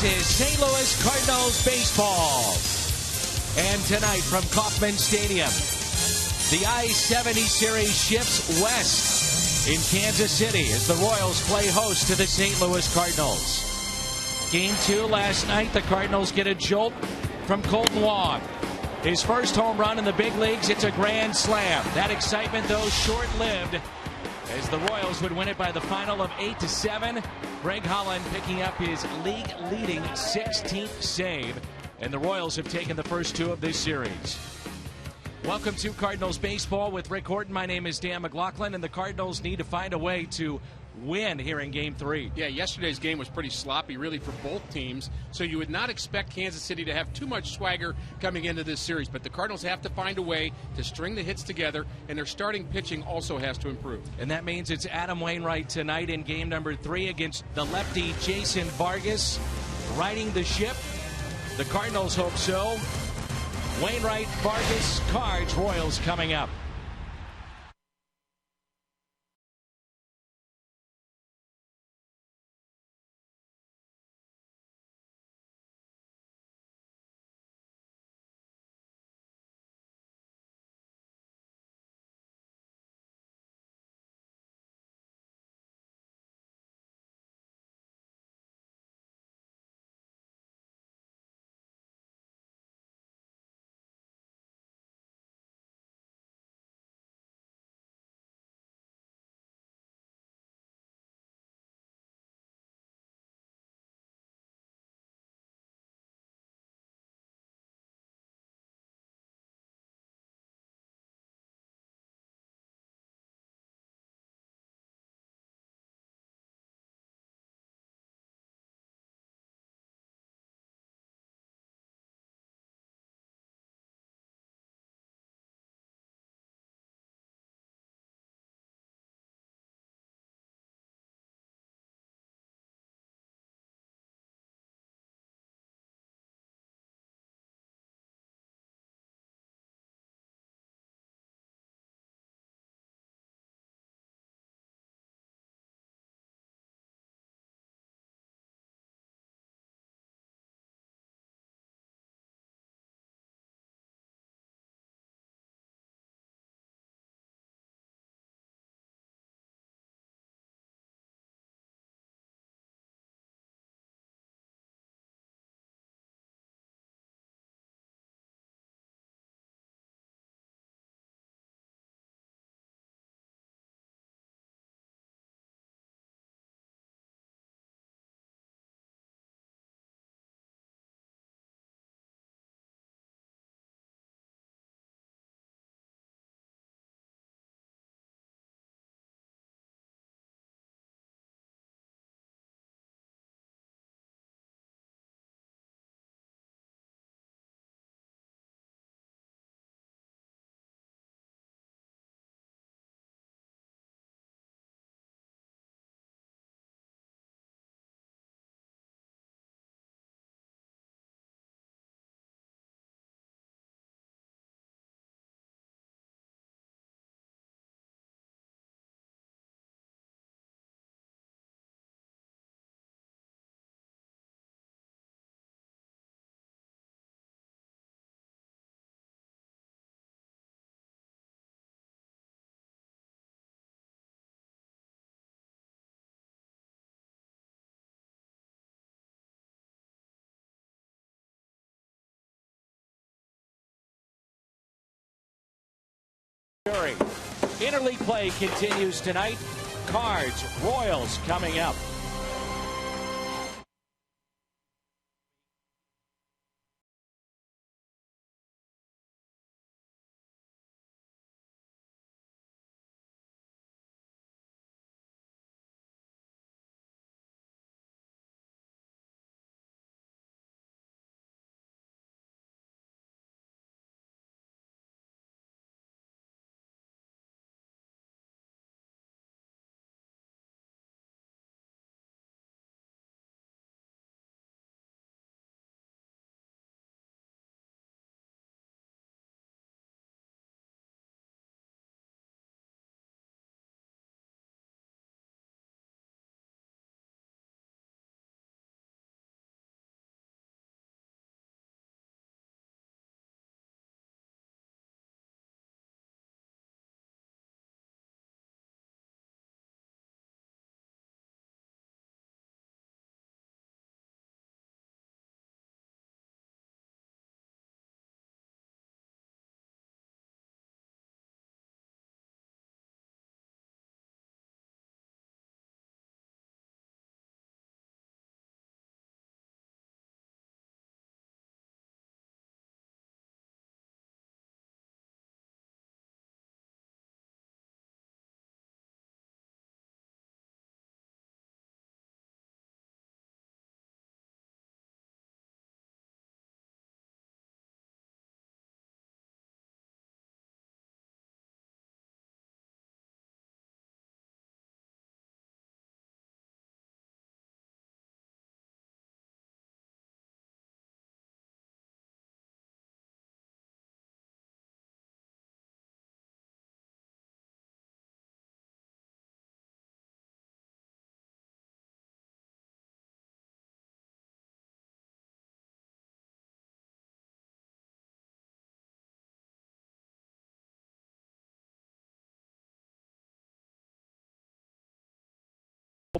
is St. Louis Cardinals baseball. And tonight from Kauffman Stadium, the I-70 series shifts west in Kansas City as the Royals play host to the St. Louis Cardinals. Game 2 last night, the Cardinals get a jolt from Colton Wong. His first home run in the big leagues, it's a grand slam. That excitement, though, short-lived as the Royals would win it by the final of 8-7. Greg Holland picking up his league-leading 16th save, and the Royals have taken the first 2 of this series. Welcome to Cardinals Baseball with Rick Horton. My name is Dan McLaughlin, and the Cardinals need to find a way to win here in Game 3. Yeah, yesterday's game was pretty sloppy, really, for both teams, so you would not expect Kansas City to have too much swagger coming into this series, but the Cardinals have to find a way to string the hits together, and their starting pitching also has to improve. And that means it's Adam Wainwright tonight in game number 3 against the lefty Jason Vargas, riding the ship. The Cardinals hope so. Wainwright, Vargas, Cards, Royals coming up. Interleague play continues tonight. Cards, Royals coming up.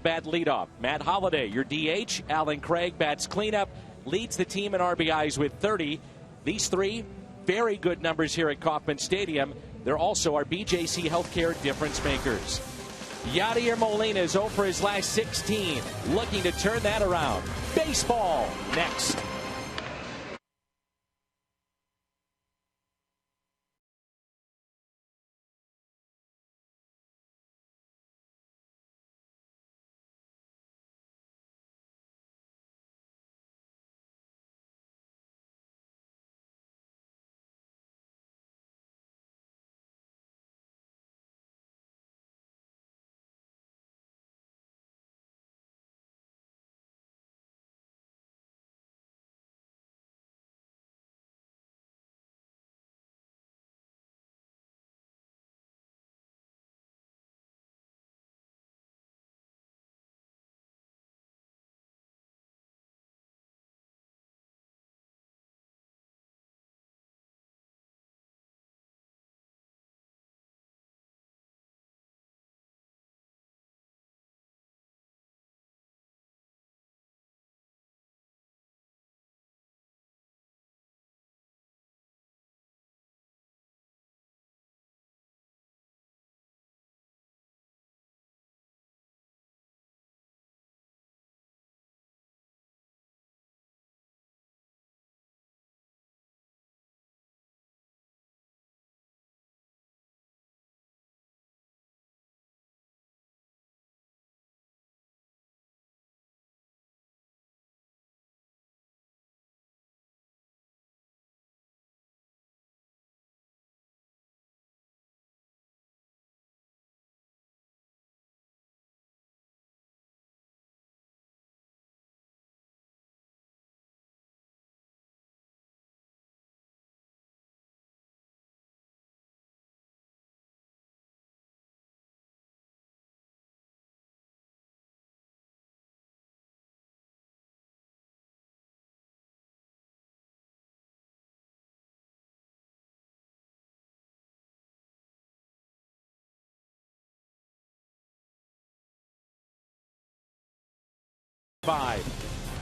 Bat leadoff. Matt Holliday, your DH. Alan Craig bats cleanup, leads the team in RBIs with 30. These three very good numbers here at Kauffman Stadium. They're also our BJC Healthcare difference makers. Yadier Molina is 0 for his last 16, looking to turn that around. Baseball next.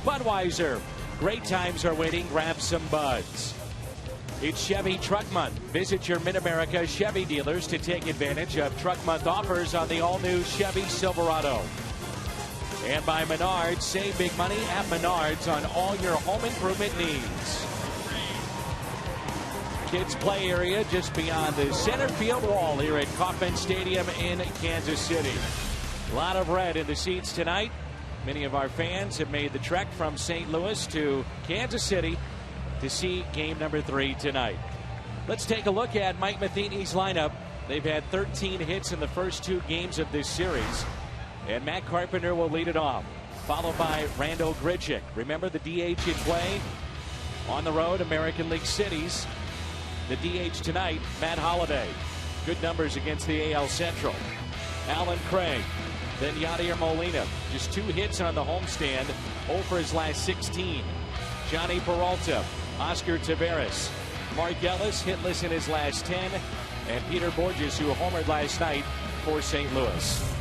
Budweiser, great times are waiting. Grab some buds. It's Chevy Truck Month. Visit your Mid-America Chevy dealers to take advantage of Truck Month offers on the all-new Chevy Silverado. And by Menards, save big money at Menards on all your home improvement needs. Kids play area just beyond the center field wall here at Kauffman Stadium in Kansas City. A lot of red in the seats tonight. Many of our fans have made the trek from St. Louis to Kansas City to see game number 3 tonight. Let's take a look at Mike Matheny's lineup. They've had 13 hits in the first 2 games of this series. And Matt Carpenter will lead it off, followed by Randall Grichuk. Remember the DH in play on the road, American League cities. The DH tonight, Matt Holliday. Good numbers against the AL Central. Alan Craig. Then Yadier Molina, just 2 hits on the homestand, 0 for his last 16. Johnny Peralta, Oscar Taveras, Mark Ellis hitless in his last 10, and Peter Borges, who homered last night for St. Louis.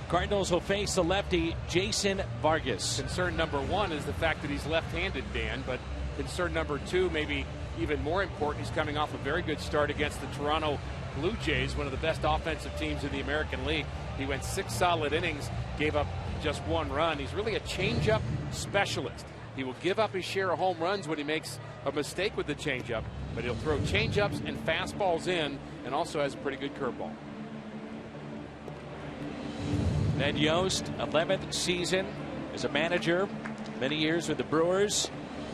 Cardinals will face the lefty Jason Vargas. Concern number 1 is the fact that he's left-handed, Dan, but concern number 2, maybe even more important, he's coming off a very good start against the Toronto Blue Jays, one of the best offensive teams in the American League. He went 6 solid innings, gave up just 1 run. He's really a changeup specialist. He will give up his share of home runs when he makes a mistake with the changeup, but he'll throw changeups and fastballs in, and also has a pretty good curveball. Ned Yost, 11th season as a manager, many years with the Brewers,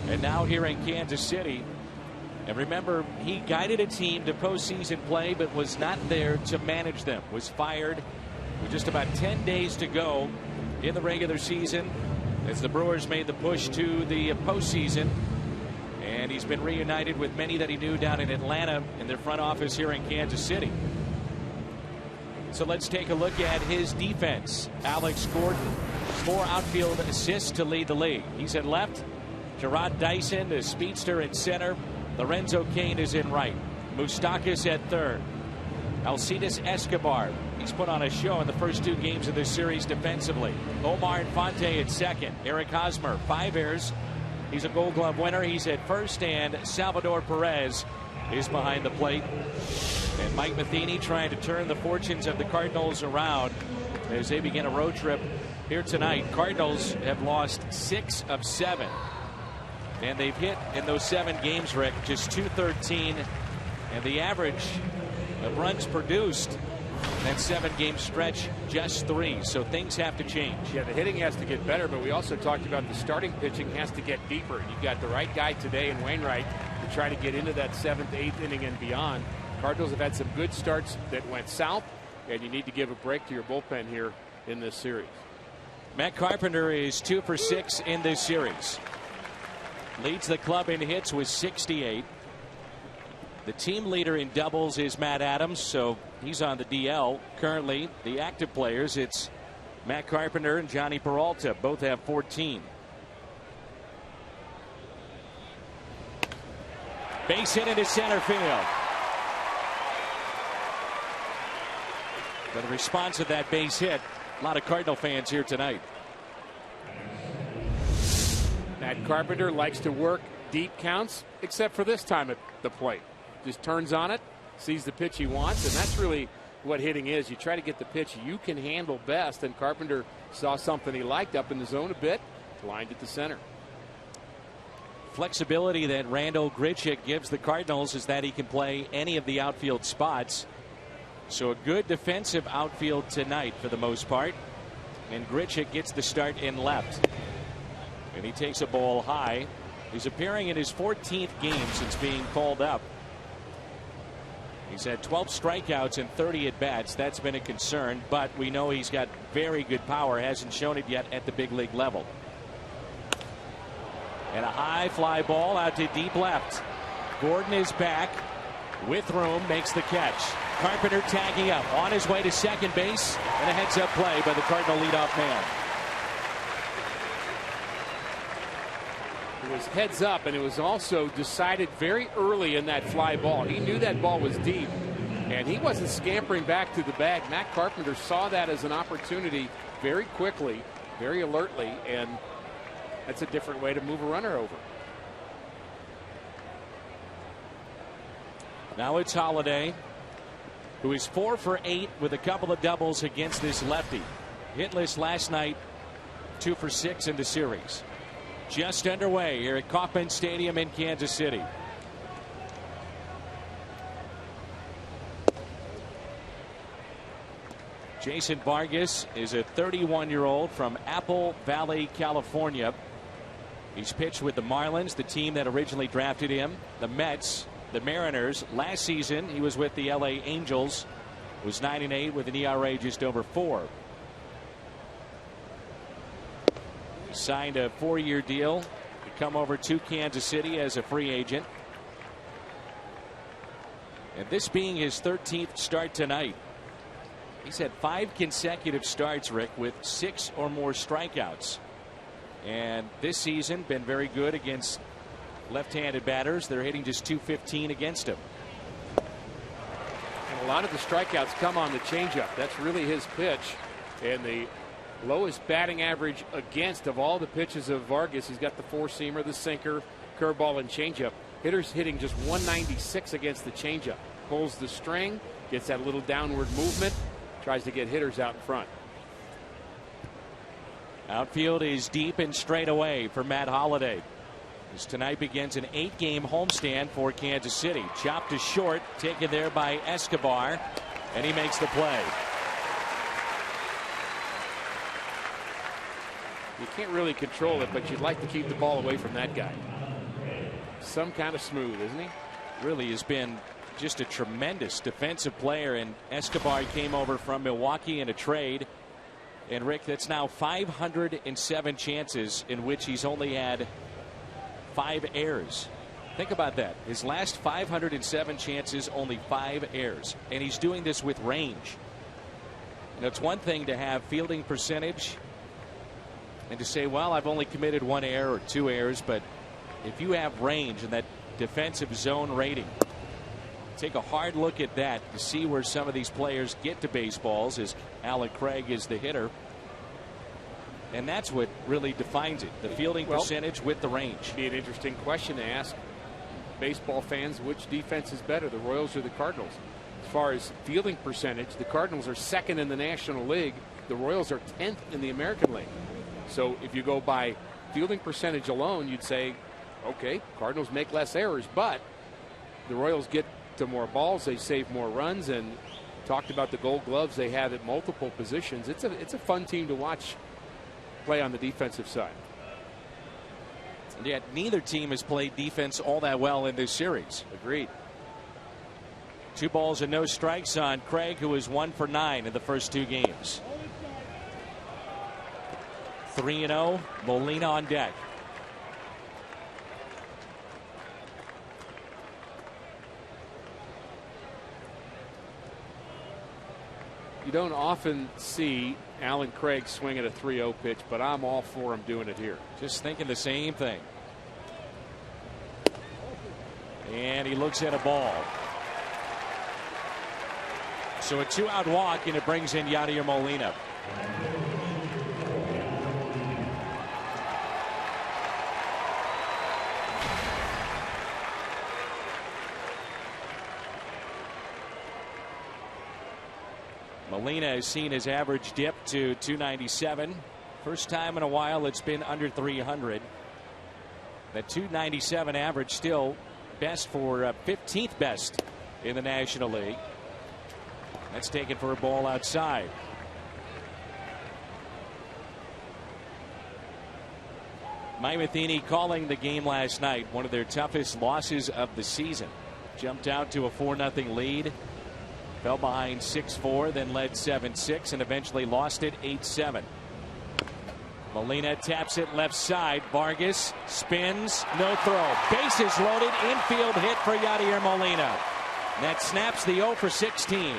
and now here in Kansas City. And remember, he guided a team to postseason play, but was not there to manage them. Was fired with just about 10 days to go in the regular season as the Brewers made the push to the postseason. And he's been reunited with many that he knew down in Atlanta in their front office here in Kansas City. So let's take a look at his defense. Alex Gordon, 4 outfield assists to lead the league. He's at left. Gerard Dyson, the speedster, in center. Lorenzo Cain is in right. Moustakas at third. Alcides Escobar He's put on a show in the first 2 games of this series defensively. Omar Infante at second. Eric Hosmer, 5 errors. He's a Gold Glove winner. He's at first, and Salvador Perez is behind the plate. And Mike Matheny trying to turn the fortunes of the Cardinals around as they begin a road trip here tonight. Cardinals have lost 6 of 7. And they've hit in those 7 games, Rick, just .213. And the average of runs produced that 7-game stretch, just 3. So things have to change. Yeah, the hitting has to get better, but we also talked about the starting pitching has to get deeper. You've got the right guy today in Wainwright to try to get into that 7th, 8th inning and beyond. Cardinals have had some good starts that went south, and you need to give a break to your bullpen here in this series. Matt Carpenter is 2 for 6 in this series. Leads the club in hits with 68. The team leader in doubles is Matt Adams, so he's on the DL. Currently, the active players, it's Matt Carpenter and Johnny Peralta. Both have 14. Base hit into center field. But in response to that base hit, a lot of Cardinal fans here tonight. Matt Carpenter likes to work deep counts, except for this time at the plate. Just turns on it, sees the pitch he wants, and that's really what hitting is. You try to get the pitch you can handle best, and Carpenter saw something he liked up in the zone a bit, lined it to center. Flexibility that Randall Grichuk gives the Cardinals is that he can play any of the outfield spots. So a good defensive outfield tonight for the most part. And Grichuk gets the start in left. And he takes a ball high. He's appearing in his 14th game since being called up. He's had 12 strikeouts and 30 at-bats. That's been a concern, but we know he's got very good power. Hasn't shown it yet at the big league level. And a high fly ball out to deep left. Gordon is back with room, makes the catch. Carpenter tagging up on his way to second base, and a heads-up play by the Cardinal leadoff man. It was heads up, and it was also decided very early in that fly ball. He knew that ball was deep, and he wasn't scampering back to the bag. Matt Carpenter saw that as an opportunity very quickly, very alertly, and that's a different way to move a runner over. Now it's Holiday, who is 4 for 8 with a couple of doubles against this lefty. Hitless last night, 2 for 6 in the series. Just underway here at Kauffman Stadium in Kansas City. Jason Vargas is a 31-year-old from Apple Valley, California. He's pitched with the Marlins, the team that originally drafted him, the Mets, the Mariners. Last season, he was with the LA Angels, was 9-8 with an ERA just over 4. Signed a 4-year deal to come over to Kansas City as a free agent. And this being his 13th start tonight. He's had 5 consecutive starts, Rick, with 6 or more strikeouts. And this season been very good against left-handed batters. They're hitting just .215 against him. And a lot of the strikeouts come on the changeup. That's really his pitch. And the lowest batting average against of all the pitches of Vargas. He's got the 4-seamer, the sinker, curveball, and changeup. Hitters hitting just 196 against the changeup. Pulls the string, gets that little downward movement, tries to get hitters out in front. Outfield is deep and straight away for Matt Holiday. As tonight begins an 8-game homestand for Kansas City. Chopped to short, taken there by Escobar, and he makes the play. You can't really control it, but you'd like to keep the ball away from that guy. Some kind of smooth, isn't he? Really has been just a tremendous defensive player, and Escobar came over from Milwaukee in a trade. And Rick, that's now 507 chances in which he's only had 5 errors. Think about that. His last 507 chances, only 5 errors. And he's doing this with range. You know, it's one thing to have fielding percentage and to say, well, I've only committed 1 error or 2 errors, but if you have range and that defensive zone rating, take a hard look at that to see where some of these players get to baseballs, as Alan Craig is the hitter. And that's what really defines it, the fielding percentage with the range. Be an interesting question to ask baseball fans, which defense is better, the Royals or the Cardinals? As far as fielding percentage, the Cardinals are second in the National League. The Royals are 10th in the American League. So if you go by fielding percentage alone, you'd say, okay, Cardinals make less errors, but the Royals get to more balls, they save more runs, and talked about the Gold Gloves they have at multiple positions. It's a fun team to watch play on the defensive side. Yet neither team has played defense all that well in this series. Agreed. 2 balls and no strikes on Craig, who is 1 for 9 in the first 2 games. 3-0, Molina on deck. You don't often see Alan Craig swing at a 3-0 pitch, but I'm all for him doing it here. Just thinking the same thing. And he looks at a ball. So a 2-out walk, and it brings in Yadier Molina. Molina has seen his average dip to 297. First time in a while it's been under 300. That 297 average still best for 15th best in the National League. That's taken for a ball outside. Mike Matheny calling the game last night, one of their toughest losses of the season. Jumped out to a 4-0 lead. Fell behind 6-4, then led 7-6, and eventually lost it 8-7. Molina taps it left side. Vargas spins, no throw. Bases loaded, infield hit for Yadier Molina. That snaps the 0 for 16.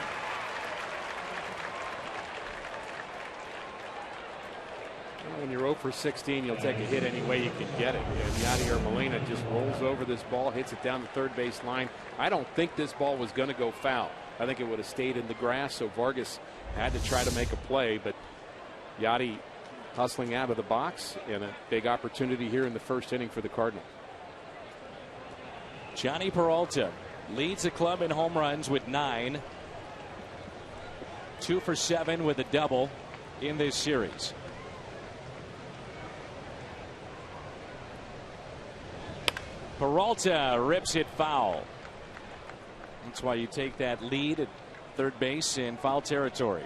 When you're 0 for 16, you'll take a hit any way you can get it. And Yadier Molina just rolls over this ball, hits it down the third base line. I don't think this ball was going to go foul. I think it would have stayed in the grass, so Vargas had to try to make a play, but Yadi hustling out of the box, and a big opportunity here in the first inning for the Cardinals. Johnny Peralta leads the club in home runs with 9. 2 for 7 with a double in this series. Peralta rips it foul. That's why you take that lead at third base in foul territory.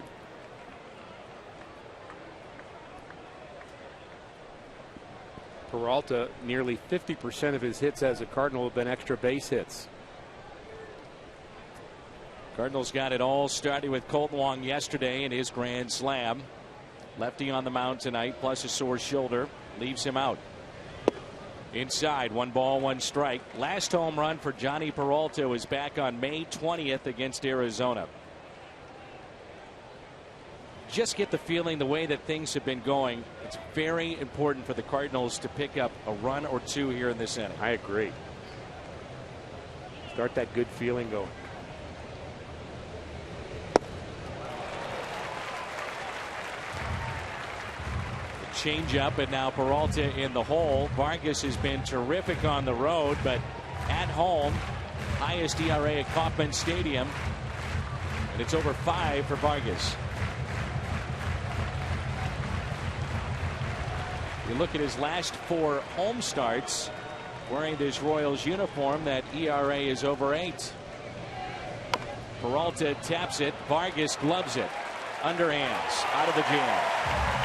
Peralta, nearly 50% of his hits as a Cardinal have been extra base hits. Cardinals got it all started with Colton Wong yesterday in his grand slam. Lefty on the mound tonight, plus a sore shoulder, leaves him out. Inside, 1 ball, 1 strike. Last home run for Johnny Peralta was back on May 20th against Arizona. Just get the feeling, the way that things have been going, it's very important for the Cardinals to pick up a run or 2 here in this inning. I agree. Start that good feeling going. Change up, and now Peralta in the hole. Vargas has been terrific on the road, but at home, highest ERA at Kauffman Stadium, and it's over 5 for Vargas. You look at his last 4 home starts wearing this Royals uniform, that ERA is over 8. Peralta taps it. Vargas gloves it. Underhands out of the jam.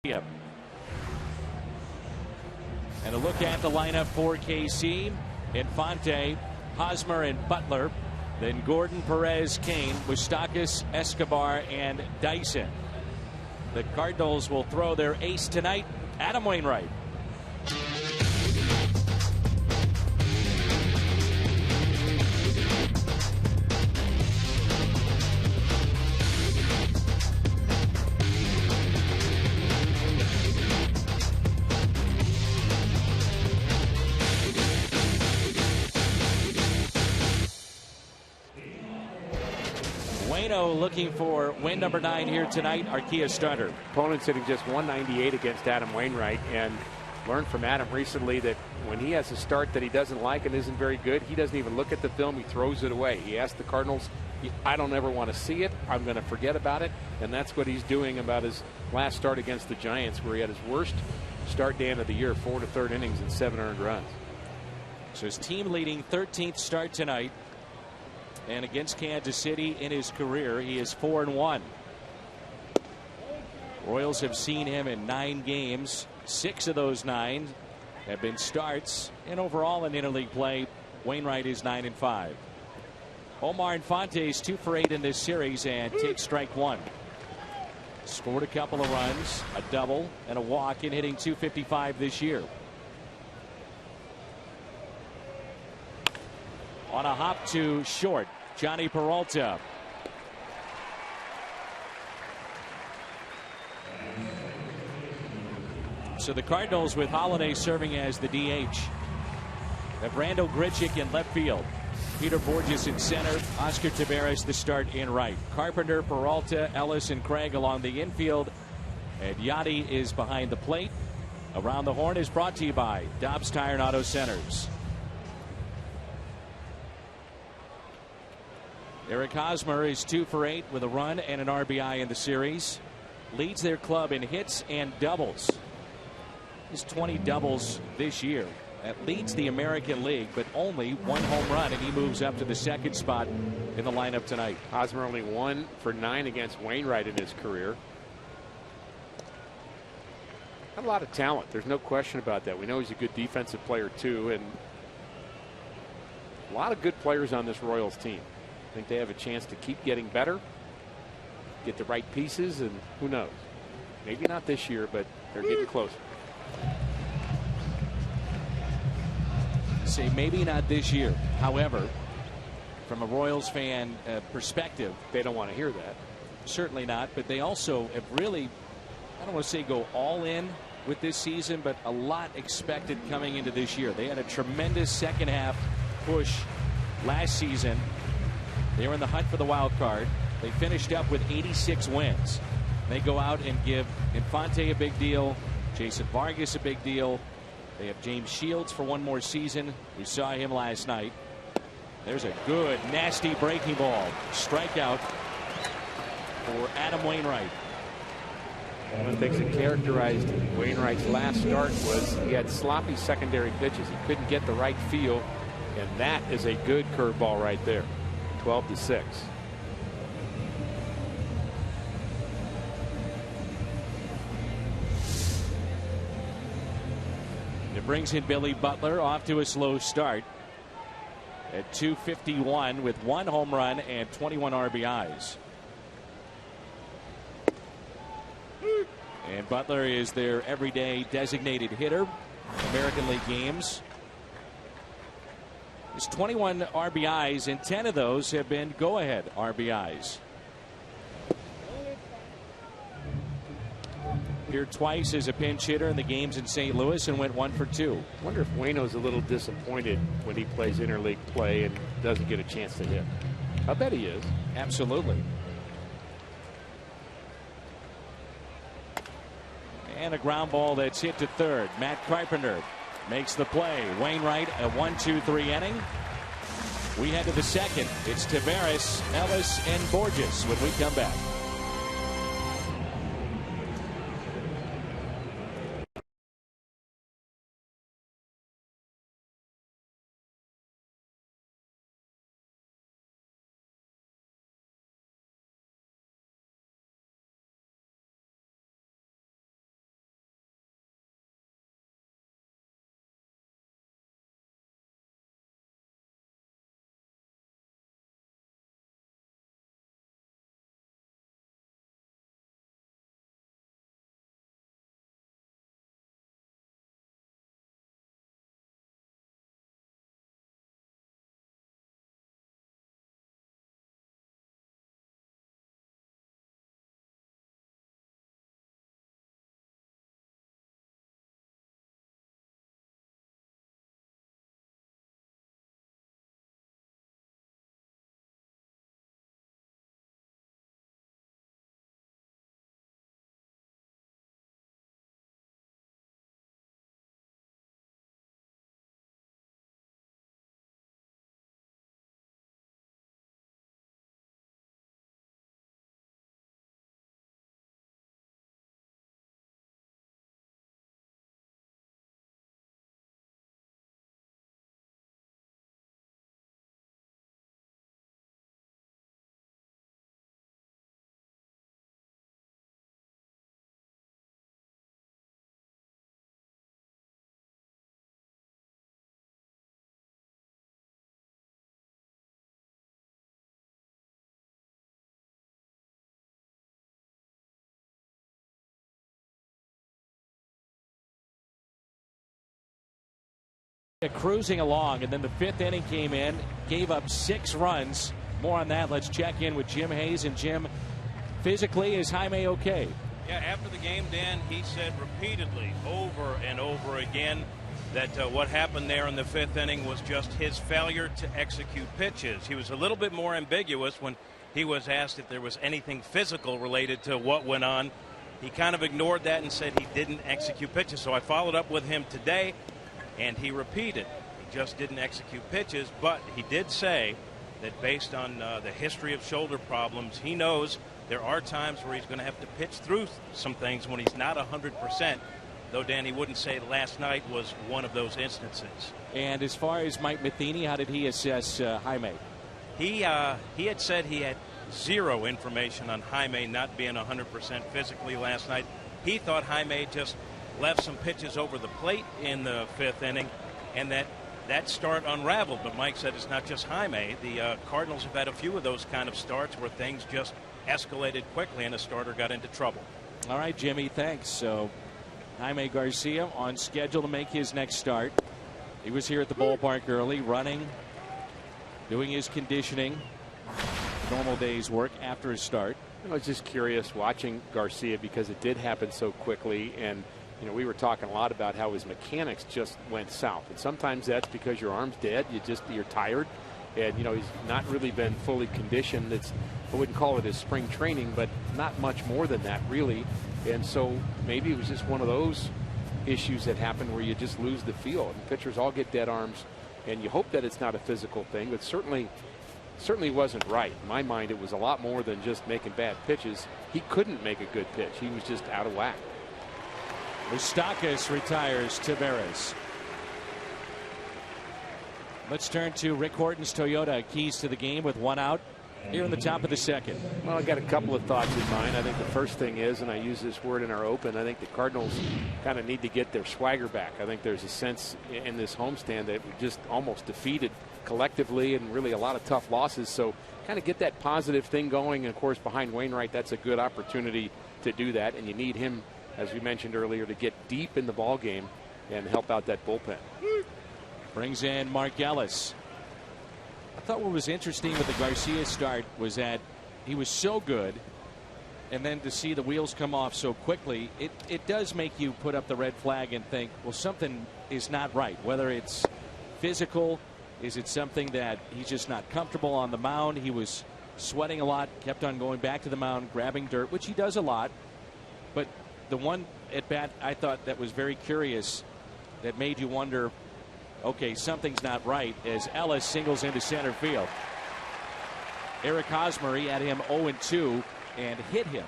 Yep. And a look at the lineup for KC: Infante, Hosmer, and Butler. Then Gordon, Perez, Kane, Moustakas, Escobar, and Dyson. The Cardinals will throw their ace tonight, Adam Wainwright. Waino looking for win number 9 here tonight, Arkia starter. Opponent's hitting just 198 against Adam Wainwright, and learned from Adam recently that when he has a start that he doesn't like and isn't very good, he doesn't even look at the film, he throws it away. He asked the Cardinals, I don't ever want to see it, I'm going to forget about it, and that's what he's doing about his last start against the Giants, where he had his worst start day of the year, 4 1/3 innings and 7 earned runs. So his team leading 13th start tonight. And against Kansas City in his career, he is 4-1. Royals have seen him in 9 games. 6 of those 9 have been starts. And overall in interleague play, Wainwright is 9-5. Omar Infante is 2 for 8 in this series and takes strike 1. Scored a couple of runs, a double, and a walk, and hitting .255 this year. On a hop to short, Johnny Peralta. So the Cardinals, with Holiday serving as the DH, have Randall Grichuk in left field, Peter Borges in center, Oscar Taveras the start in right, Carpenter, Peralta, Ellis, and Craig along the infield, and Yachty is behind the plate. Around the Horn is brought to you by Dobbs Tire and Auto Centers. Eric Hosmer is 2 for 8 with a run and an RBI in the series. Leads their club in hits and doubles. He's 20 doubles this year. That leads the American League, but only 1 home run, and he moves up to the 2nd spot in the lineup tonight. Hosmer only 1 for 9 against Wainwright in his career. Got a lot of talent. There's no question about that. We know he's a good defensive player too, and a lot of good players on this Royals team. I think they have a chance to keep getting better, get the right pieces, and who knows? Maybe not this year, but they're getting closer. Say maybe not this year. However, from a Royals fan perspective, they don't want to hear that. Certainly not, but they also have really, I don't want to say go all in with this season, but a lot expected coming into this year. They had a tremendous second half push last season. They were in the hunt for the wild card. They finished up with 86 wins. They go out and give Infante a big deal, Jason Vargas a big deal. They have James Shields for 1 more season. We saw him last night. There's a good, nasty breaking ball. Strikeout for Adam Wainwright. One of the things that characterized Wainwright's last start was he had sloppy secondary pitches. He couldn't get the right feel, and that is a good curveball right there. 12-6. It brings in Billy Butler, off to a slow start at .251 with 1 home run and 21 RBIs. And Butler is their everyday designated hitter in American League games. His 21 RBIs, and 10 of those have been go-ahead RBIs. Appeared twice as a pinch hitter in the games in St. Louis and went 1 for 2. I wonder if Waino's a little disappointed when he plays interleague play and doesn't get a chance to hit. I bet he is. Absolutely. And a ground ball that's hit to third. Matt Carpenter makes the play. Wainwright, a 1-2-3 inning. We head to the 2nd. It's Taveras, Ellis, and Borges when we come back. Cruising along, and then the fifth inning came in, gave up 6 runs. More on that. Let's check in with Jim Hayes. And Jim, physically, is Jaime okay? Yeah, after the game, Dan, he said repeatedly, over and over again, that what happened there in the fifth inning was just his failure to execute pitches. He was a little bit more ambiguous when he was asked if there was anything physical related to what went on. He kind of ignored that and said he didn't execute pitches. So I followed up with him today, and he repeated he just didn't execute pitches. But he did say that based on the history of shoulder problems, he knows there are times where he's going to have to pitch through some things when he's not 100%. Though, Dan, he wouldn't say last night was one of those instances. And as far as Mike Matheny, how did he assess Jaime? He had said he had zero information on Jaime not being 100% physically last night. He thought Jaime just left some pitches over the plate in the fifth inning, and that start unraveled. But Mike said it's not just Jaime. The Cardinals have had a few of those kind of starts where things just escalated quickly and a starter got into trouble. All right, Jimmy, thanks. So Jaime Garcia on schedule to make his next start. He was here at the ballpark early, running, doing his conditioning, normal day's work after his start. I was just curious watching Garcia because it did happen so quickly, and we were talking a lot about how his mechanics just went south, and sometimes that's because your arm's dead. You're tired, and he's not really been fully conditioned. I wouldn't call it his spring training, but not much more than that really. And so maybe it was just one of those issues that happen where you just lose the feel. And pitchers all get dead arms, and you hope that it's not a physical thing, but certainly wasn't right. In my mind, it was a lot more than just making bad pitches. He couldn't make a good pitch. He was just out of whack. Moustakas retires Taveras. Let's turn to Rick Horton's Toyota keys to the game with 1 out here in the top of the second. Well, I got a couple of thoughts in mind. I think the first thing is, and I use this word in our open, I think the Cardinals kind of need to get their swagger back. I think there's a sense in this homestand that we just almost defeated collectively and really a lot of tough losses. So kind of get that positive thing going. And of course, behind Wainwright, that's a good opportunity to do that. And you need him, as we mentioned earlier, to get deep in the ball game and help out that bullpen. Brings in Mark Ellis. I thought what was interesting with the Garcia start was that he was so good, and then to see the wheels come off so quickly, it does make you put up the red flag and think, well, something is not right. Whether it's physical, is it something that he's just not comfortable on the mound? He was sweating a lot, kept on going back to the mound, grabbing dirt, which he does a lot. But the one at bat I thought that was very curious, that made you wonder, okay, something's not right, as Ellis singles into center field. Eric Hosmer, he had him 0-2 and hit him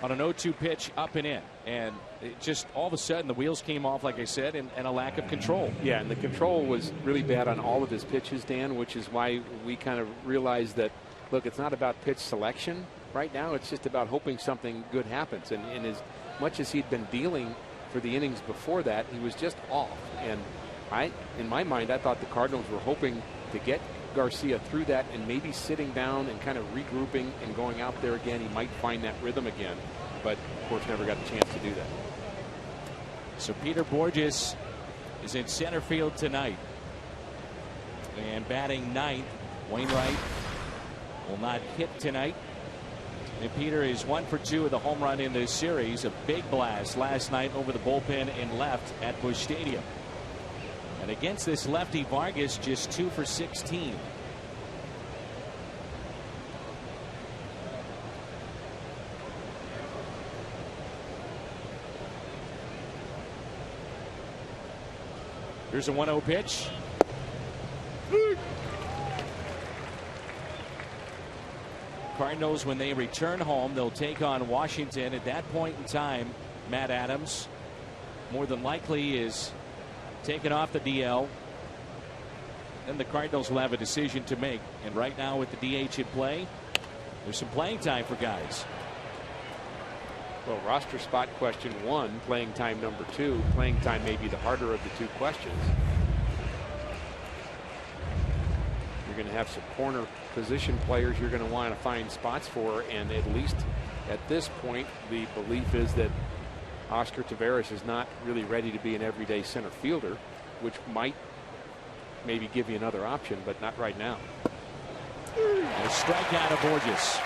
on an 0-2 pitch up and in. And it just all of a sudden the wheels came off, like I said, and a lack of control. Yeah, and the control was really bad on all of his pitches, Dan, which is why we kind of realized that, look, it's not about pitch selection right now. It's just about hoping something good happens. And as much as he'd been dealing for the innings before that, he was just off. And in my mind, I thought the Cardinals were hoping to get Garcia through that and maybe sitting down and kind of regrouping and going out there again. He might find that rhythm again, but of course never got a chance to do that. So Peter Borges is in center field tonight. And batting ninth, Wainwright will not hit tonight. And Peter is 1 for 2 with a home run in this series. A big blast last night over the bullpen in left at Busch Stadium. And against this lefty, Vargas just 2 for 16. Here's a 1-0 pitch. Cardinals, when they return home, they'll take on Washington. At that point in time, Matt Adams more than likely is taken off the DL. Then the Cardinals will have a decision to make. And right now with the DH in play, there's some playing time for guys. Well, roster spot question 1, playing time number 2. Playing time may be the harder of the 2 questions. You're going to have some corner position players you're going to want to find spots for, and at least at this point the belief is that Oscar Taveras is not really ready to be an everyday center fielder, which might maybe give you another option, but not right now. And a strikeout of Borges.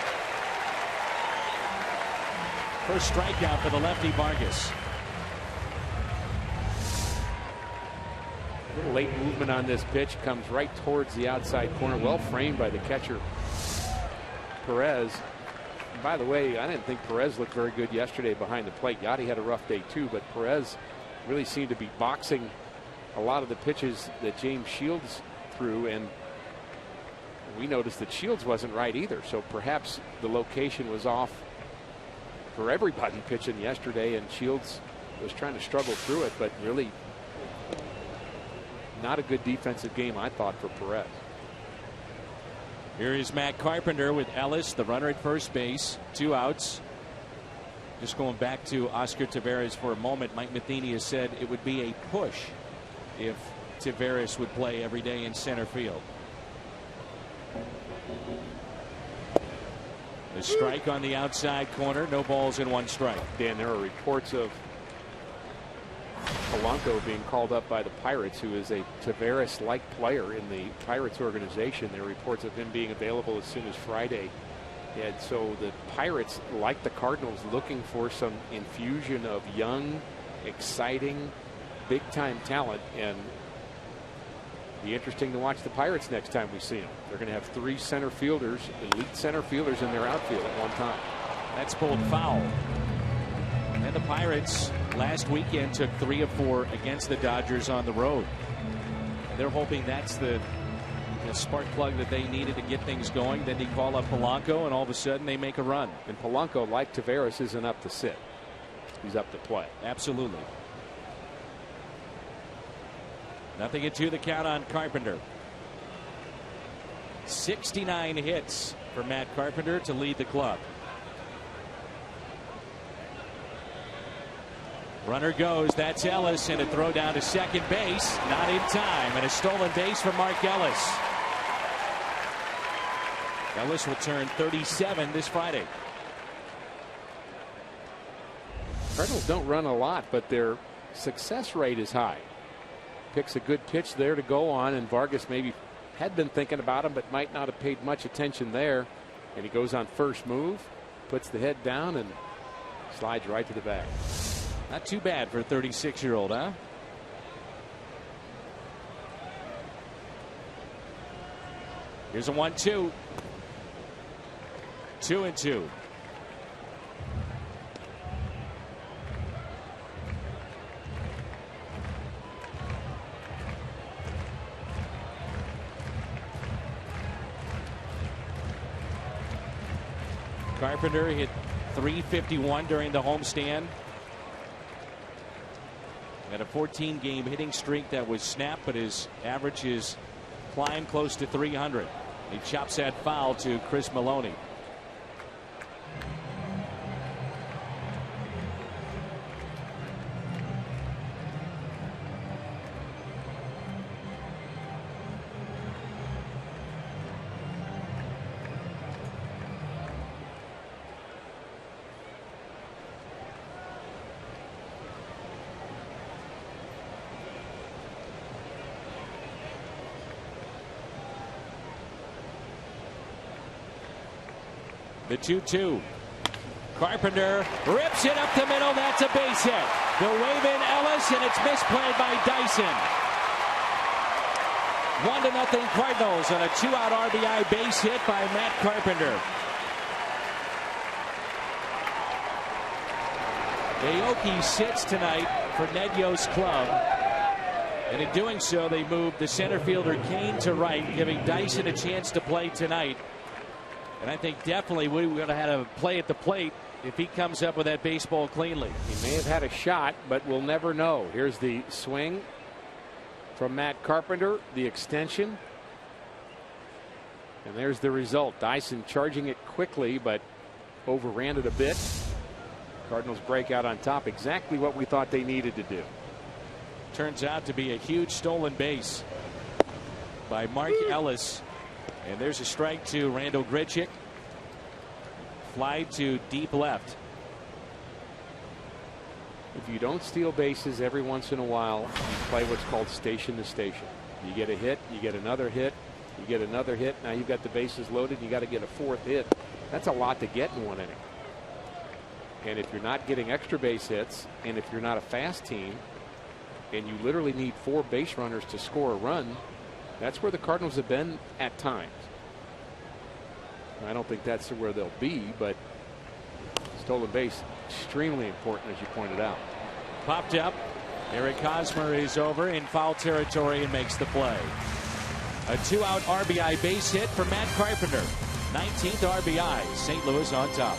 First strikeout for the lefty Vargas. A little late movement on this pitch, comes right towards the outside corner, well framed by the catcher Perez. And by the way, I didn't think Perez looked very good yesterday behind the plate. Yachty had a rough day too, but Perez really seemed to be boxing a lot of the pitches that James Shields threw, and we noticed that Shields wasn't right either. So perhaps the location was off for everybody pitching yesterday, and Shields was trying to struggle through it, but really not a good defensive game, I thought, for Perez. Here is Matt Carpenter with Ellis, the runner at first base, 2 outs. Just going back to Oscar Taveras for a moment, Mike Matheny has said it would be a push if Taveras would play every day in center field. The strike on the outside corner, no balls and 1 strike. Dan, there are reports of Polanco being called up by the Pirates, who is a Taveras-like player in the Pirates organization. There are reports of him being available as soon as Friday. And so the Pirates, like the Cardinals, looking for some infusion of young, exciting, big-time talent. And be interesting to watch the Pirates next time we see them. They're going to have 3 center fielders, elite center fielders in their outfield at one time. That's pulled foul. And the Pirates last weekend took 3 of 4 against the Dodgers on the road. And they're hoping that's the spark plug that they needed to get things going. Then they call up Polanco, and all of a sudden they make a run. And Polanco, like Taveras, isn't up to sit. He's up to play. Absolutely. 0-2 the count on Carpenter. 69 hits for Matt Carpenter to lead the club. Runner goes. That's Ellis, and a throw down to second base. Not in time, and a stolen base for Mark Ellis. Ellis will turn 37 this Friday. Cardinals don't run a lot, but their success rate is high. Picks a good pitch there to go on, and Vargas maybe had been thinking about him but might not have paid much attention there. And he goes on first move, puts the head down, and slides right to the bag. Not too bad for a 36-year-old, huh? Here's a 1-2. 2-2. Carpenter hit .351 during the homestand. Had a 14-game hitting streak that was snapped, but his average has climbed close to 300. He chops that foul to Chris Maloney. The 2-2. Carpenter rips it up the middle. That's a base hit. The wave in Ellis, and it's misplayed by Dyson. 1-0 Cardinals on a 2-out RBI base hit by Matt Carpenter. Aoki sits tonight for Nedyo's club. And in doing so, they move the center fielder Kane to right, giving Dyson a chance to play tonight. And I think definitely we're going to have a play at the plate if he comes up with that baseball cleanly. He may have had a shot, but we'll never know. Here's the swing from Matt Carpenter, the extension. And there's the result. Dyson charging it quickly, but overran it a bit. Cardinals break out on top. Exactly what we thought they needed to do. Turns out to be a huge stolen base by Mark Ellis. And there's a strike to Randall Grichuk. Fly to deep left. If you don't steal bases every once in a while, you play what's called station to station. You get a hit, you get another hit, you get another hit. Now you've got the bases loaded. You got to get a fourth hit. That's a lot to get in one inning. And if you're not getting extra base hits, and if you're not a fast team, and you literally need 4 base runners to score a run, that's where the Cardinals have been at times. I don't think that's where they'll be, but stolen base, extremely important, as you pointed out. Popped up. Eric Hosmer is over in foul territory and makes the play. A 2-out RBI base hit for Matt Carpenter. 19th RBI. St. Louis on top.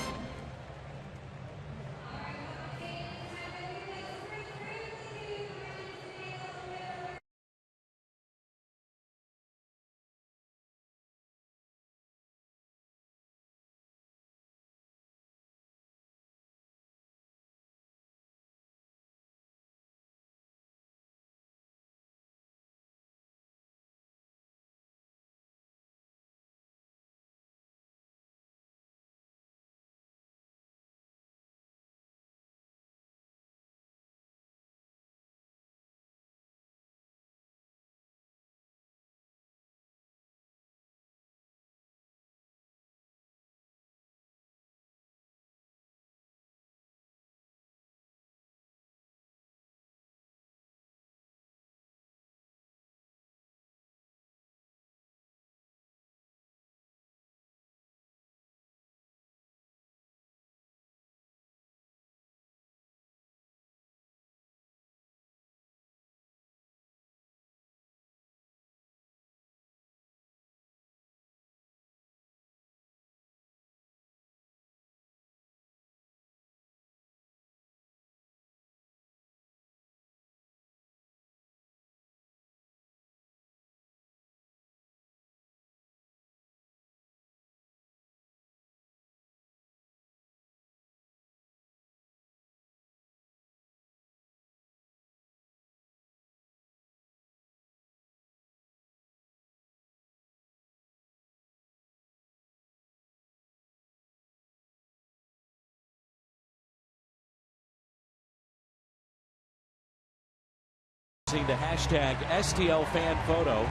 The hashtag STL fan photo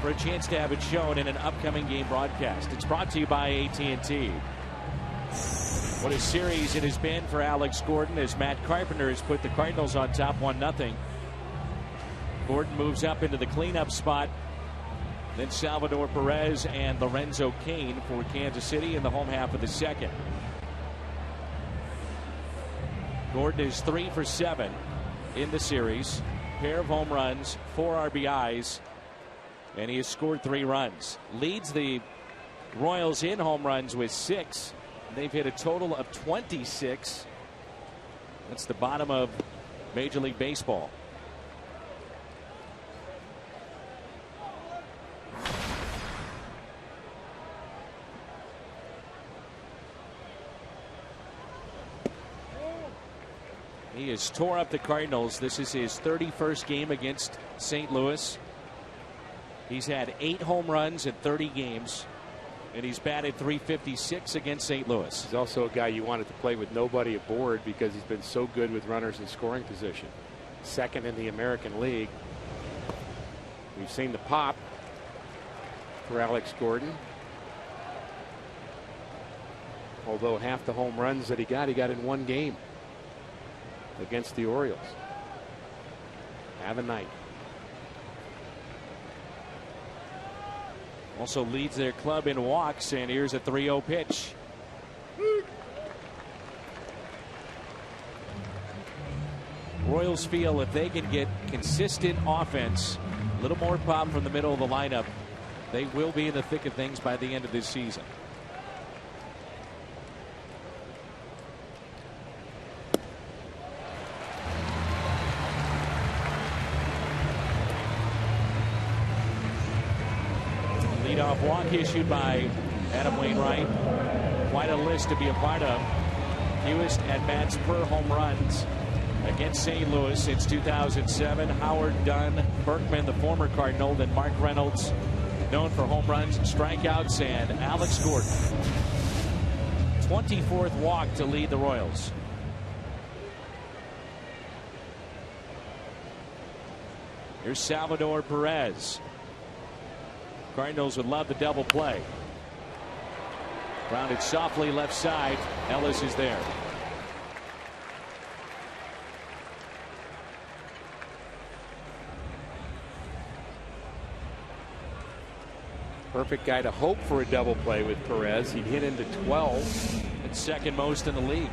for a chance to have it shown in an upcoming game broadcast. It's brought to you by AT&T. What a series it has been for Alex Gordon as Matt Carpenter has put the Cardinals on top 1-0. Gordon moves up into the cleanup spot. Then Salvador Perez and Lorenzo Cain for Kansas City in the home half of the second. Gordon is 3 for 7 in the series. Pair of home runs, 4 RBIs, and he has scored 3 runs. Leads the Royals in home runs with 6. They've hit a total of 26. That's the bottom of Major League Baseball. He has tore up the Cardinals. This is his 31st game against St. Louis. He's had 8 home runs in 30 games, and he's batted .356 against St. Louis. He's also a guy you wanted to play with nobody aboard because he's been so good with runners in scoring position. Second in the American League. We've seen the pop for Alex Gordon. Although half the home runs that he got in one game against the Orioles. Have a night. Also leads their club in walks, and here's a 3-0 pitch. Royals feel if they can get consistent offense, a little more pop from the middle of the lineup, they will be in the thick of things by the end of this season. Leadoff walk issued by Adam Wainwright. Quite a list to be a part of. Fewest at-bats per home runs against St. Louis since 2007. Howard Dunn, Berkman, the former Cardinal, then Mark Reynolds, known for home runs and strikeouts, and Alex Gordon. 24th walk to lead the Royals. Here's Salvador Perez. Cardinals would love the double play. Grounded softly left side. Ellis is there. Perfect guy to hope for a double play with Perez. He'd hit into 12. It's second most in the league.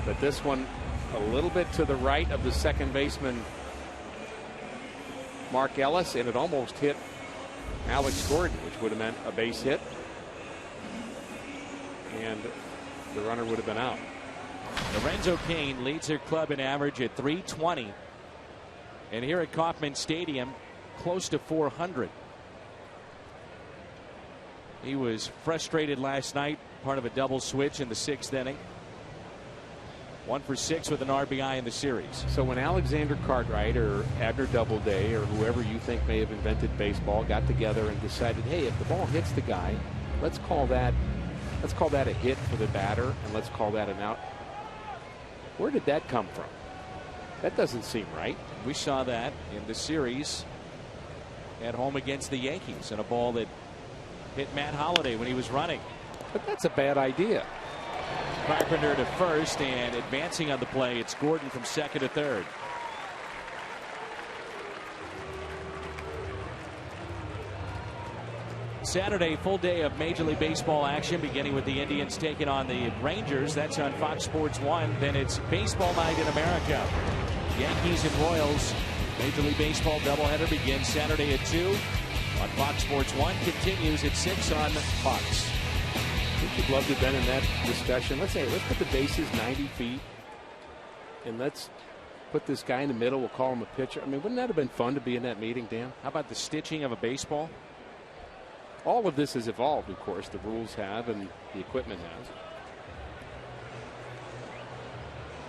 But this one a little bit to the right of the second baseman, Mark Ellis, and it almost hit Alex Gordon, which would have meant a base hit. And the runner would have been out. Lorenzo Cain leads their club in average at .320. And here at Kauffman Stadium, close to .400. He was frustrated last night, part of a double switch in the 6th inning. 1 for 6 with an RBI in the series. So when Alexander Cartwright or Abner Doubleday or whoever you think may have invented baseball got together and decided, hey, if the ball hits the guy, let's call that a hit for the batter, and let's call that an out. Where did that come from? That doesn't seem right. We saw that in the series at home against the Yankees, and a ball that hit Matt Holliday when he was running. But that's a bad idea. Carpenter to first, and advancing on the play, it's Gordon from second to third. Saturday, full day of Major League Baseball action, beginning with the Indians taking on the Rangers. That's on Fox Sports 1. Then it's baseball night in America. Yankees and Royals. Major League Baseball doubleheader begins Saturday at 2 on Fox Sports 1. Continues at 6 on Fox. I think you'd love to have been in that discussion. Let's put the bases 90 feet, and let's put this guy in the middle. We'll call him a pitcher. I mean, wouldn't that have been fun to be in that meeting, Dan? How about the stitching of a baseball? All of this has evolved, of course. The rules have, and the equipment has.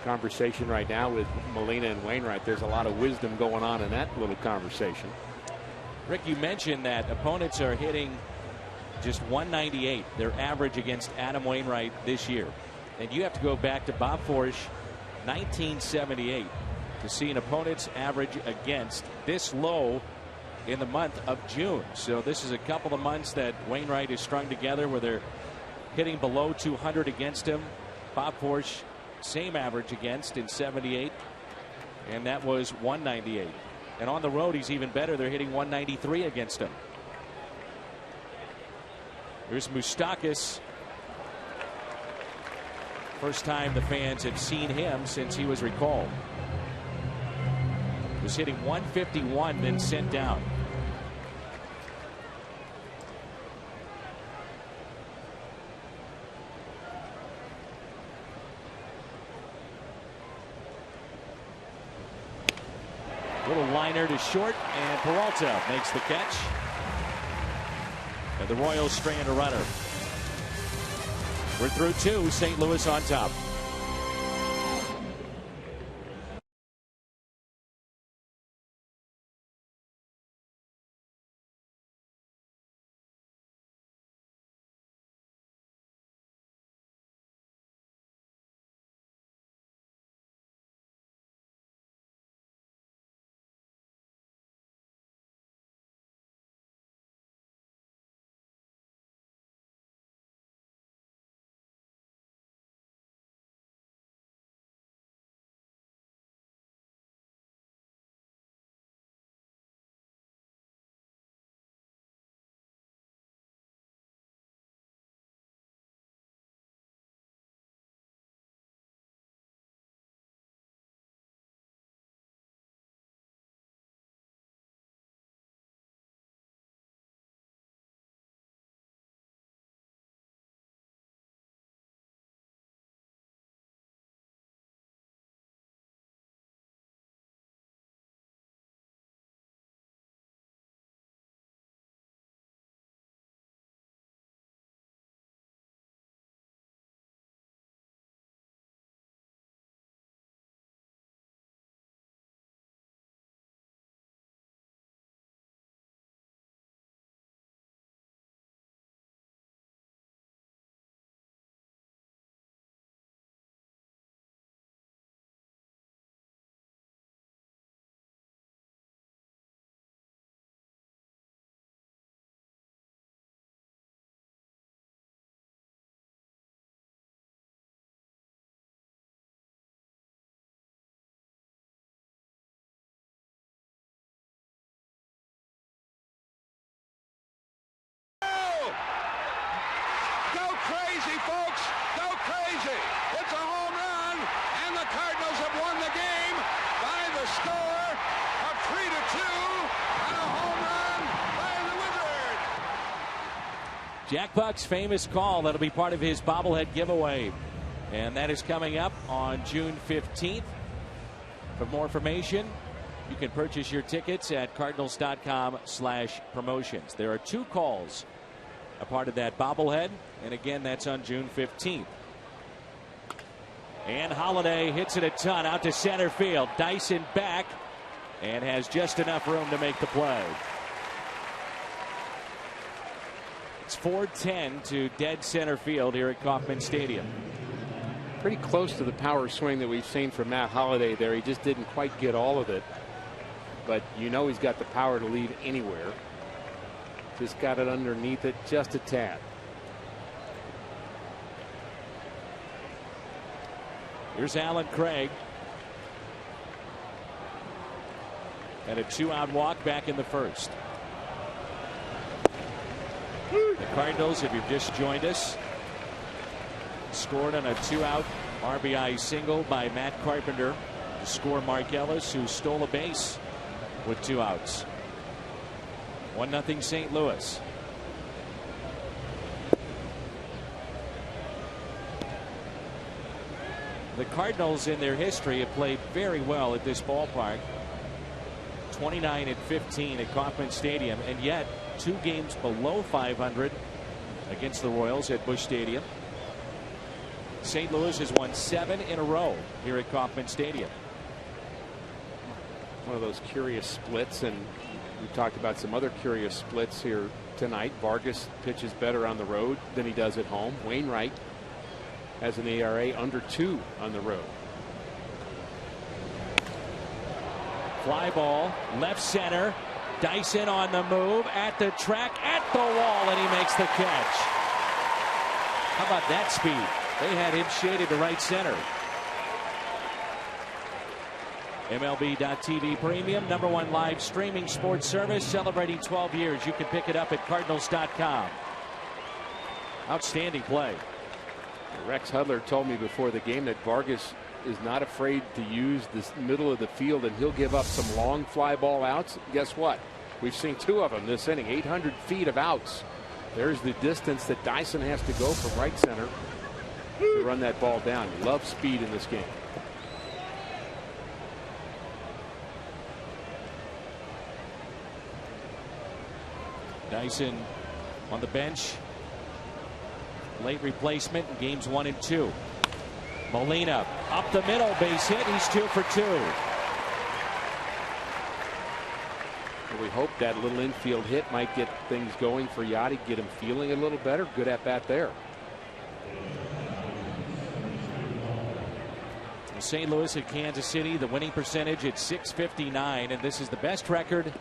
Conversation right now with Molina and Wainwright. There's a lot of wisdom going on in that little conversation. Rick, you mentioned that opponents are hitting just 198, their average against Adam Wainwright this year. And you have to go back to Bob Forsch, 1978, to see an opponent's average against this low in the month of June. So this is a couple of months that Wainwright is strung together where they're hitting below 200 against him. Bob Forsch, same average against in 78, and that was 198. And on the road, he's even better. They're hitting 193 against him. Here's Moustakas. First time the fans have seen him since he was recalled. Was hitting 151, then sent down. Little liner to short, and Peralta makes the catch. And the Royals strand a runner. We're through 2. St. Louis on top. It's a home run, and the Cardinals have won the game by the score of 3-2, and a home run by the Wizard. Jack Buck's famous call that'll be part of his bobblehead giveaway, and that is coming up on June 15th. For more information, you can purchase your tickets at cardinals.com/promotions. There are 2 calls a part of that bobblehead, and again, that's on June 15th. And Holiday hits it a ton out to center field. Dyson back and has just enough room to make the play. It's 4:10 to dead center field here at Kauffman Stadium. Pretty close to the power swing that we've seen from Matt Holliday there. He just didn't quite get all of it. But you know he's got the power to lead anywhere. Just got it underneath it just a tad. Here's Alan Craig. And a 2-out walk back in the first. The Cardinals, if you've just joined us, scored on a 2-out RBI single by Matt Carpenter to score Mark Ellis, who stole a base with 2 outs. 1-0 St. Louis. The Cardinals in their history have played very well at this ballpark. 29-15 at Kauffman Stadium, and yet 2 games below 500 against the Royals at Busch Stadium. St. Louis has won 7 in a row here at Kauffman Stadium. One of those curious splits, and we talked about some other curious splits here tonight. Vargas pitches better on the road than he does at home. Wainwright has an ERA under 2 on the road. Fly ball, left center. Dyson on the move, at the track, at the wall, and he makes the catch. How about that speed? They had him shaded to right center. MLB.TV Premium, #1 live streaming sports service, celebrating 12 years. You can pick it up at Cardinals.com. Outstanding play. Rex Hudler told me before the game that Vargas is not afraid to use this middle of the field, and he'll give up some long fly ball outs. Guess what? We've seen 2 of them this inning. 800 feet of outs. There's the distance that Dyson has to go from right center to run that ball down. He loves speed in this game. Dyson on the bench. Late replacement in games 1 and 2. Molina up the middle, base hit. He's 2 for 2. Well, we hope that little infield hit might get things going for Yachty, get him feeling a little better. Good at bat there. St. Louis at Kansas City, the winning percentage at .659, and this is the best record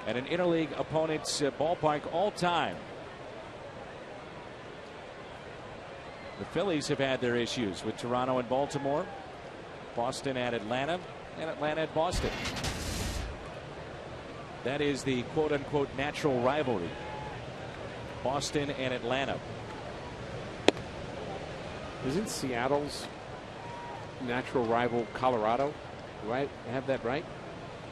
at an interleague opponent's ballpark all time. The Phillies have had their issues with Toronto and Baltimore, Boston at Atlanta, and Atlanta at Boston. That is the quote-unquote natural rivalry. Boston and Atlanta. Isn't Seattle's natural rival Colorado? Right? Have that right?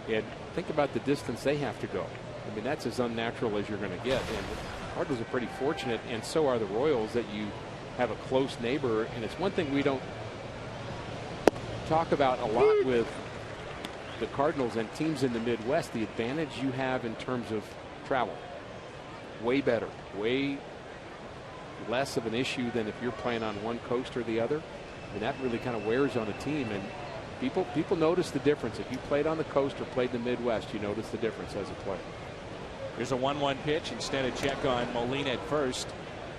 And think about the distance they have to go. I mean, that's as unnatural as you're going to get. And the Cardinals are pretty fortunate, and so are the Royals, that you have a close neighbor. And it's one thing we don't talk about a lot with the Cardinals and teams in the Midwest, the advantage you have in terms of travel. Way better, way less of an issue than if you're playing on one coast or the other. And that really kind of wears on a team, and people notice the difference. If you played on the coast or played in the Midwest, you notice the difference as a player. Here's a 1-1 pitch. Instead of check on Molina at first.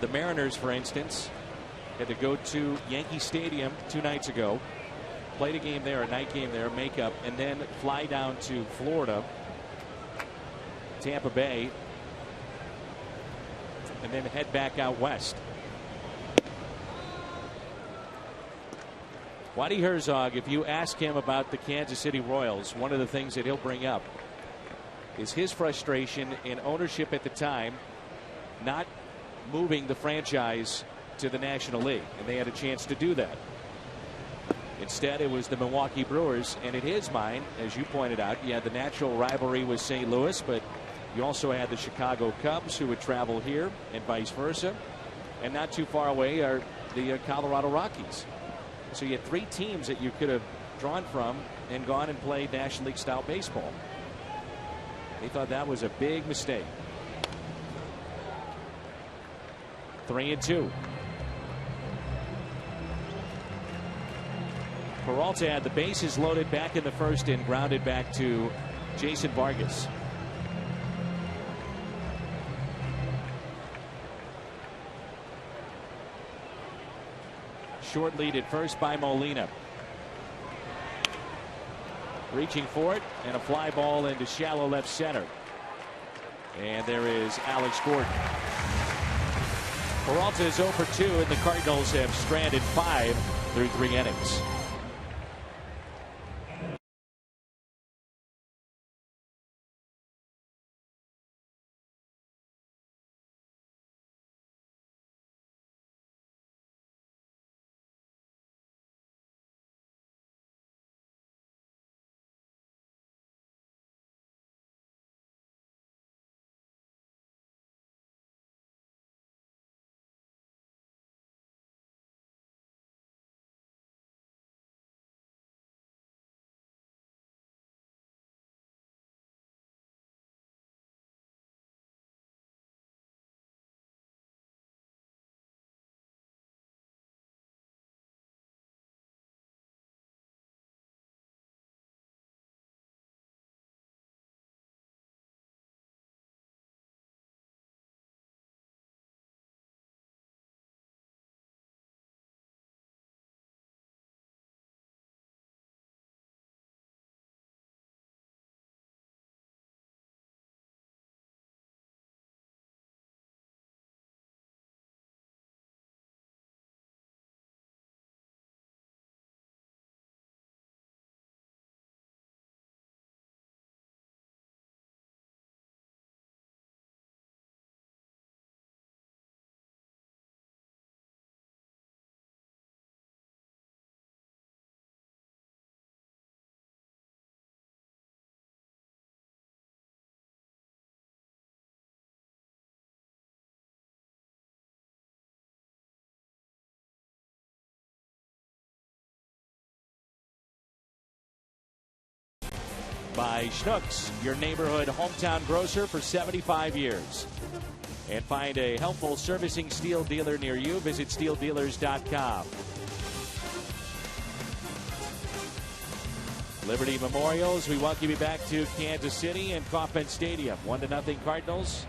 The Mariners, for instance, had to go to Yankee Stadium 2 nights ago, played a game there, a night game there, makeup, and then fly down to Florida, Tampa Bay, and then head back out west. Waddy Herzog, if you ask him about the Kansas City Royals, one of the things that he'll bring up is his frustration in ownership at the time not moving the franchise to the National League, and they had a chance to do that. Instead, it was the Milwaukee Brewers, and in his mind, as you pointed out, you had the natural rivalry with St. Louis, but you also had the Chicago Cubs, who would travel here, and vice versa. And not too far away are the Colorado Rockies. So you had 3 teams that you could have drawn from and gone and played National League style baseball. They thought that was a big mistake. 3-2. Peralta had the bases loaded back in the first and grounded back to Jason Vargas. Short lead at first by Molina. Reaching for it, and a fly ball into shallow left center. And there is Alex Gordon. Peralta is 0 for 2, and the Cardinals have stranded 5 through 3 innings. By Schnucks, your neighborhood hometown grocer for 75 years. And find a helpful servicing steel dealer near you. Visit steeldealers.com. Liberty Memorials, we welcome you back to Kansas City and Kauffman Stadium. 1-0 Cardinals.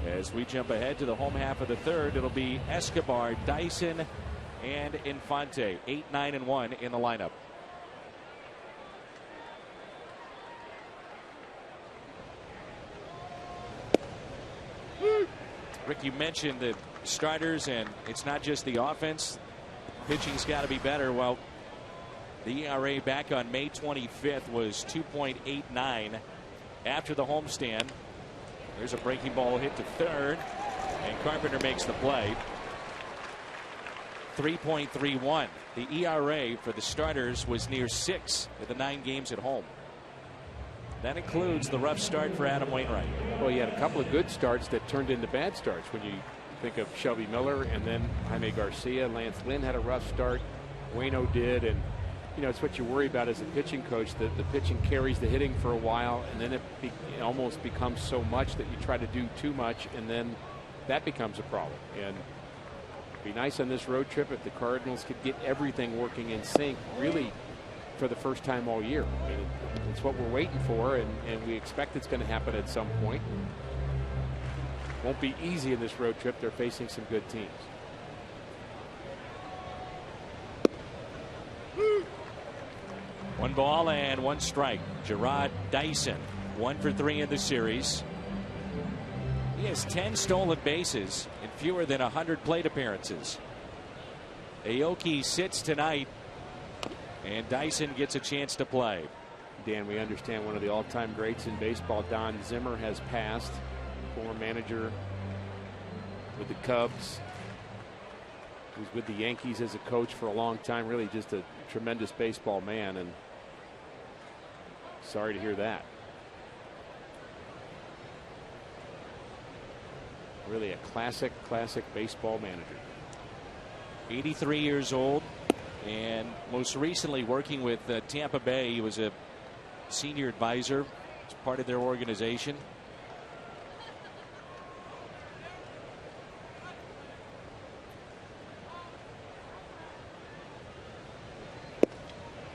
As we jump ahead to the home half of the third, it'll be Escobar, Dyson, and Infante. 8, 9, and 1 in the lineup. Rick, you mentioned the starters, and it's not just the offense. Pitching's got to be better. Well, the ERA back on May 25th was 2.89 after the homestand. There's a breaking ball hit to third, and Carpenter makes the play. 3.31. The ERA for the starters was near 6 with the 9 games at home. That includes the rough start for Adam Wainwright. Well, he had a couple of good starts that turned into bad starts. When you think of Shelby Miller and then Jaime Garcia, Lance Lynn had a rough start. Waino did, and you know, it's what you worry about as a pitching coach, that the pitching carries the hitting for a while, and then it almost becomes so much that you try to do too much, and then that becomes a problem. And it'd be nice on this road trip if the Cardinals could get everything working in sync, really, for the first time all year. I mean, it's what we're waiting for, and we expect it's going to happen at some point. Won't be easy in this road trip. They're facing some good teams. One ball and 1 strike. Gerard Dyson, 1 for 3 in the series. He has 10 stolen bases in fewer than 100 plate appearances. Aoki sits tonight, and Dyson gets a chance to play. Dan, we understand one of the all-time greats in baseball, Don Zimmer, has passed. Former manager with the Cubs. He was with the Yankees as a coach for a long time. Really just a tremendous baseball man, and sorry to hear that. Really a classic baseball manager. 83 years old, and most recently working with Tampa Bay. He was a senior advisor as part of their organization.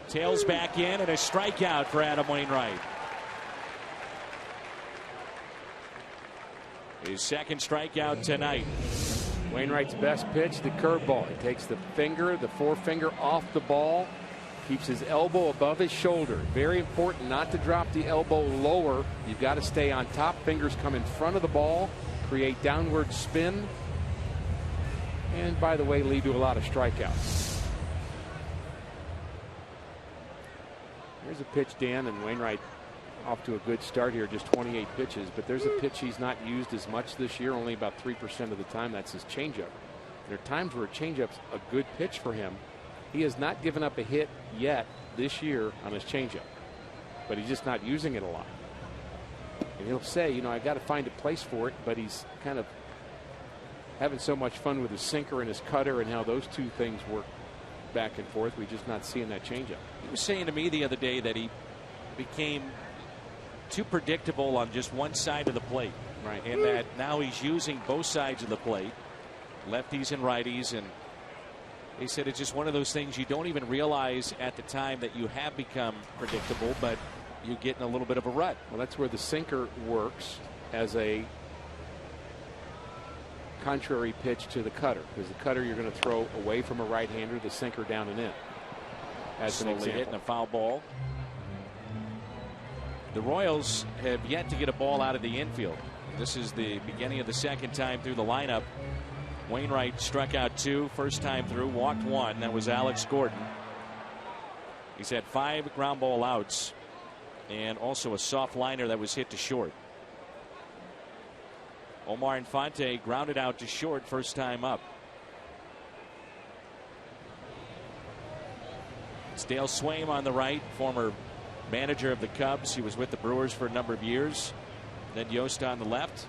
Tails back in, and a strikeout for Adam Wainwright. His second strikeout tonight. Wainwright's best pitch, the curveball. He takes the forefinger off the ball, keeps his elbow above his shoulder. Very important not to drop the elbow lower. You've got to stay on top. Fingers come in front of the ball, create downward spin, and by the way, lead to a lot of strikeouts. Here's a pitch, Dan, and Wainwright off to a good start here, just 28 pitches, but there's a pitch he's not used as much this year, only about 3% of the time. That's his changeup. There are times where a changeup's a good pitch for him. He has not given up a hit yet this year on his changeup, but he's just not using it a lot. And he'll say, you know, I got to find a place for it, but he's kind of having so much fun with his sinker and his cutter and how those two things work back and forth. We're just not seeing that changeup. He was saying to me the other day that he became too predictable on just one side of the plate. Right. And that now he's using both sides of the plate, lefties and righties, and he said it's just one of those things you don't even realize at the time that you have become predictable, but you get in a little bit of a rut. Well, that's where the sinker works as a contrary pitch to the cutter, because the cutter you're going to throw away from a right-hander, the sinker down and in. That's an example. Hitting a foul ball. The Royals have yet to get a ball out of the infield. This is the beginning of the second time through the lineup. Wainwright struck out 2 first time through, walked 1. That was Alex Gordon. He's had 5 ground ball outs and also a soft liner that was hit to short. Omar Infante grounded out to short first time up. It's Dale Swaim on the right, former manager of the Cubs. He was with the Brewers for a number of years. Then Yost on the left.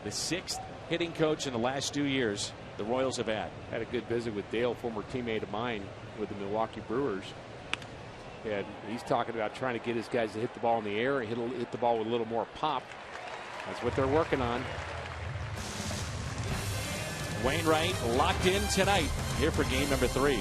The 6th hitting coach in the last 2 years the Royals have had. Had a good visit with Dale, former teammate of mine with the Milwaukee Brewers. And he's talking about trying to get his guys to hit the ball in the air and hit the ball with a little more pop. That's what they're working on. Wainwright locked in tonight here for game number 3.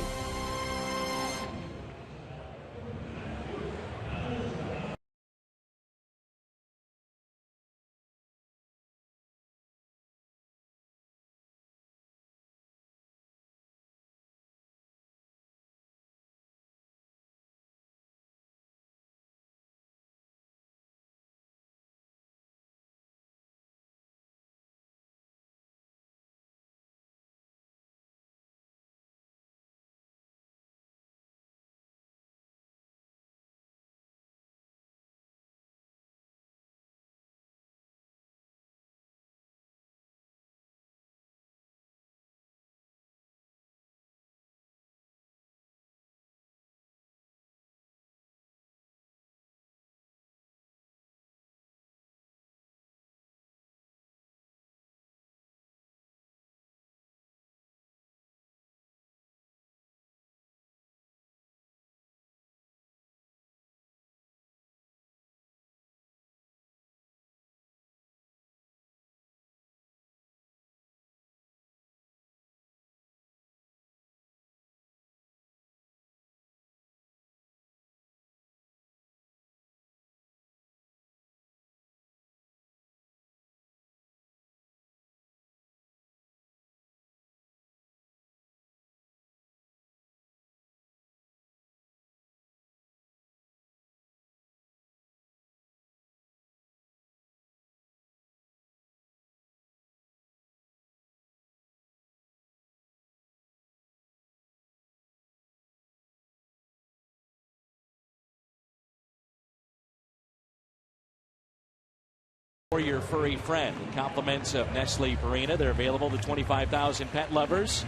For your furry friend, compliments of Nestle Purina. They're available to 25,000 pet lovers.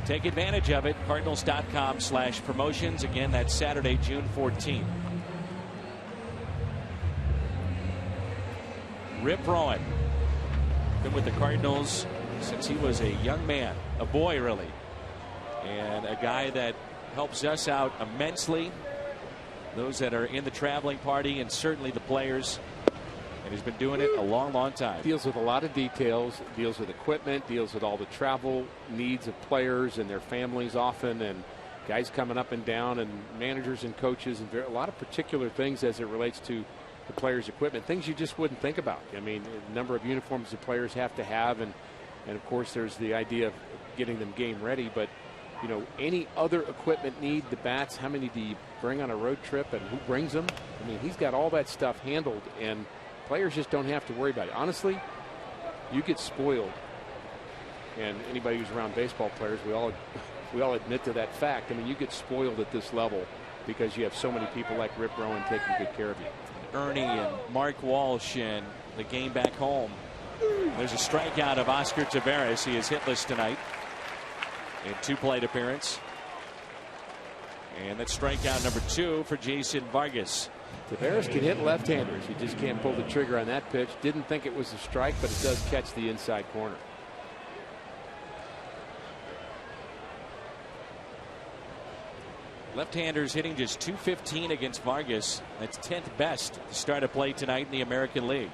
Take advantage of it. Cardinals.com/promotions. Again, that's Saturday, June 14th. Rip Rowan. Been with the Cardinals since he was a young man, a boy really, and a guy that helps us out immensely, those that are in the traveling party and certainly the players, and he's been doing it a long time. Deals with a lot of details, deals with equipment, deals with all the travel needs of players and their families often, and guys coming up and down, and managers and coaches, and a lot of particular things as it relates to the players' equipment, things you just wouldn't think about. I mean, the number of uniforms the players have to have, and of course there's the idea of getting them game ready, but you know, any other equipment need, the bats, how many do you bring on a road trip and who brings them? I mean, he's got all that stuff handled, and players just don't have to worry about it. Honestly, you get spoiled, and anybody who's around baseball players, we all admit to that fact. I mean, you get spoiled at this level because you have so many people like Rip Rowan taking good care of you. Ernie and Mark Walsh and the game back home. There's a strikeout of Oscar Taveras. He is hitless tonight in 2 plate appearance. And that's strikeout number 2 for Jason Vargas. Taveras can hit left-handers. He just can't pull the trigger on that pitch. Didn't think it was a strike, but it does catch the inside corner. Left-handers hitting just .215 against Vargas. That's 10th best to start a play tonight in the American League.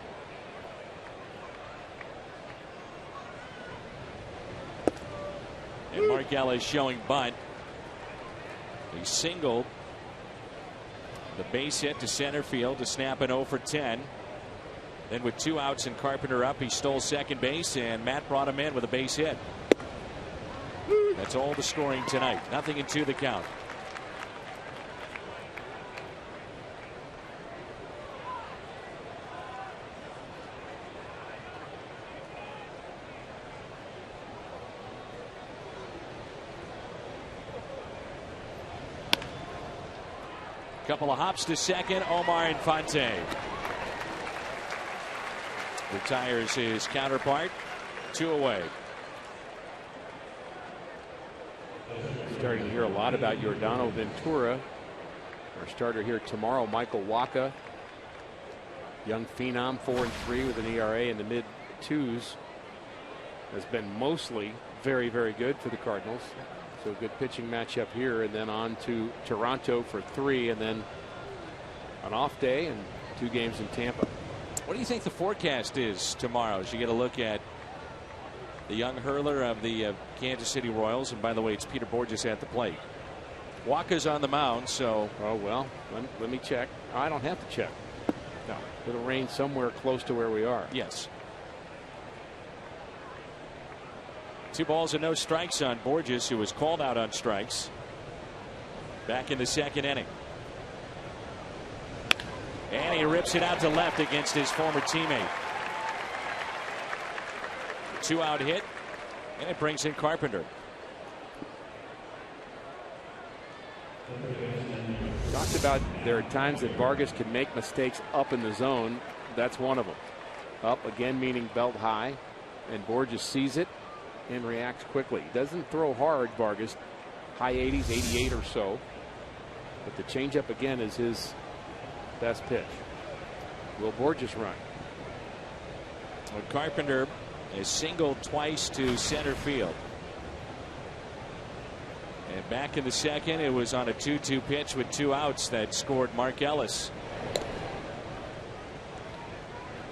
And Mark Ellis showing bunt. He singled the base hit to center field to snap an 0 for 10. Then with 2 outs and Carpenter up, he stole second base, and Matt brought him in with a base hit. That's all the scoring tonight. 0-2 the count. Couple of hops to second. Omar Infante retires his counterpart. 2 away. Starting to hear a lot about Yordano Ventura. Our starter here tomorrow, Michael Wacha. Young phenom, 4-3 with an ERA in the mid-2s. Has been mostly very good for the Cardinals. So good pitching matchup here, and then on to Toronto for 3, and then an off day and 2 games in Tampa. What do you think the forecast is tomorrow as you get a look at the young hurler of the Kansas City Royals? And by the way, it's Peter Borges at the plate. Wacha's on the mound, so. Oh, well, let me check. I don't have to check. No, it'll rain somewhere close to where we are. Yes. 2 balls and no strikes on Borges, who was called out on strikes back in the 2nd inning. And he rips it out to left against his former teammate. 2-out hit, and it brings in Carpenter. Talked about there are times that Vargas can make mistakes up in the zone. That's one of them. Up again, meaning belt high, and Borges sees it and reacts quickly. Doesn't throw hard, Vargas. High 80s, 88 or so. But the changeup again is his best pitch. Will Borges run? Well, Carpenter has singled twice to center field. And back in the 2nd, it was on a 2-2 pitch with 2 outs that scored Mark Ellis.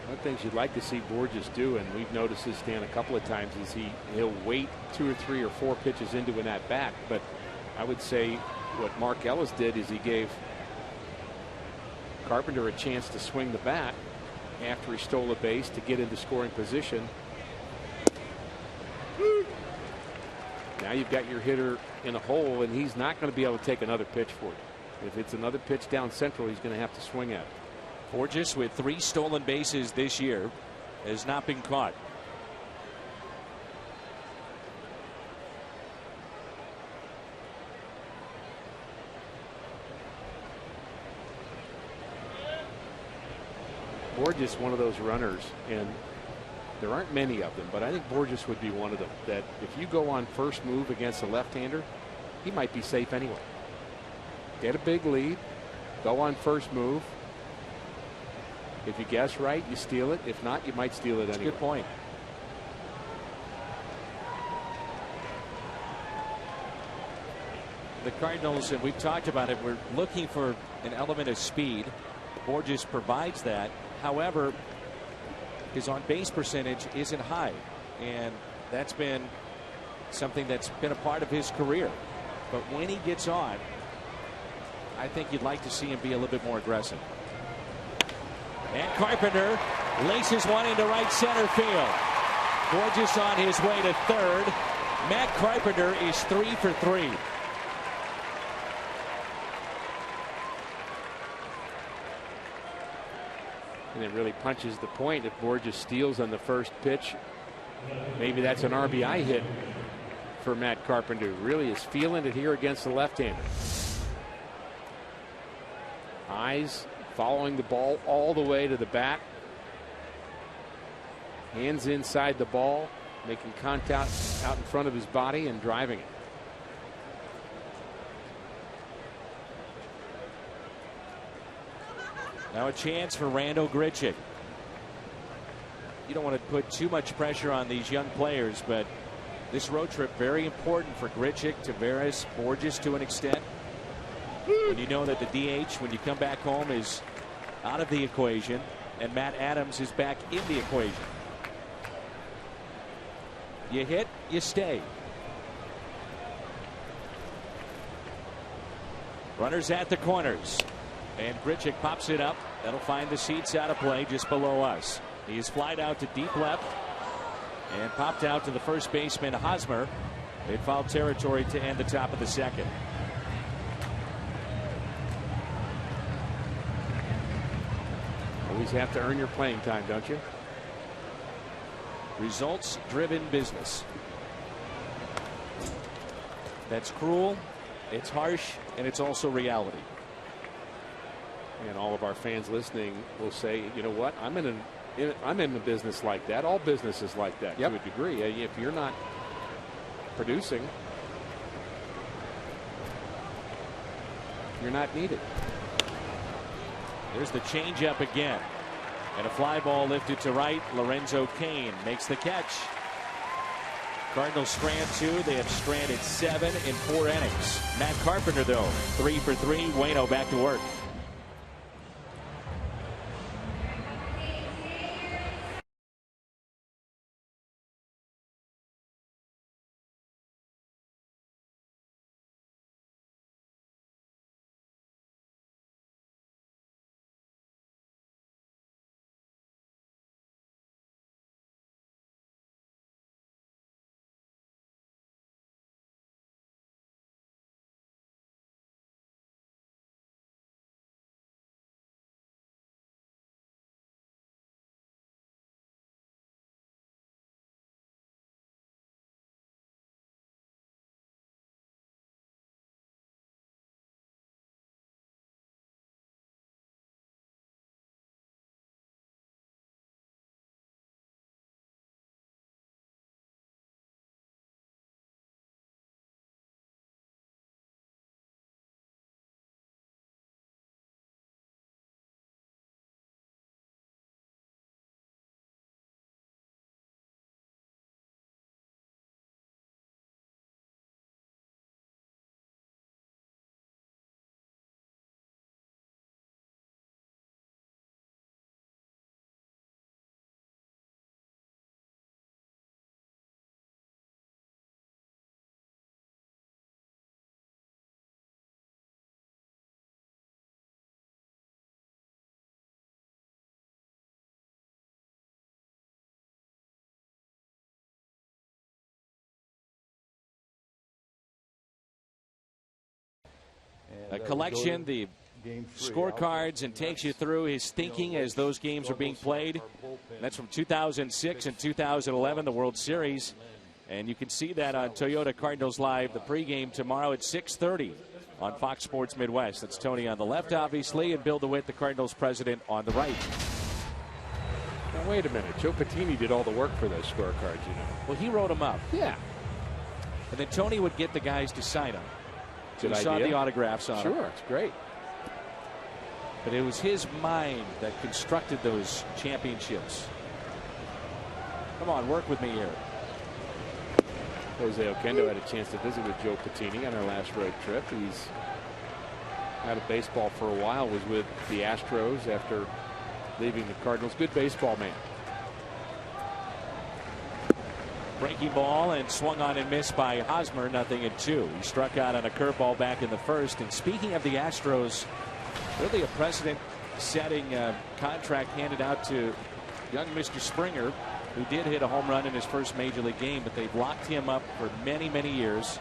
One of the things you'd like to see Borges do, and we've noticed this, Dan, a couple of times, is he'll wait 2 or 3 or 4 pitches into an at-bat. But I would say what Mark Ellis did is he gave Carpenter a chance to swing the bat after he stole a base to get into scoring position. Now you've got your hitter in a hole, and he's not going to be able to take another pitch for you. If it's another pitch down central, he's going to have to swing at it. Borges, with 3 stolen bases this year, has not been caught. Borges, one of those runners, and There aren't many of them, but I think Borges would be one of them. That if you go on first move against a left-hander, he might be safe anyway. Get a big lead, go on first move. If you guess right, you steal it. If not, you might steal it anyway. Good point. The Cardinals, and we've talked about it, we're looking for an element of speed. Borges provides that. However, his on-base percentage isn't high, and that's been something that's been a part of his career. But when he gets on, I think you'd like to see him be a little bit more aggressive. And Carpenter laces one into right center field. Borges on his way to third. Matt Carpenter is 3 for 3. And it really punches the point. If Borges steals on the first pitch, maybe that's an RBI hit for Matt Carpenter. Really is feeling it here against the left-hander. Eyes following the ball all the way to the bat. Hands inside the ball, making contact out in front of his body and driving it. Now a chance for Randal Grichuk. You don't want to put too much pressure on these young players, but this road trip very important for Grichuk, Tavares, Borges to an extent. When you know that the DH, when you come back home, is out of the equation, and Matt Adams is back in the equation. You hit, you stay. Runners at the corners. And Grichuk pops it up. That'll find the seats out of play just below us. He is flied out to deep left and popped out to the first baseman, Hosmer. In foul territory to end the top of the second. Always have to earn your playing time, don't you? Results-driven business. That's cruel, it's harsh, and it's also reality. And all of our fans listening will say, you know what, I'm in a business like that. All business is like that to a degree. If you're not producing, you're not needed. There's the changeup again. And a fly ball lifted to right. Lorenzo Cain makes the catch. Cardinals strand 2. They have stranded 7 in 4 innings. Matt Carpenter, though, 3 for 3. Waino back to work. A collection, the scorecards, and takes you through his thinking as those games are being played. That's from 2006 and 2011, the World Series. And you can see that on Toyota Cardinals Live, the pregame tomorrow at 6:30 on Fox Sports Midwest. That's Tony on the left, obviously, and Bill DeWitt, the Cardinals president, on the right. Wait a minute. Joe Patini did all the work for those scorecards, you know. Well, he wrote them up. Yeah. And then Tony would get the guys to sign them. Good he idea. saw the autographs on them. Sure, it's great. But it was his mind that constructed those championships. Come on, work with me here. Jose Oquendo had a chance to visit with Joe Patini on our last road trip. He's out of baseball for a while, was with the Astros after leaving the Cardinals. Good baseball man. Breaking ball and swung on and missed by Hosmer, 0-2. He struck out on a curveball back in the first. And speaking of the Astros, really a precedent-setting contract handed out to young Mr. Springer, who did hit a home run in his first major league game, but they've locked him up for many, many years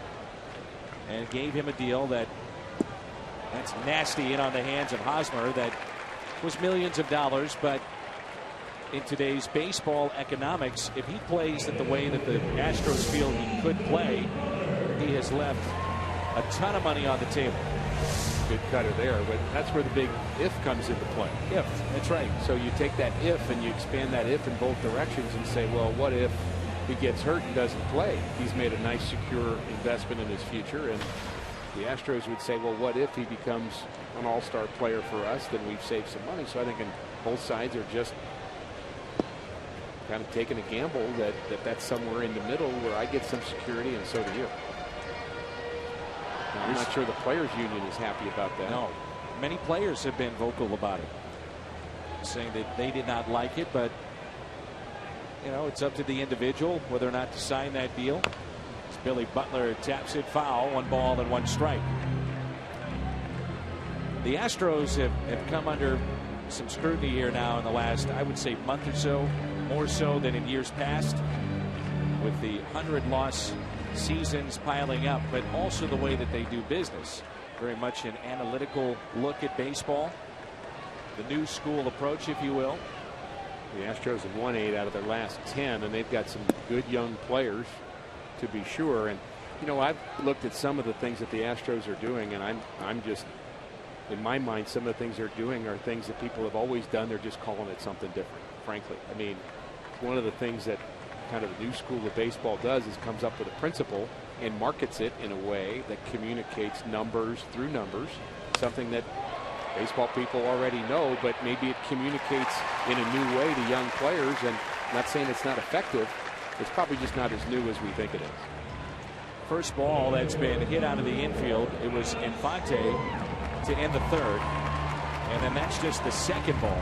and gave him a deal that's nasty in on the hands of Hosmer that was millions of dollars. But in today's baseball economics, if he plays at the way that the Astros feel he could play, he has left a ton of money on the table. Good cutter there, but that's where the big if comes into play. If, that's right. So you take that if and you expand that if in both directions and say, well, what if he gets hurt and doesn't play? He's made a nice, secure investment in his future. And the Astros would say, well, what if he becomes an all-star player for us? Then we've saved some money. So I think both sides are just kind of taking a gamble that's somewhere in the middle where I get some security and so do you. Now, I'm not sure the players union is happy about that. No, many players have been vocal about it, saying that they did not like it, but you know, it's up to the individual whether or not to sign that deal. As Billy Butler taps it foul, 1 ball and 1 strike. The Astros have come under some scrutiny here now in the last, I would say, month or so, more so than in years past, with the 100-loss seasons piling up, but also the way that they do business. Very much an analytical look at baseball, the new school approach, if you will. The Astros have won 8 out of their last 10, and they've got some good young players, to be sure. And you know, I've looked at some of the things that the Astros are doing, and I'm just, in my mind, some of the things they're doing are things that people have always done. They're just calling it something different, frankly. I mean, one of the things that kind of the new school of baseball does is comes up with a principle and markets it in a way that communicates numbers through numbers, something that baseball people already know, but maybe it communicates in a new way to young players. And I'm not saying it's not effective, it's probably just not as new as we think it is. First ball that's been hit out of the infield, it was Infante to end the third, and then that's just the second ball.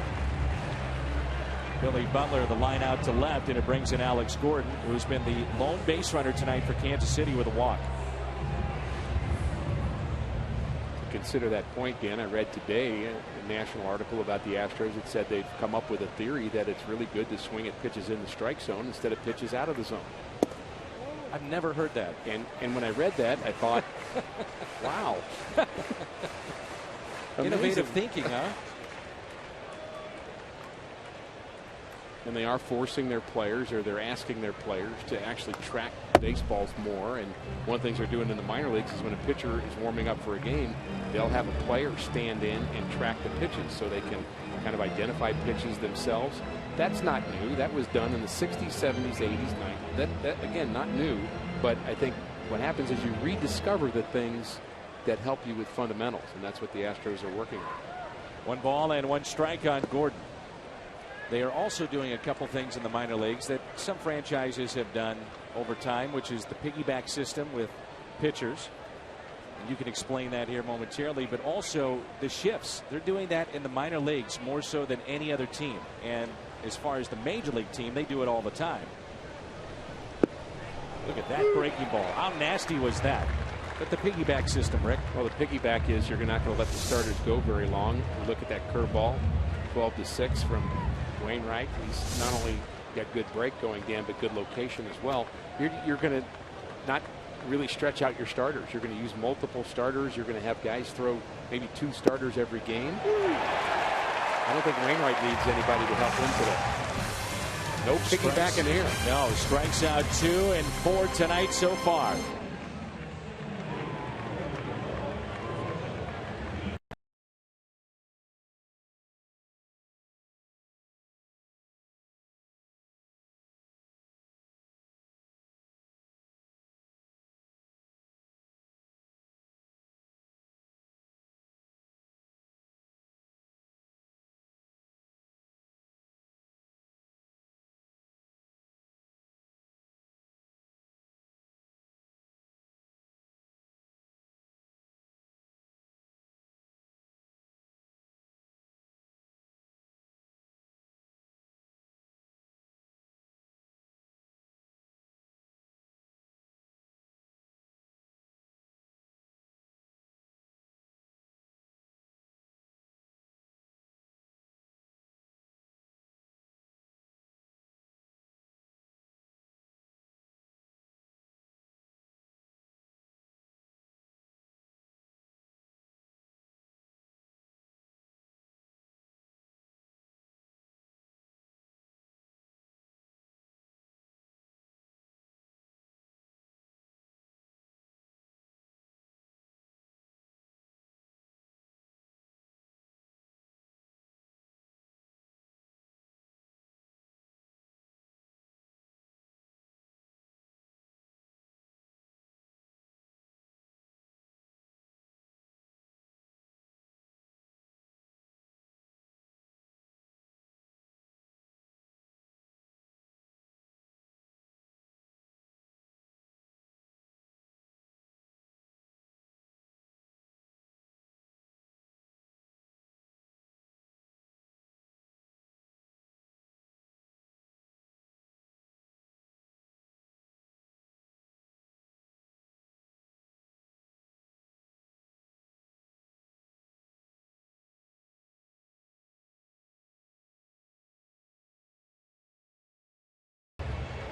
Billy Butler, the line out to left, and it brings in Alex Gordon, who's been the lone base runner tonight for Kansas City with a walk. To consider that point, Dan, I read today a national article about the Astros. It said they've come up with a theory that it's really good to swing at pitches in the strike zone instead of pitches out of the zone. I've never heard that. And when I read that, I thought, wow. Innovative thinking, huh? And they are forcing their players, or they're asking their players to actually track baseballs more. And one of the things they're doing in the minor leagues is when a pitcher is warming up for a game, they'll have a player stand in and track the pitches so they can kind of identify pitches themselves. That's not new. That was done in the 60s, 70s, 80s, 90s. That again, not new. But I think what happens is you rediscover the things that help you with fundamentals, and that's what the Astros are working on. 1 ball and 1 strike on Gordon. They are also doing a couple things in the minor leagues that some franchises have done over time, which is the piggyback system with pitchers. And you can explain that here momentarily, but also the shifts. They're doing that in the minor leagues more so than any other team. And as far as the major league team, they do it all the time. Look at that breaking ball. How nasty was that? But the piggyback system, Rick. Well, the piggyback is you're not going to let the starters go very long. You look at that curveball, 12-6 from Wainwright. He's not only got good break going, Dan, but good location as well. You're going to not really stretch out your starters. You're going to use multiple starters. You're going to have guys throw maybe 2 starters every game. I don't think Wainwright needs anybody to help him today. No piggyback in here. No, strikes out 2 and 4 tonight so far.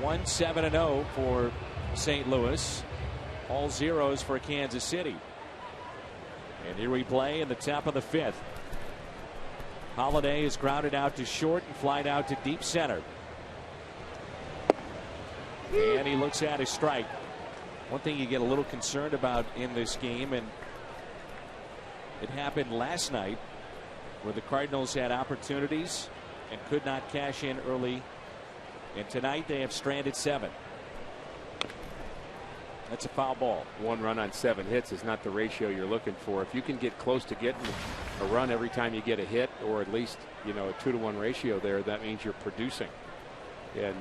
1-7-0 for St. Louis. All zeros for Kansas City. And here we play in the top of the 5th. Holiday is grounded out to short and flied out to deep center. And he looks at his strike. One thing you get a little concerned about in this game, and it happened last night, where the Cardinals had opportunities and could not cash in early. And tonight they have stranded 7. That's a foul ball. 1 run on 7 hits is not the ratio you're looking for. If you can get close to getting a run every time you get a hit, or at least, you know, a 2-to-1 ratio there, that means you're producing. And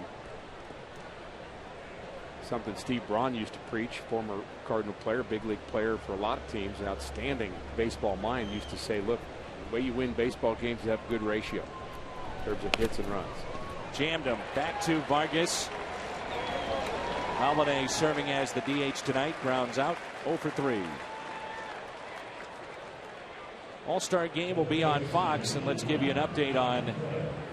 something Steve Braun used to preach, former Cardinal player, big league player for a lot of teams, an outstanding baseball mind, used to say, look, the way you win baseball games is have a good ratio in terms of hits and runs. Jammed him back to Vargas. Holiday serving as the DH tonight, grounds out 0 for 3. All-Star game will be on Fox, and let's give you an update on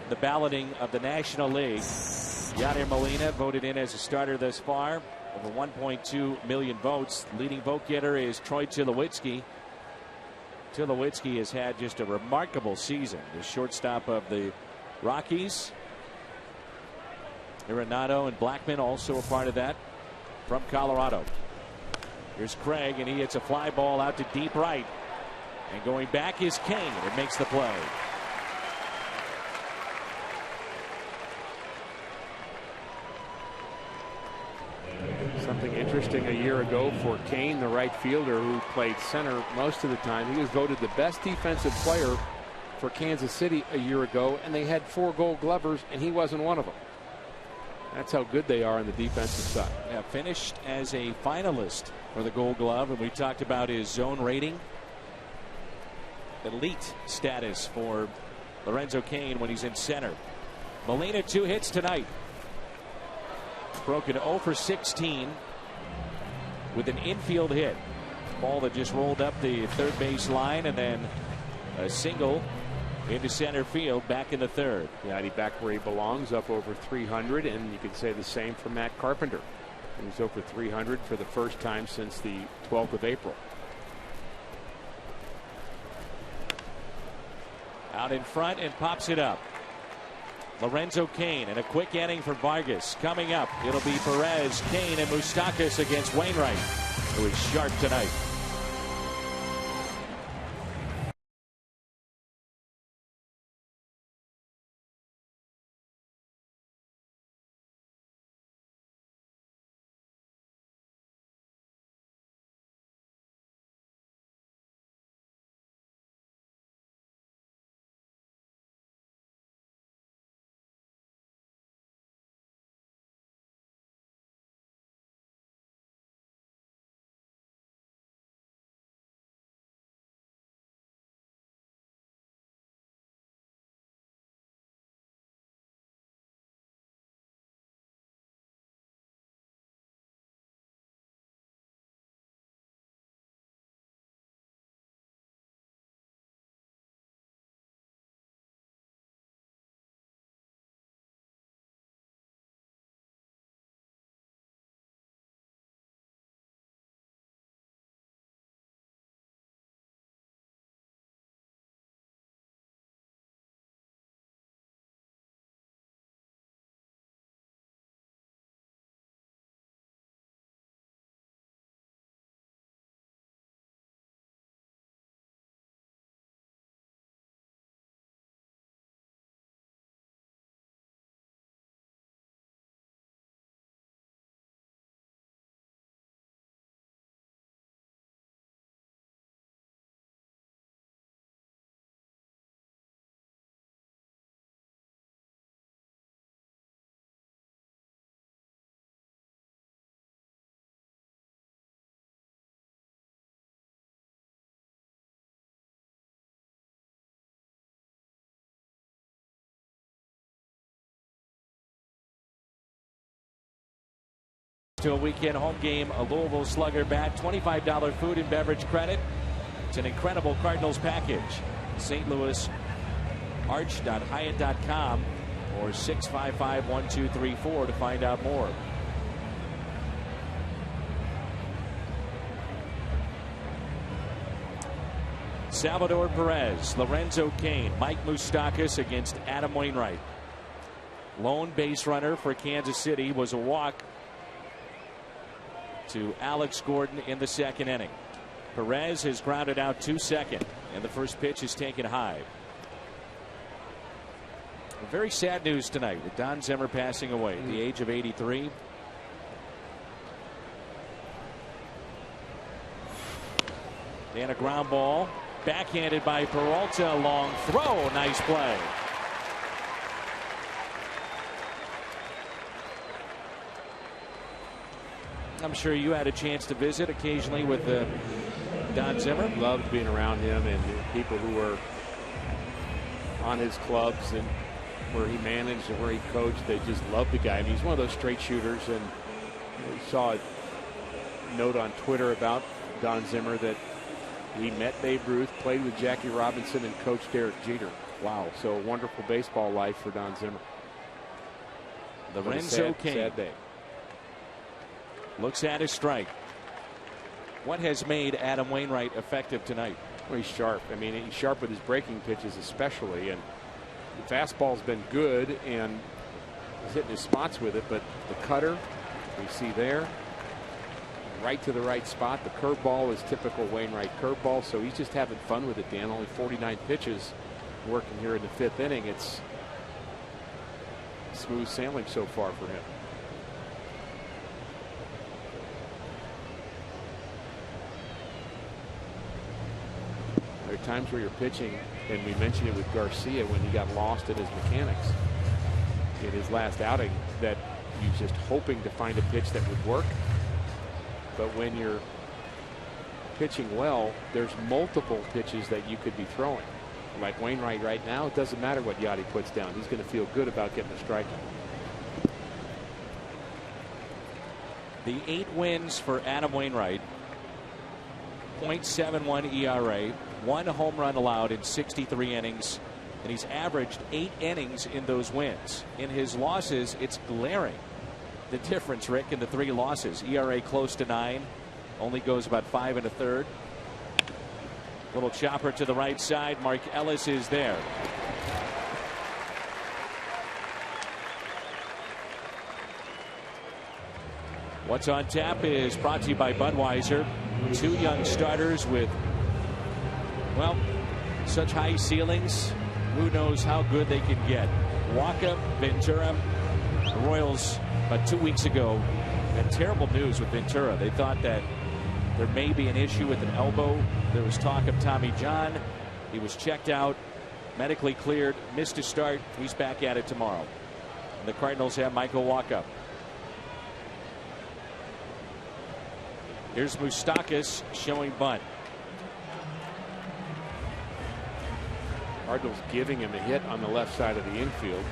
the balloting of the National League. Yadier Molina voted in as a starter thus far, over 1.2 million votes. Leading vote getter is Troy Tulowitzki. Tulowitzki has had just a remarkable season. The shortstop of the Rockies. Arenado and Blackman also a part of that from Colorado. Here's Craig, and he hits a fly ball out to deep right. And going back is Kane, and it makes the play. Something interesting a year ago for Kane, the right fielder who played center most of the time. He was voted the best defensive player for Kansas City a year ago, and they had 4 Gold Glovers, and he wasn't one of them. That's how good they are on the defensive side. Yeah, finished as a finalist for the Gold Glove, and we talked about his zone rating. Elite status for Lorenzo Cain when he's in center. Molina 2 hits tonight. Broken 0 for 16 with an infield hit. Ball that just rolled up the third base line, and then a single into center field back in the 3rd. Yeah, he back where he belongs, up over 300, and you could say the same for Matt Carpenter. He was over 300 for the first time since the 12th of April. Out in front and pops it up. Lorenzo Cain, and a quick inning for Vargas. Coming up, it'll be Perez, Cain, and Moustakas against Wainwright, who is sharp tonight. To a weekend home game, a Louisville Slugger bat, $25 food and beverage credit. It's an incredible Cardinals package. St. Louis, arch.hyatt.com, or 655-1234 to find out more. Salvador Perez, Lorenzo Cain, Mike Moustakas against Adam Wainwright. Lone base runner for Kansas City was a walk to Alex Gordon in the second inning. Perez has grounded out to second, and the first pitch is taken high. Very sad news tonight with Don Zimmer passing away at the age of 83. And a ground ball. Backhanded by Peralta. Long throw. Nice play. I'm sure you had a chance to visit occasionally with Don Zimmer. Loved being around him and the people who were on his clubs and where he managed and where he coached. They just loved the guy. I mean, he's one of those straight shooters. And we saw a note on Twitter about Don Zimmer that he met Babe Ruth, played with Jackie Robinson, and coached Derek Jeter. Wow. So a wonderful baseball life for Don Zimmer. Lorenzo Cain. Sad day. Looks at his strike. What has made Adam Wainwright effective tonight? Well, he's sharp. I mean, he's sharp with his breaking pitches especially. And the fastball's been good, and he's hitting his spots with it. But the cutter, we see there, right to the right spot. The curveball is typical Wainwright curveball, so he's just having fun with it, Dan. Only 49 pitches working here in the fifth inning. It's smooth sailing so far for him. There are times where you're pitching, and we mentioned it with Garcia when he got lost in his mechanics in his last outing, that you're just hoping to find a pitch that would work. But when you're pitching well, there's multiple pitches that you could be throwing. Like Wainwright right now, it doesn't matter what Yachty puts down. He's going to feel good about getting a strike. The 8 wins for Adam Wainwright. .71 ERA, 1 home run allowed in 63 innings, and he's averaged 8 innings in those wins. In his losses, it's glaring, the difference, Rick, in the 3 losses. ERA close to 9, only goes about 5 1/3. Little chopper to the right side. Mark Ellis is there. What's on tap is brought to you by Budweiser. 2 young starters with, well, such high ceilings. Who knows how good they can get. Waka, Ventura. The Royals about 2 weeks ago had terrible news with Ventura. They thought that there may be an issue with an elbow. There was talk of Tommy John. He was checked out, medically cleared, missed a start. He's back at it tomorrow. And the Cardinals have Michael Waka. Here's Moustakas showing bunt. Cardinals giving him a hit on the left side of the infield.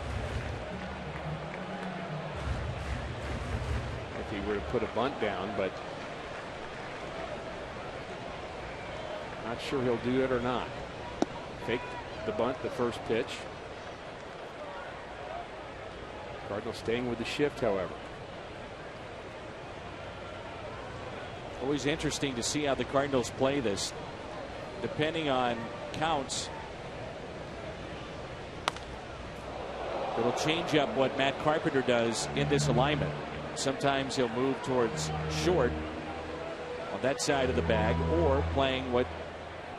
If he were to put a bunt down, but not sure he'll do it or not. Faked the bunt, the first pitch. Cardinals staying with the shift, however. Always interesting to see how the Cardinals play this. Depending on counts, it'll change up what Matt Carpenter does in this alignment. Sometimes he'll move towards short on that side of the bag, or playing what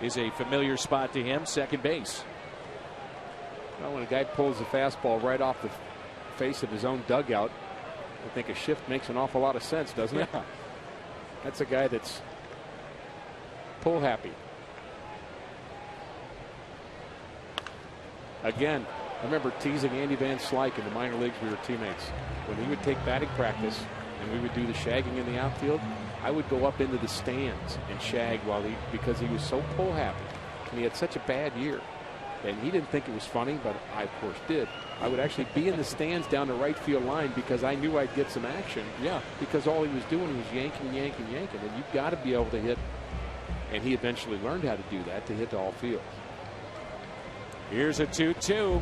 is a familiar spot to him, second base. Well, when a guy pulls the fastball right off the face of his own dugout, I think a shift makes an awful lot of sense, doesn't it? Yeah. That's a guy that's pull happy. Again, I remember teasing Andy Van Slyke in the minor leagues. We were teammates. When he would take batting practice and we would do the shagging in the outfield, I would go up into the stands and shag because he was so pull happy. And he had such a bad year. And he didn't think it was funny, but I, of course, did. I would actually be in the stands down the right field line because I knew I'd get some action. Yeah. Because all he was doing was yanking. And you've got to be able to hit. And he eventually learned how to do that, to hit to all fields. Here's a 2-2.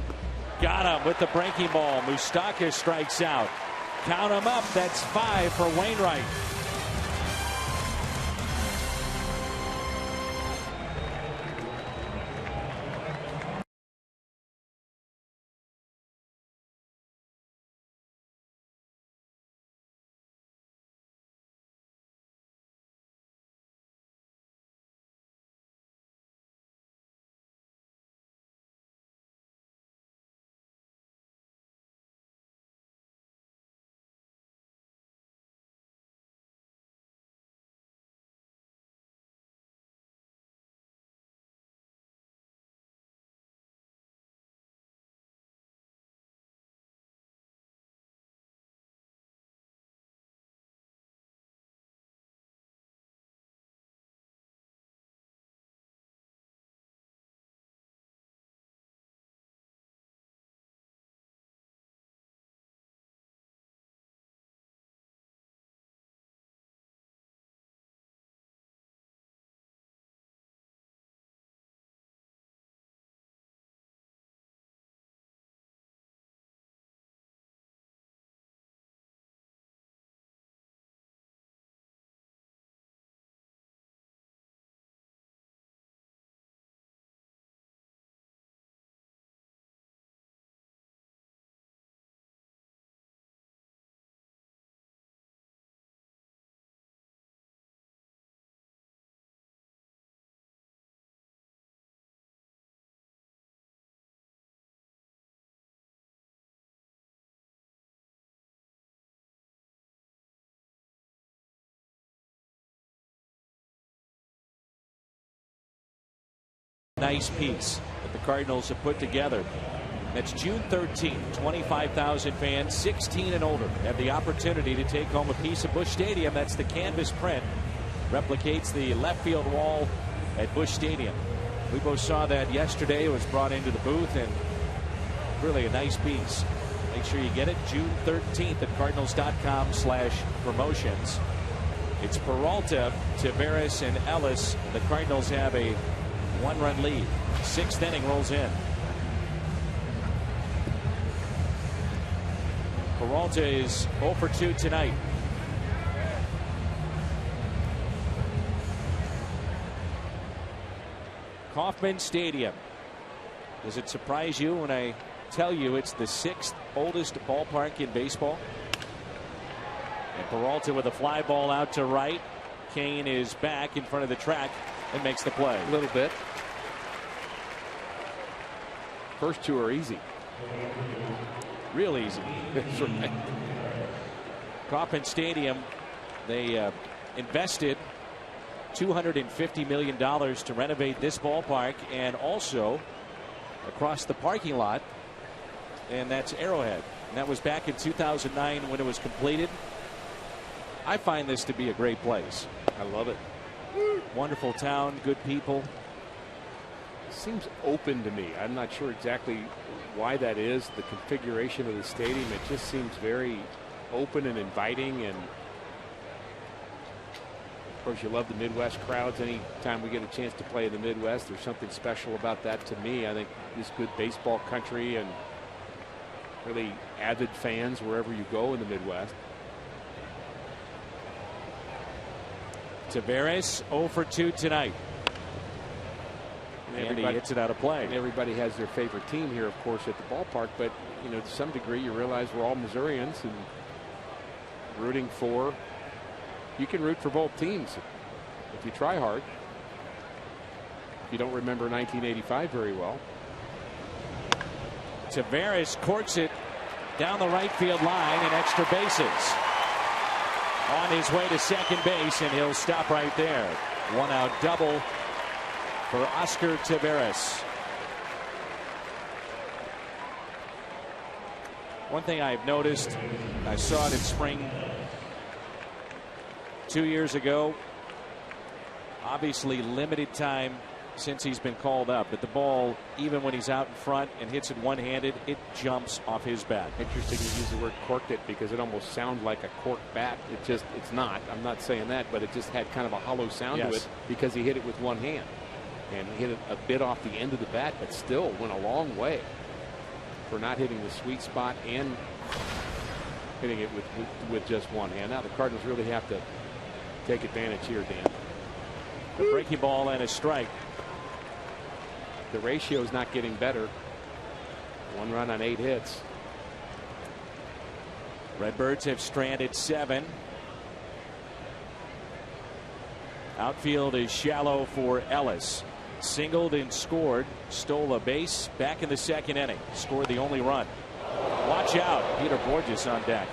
Got him with the breaking ball. Moustakas strikes out. Count him up. That's 5 for Wainwright. Nice piece that the Cardinals have put together. That's June 13th. 25,000 fans, 16 and older, have the opportunity to take home a piece of Busch Stadium. That's the canvas print. Replicates the left field wall at Busch Stadium. We both saw that yesterday. It was brought into the booth, and really a nice piece. Make sure you get it June 13th at cardinals.com/promotions. It's Peralta, Taveras, and Ellis. The Cardinals have a one-run lead. 6th inning rolls in. Peralta is 0 for 2 tonight. Kauffman Stadium. Does it surprise you when I tell you it's the 6th oldest ballpark in baseball? And Peralta with a fly ball out to right. Kane is back in front of the track and makes the play. A little bit. First two are easy. Real easy. That's right. Kauffman Stadium, they invested $250 million to renovate this ballpark and also across the parking lot, and that's Arrowhead. And that was back in 2009 when it was completed. I find this to be a great place. I love it. Wonderful town, good people. Seems open to me. I'm not sure exactly why that is. The configuration of the stadium, it just seems very open and inviting. And of course, you love the Midwest crowds. Anytime we get a chance to play in the Midwest, there's something special about that to me. I think this good baseball country and really avid fans wherever you go in the Midwest. Taveras 0 for 2 tonight. And he hits it out of play. And everybody has their favorite team here, of course, at the ballpark. But, you know, to some degree, you realize we're all Missourians and rooting for. You can root for both teams if you try hard. If you don't remember 1985 very well. Taveras corks it down the right field line and extra bases. On his way to second base, and he'll stop right there. One out double for Oscar Taveras. One thing I've noticed, I saw it in spring 2 years ago. Obviously limited time since he's been called up, but the ball, even when he's out in front and hits it one-handed, it jumps off his bat. Interesting you use the word corked it, because it almost sounds like a corked bat. It's not. I'm not saying that, but it just had kind of a hollow sound to it because he hit it with one hand. And he hit it a bit off the end of the bat, but still went a long way. for not hitting the sweet spot and hitting it with just one hand. Now the Cardinals really have to take advantage here, Dan. The breaking ball and a strike. The ratio is not getting better. 1 run on 8 hits. Redbirds have stranded 7. Outfield is shallow for Ellis. Singled and scored. Stole a base back in the 2nd inning. Scored the only run. Watch out. Peter Borges on deck.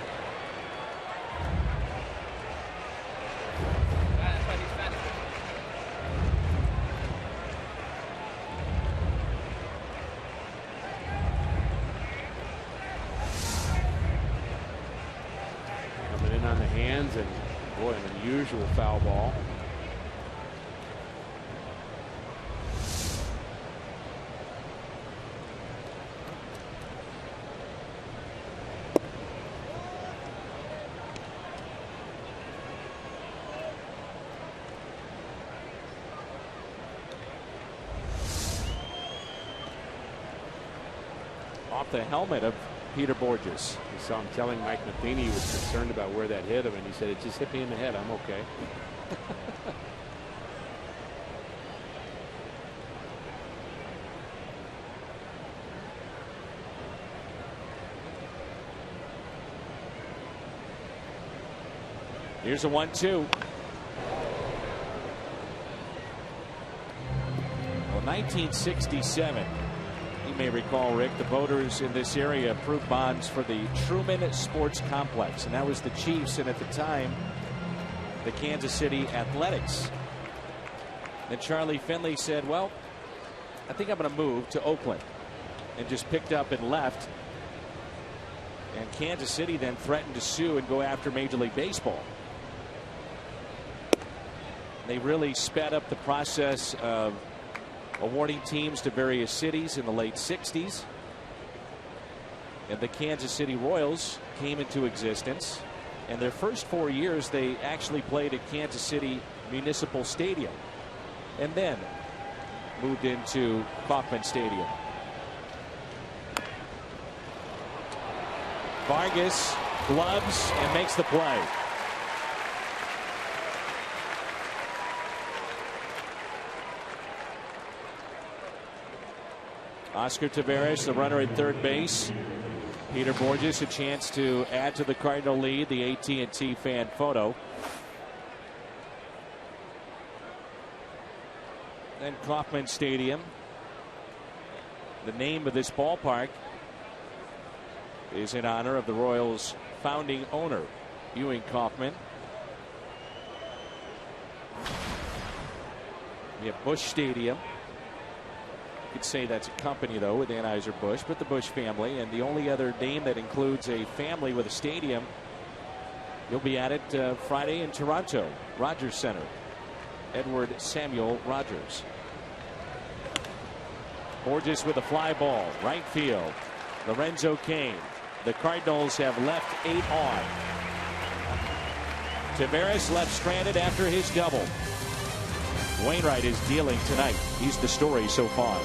Coming in on the hands, and boy, an unusual foul ball. Off the helmet of Peter Borges. You saw him telling Mike Matheny he was concerned about where that hit him, and he said, "It just hit me in the head. I'm okay." Here's a 1-2. Well, 1967. You may recall, Rick, the voters in this area approved bonds for the Truman Sports Complex, and that was the Chiefs, and at the time, the Kansas City Athletics. And Charlie Finley said, well, I think I'm going to move to Oakland, and just picked up and left. And Kansas City then threatened to sue and go after Major League Baseball. They really sped up the process of awarding teams to various cities in the late 60s. And the Kansas City Royals came into existence. And their first 4 years, they actually played at Kansas City Municipal Stadium. And then moved into Kauffman Stadium. Vargas gloves and makes the play. Oscar Taveras, the runner at third base. Peter Borges, a chance to add to the Cardinal lead. The AT&T fan photo. Then Kauffman Stadium. The name of this ballpark is in honor of the Royals' founding owner, Ewing Kauffman. We have Busch Stadium. You could say that's a company, though, with Anheuser-Busch, but the Busch family. And the only other name that includes a family with a stadium, you'll be at it Friday in Toronto, Rogers Center. Edward Samuel Rogers. Borges with a fly ball, right field. Lorenzo Cain. The Cardinals have left 8 on. Taveras left stranded after his double. Wainwright is dealing tonight. He's the story so far.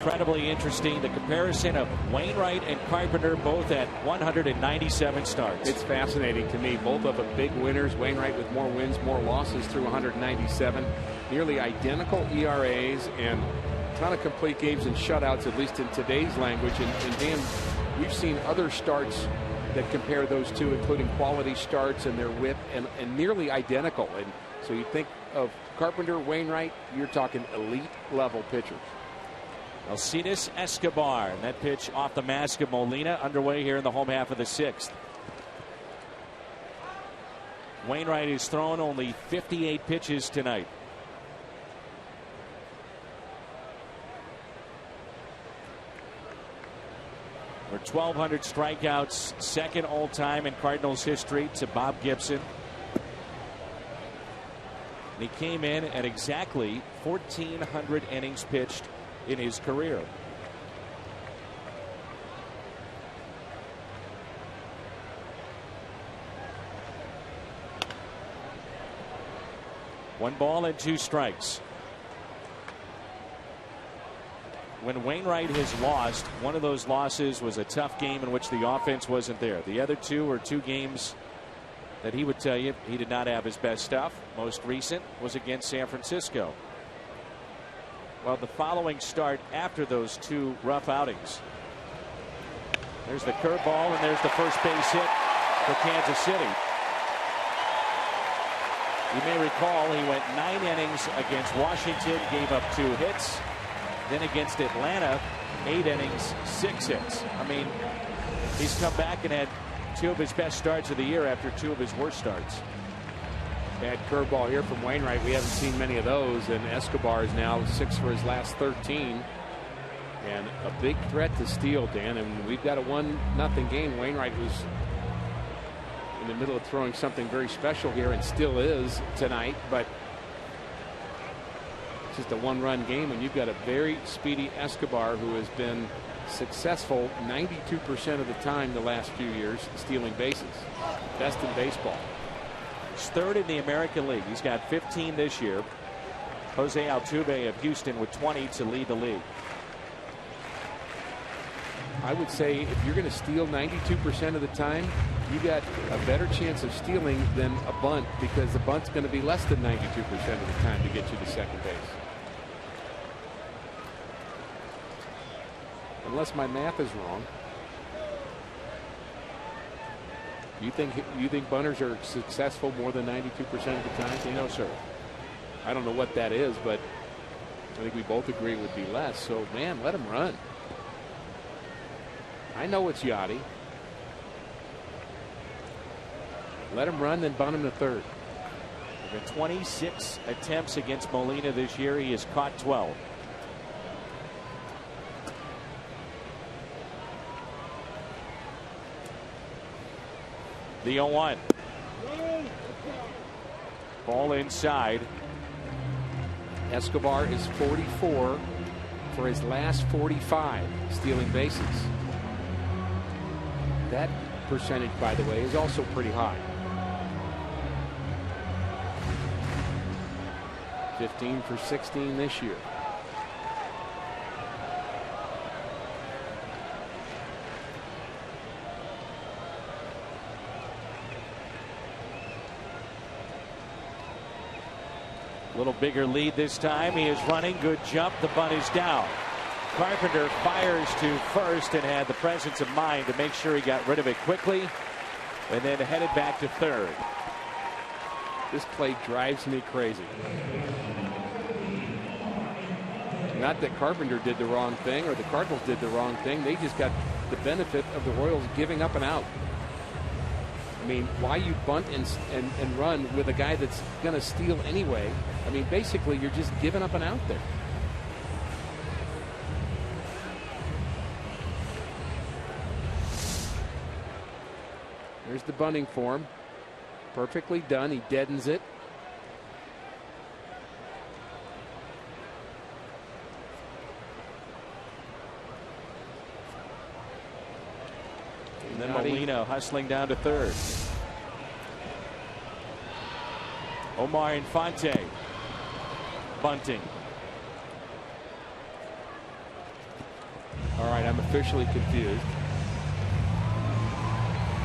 Incredibly interesting, the comparison of Wainwright and Carpenter both at 197 starts. It's fascinating to me. Both of them big winners. Wainwright with more wins, more losses through 197. Nearly identical ERAs and a ton of complete games and shutouts, at least in today's language. And Dan, we've seen other starts that compare those two, including quality starts and their whip, and nearly identical. And so you think of Carpenter, Wainwright, you're talking elite level pitchers. Alcides Escobar, and that pitch off the mask of Molina, underway here in the home half of the 6th. Wainwright has thrown only 58 pitches tonight. For 1,200 strikeouts, second all-time in Cardinals history to Bob Gibson. And he came in at exactly 1,400 innings pitched in his career. One ball and 2 strikes. When Wainwright has lost, one of those losses was a tough game in which the offense wasn't there. The other 2 were 2 games that he would tell you he did not have his best stuff. Most recent was against San Francisco. Well, the following start after those 2 rough outings. There's the curveball, and there's the first base hit for Kansas City. You may recall he went 9 innings against Washington, gave up 2 hits. Then against Atlanta, 8 innings, 6 hits. I mean, he's come back and had 2 of his best starts of the year after 2 of his worst starts. Bad curveball here from Wainwright. We haven't seen many of those, and Escobar is now 6 for his last 13. And a big threat to steal, Dan. And we've got a 1-0 game. Wainwright was in the middle of throwing something very special here, and still is tonight. But it's just a 1-run game, and you've got a very speedy Escobar who has been successful 92% of the time the last few years stealing bases. Best in baseball. He's 3rd in the American League. He's got 15 this year. Jose Altuve of Houston with 20 to lead the league. I would say if you're going to steal 92% of the time, you got a better chance of stealing than a bunt, because the bunt's going to be less than 92% of the time to get you to second base. Unless my math is wrong. You think bunters are successful more than 92% of the time? No, sir. I don't know what that is, but I think we both agree it would be less. So, man, let him run. I know it's Yachty. Let him run, then bunt him to third. There have been 26 attempts against Molina this year. He has caught 12. The 0-1. Ball inside. Escobar is 44 for his last 45 stealing bases. That percentage, by the way, is also pretty high. 15 for 16 this year. Little bigger lead this time. He is running. Good jump. The bunt is down. Carpenter fires to first and had the presence of mind to make sure he got rid of it quickly, and then headed back to third. This play drives me crazy. Not that Carpenter did the wrong thing or the Cardinals did the wrong thing. They just got the benefit of the Royals giving up an out. I mean, why you bunt and run with a guy that's going to steal anyway? I mean, basically, you're just giving up an out there. There's the bunting form. Perfectly done. He deadens it. And then Molina hustling down to third. Omar Infante bunting. officially confused.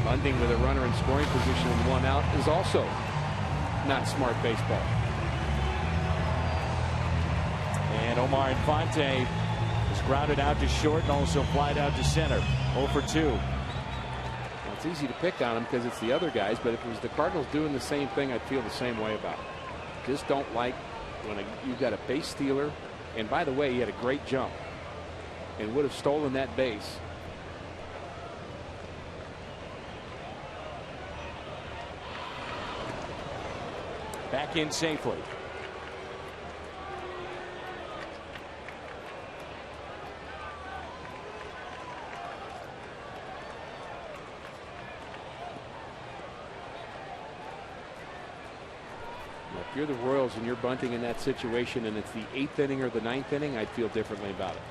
Bunting with a runner in scoring position and 1 out is also not smart baseball. And Omar Infante is grounded out to short and also flied out to center. 0 for 2. Well, it's easy to pick on him because it's the other guys, but if it was the Cardinals doing the same thing, I'd feel the same way about it. Just don't like when you've got a base stealer. And by the way, he had a great jump and would have stolen that base. Back in safely. If you're the Royals and you're bunting in that situation and it's the 8th inning or the 9th inning, I'd feel differently about it.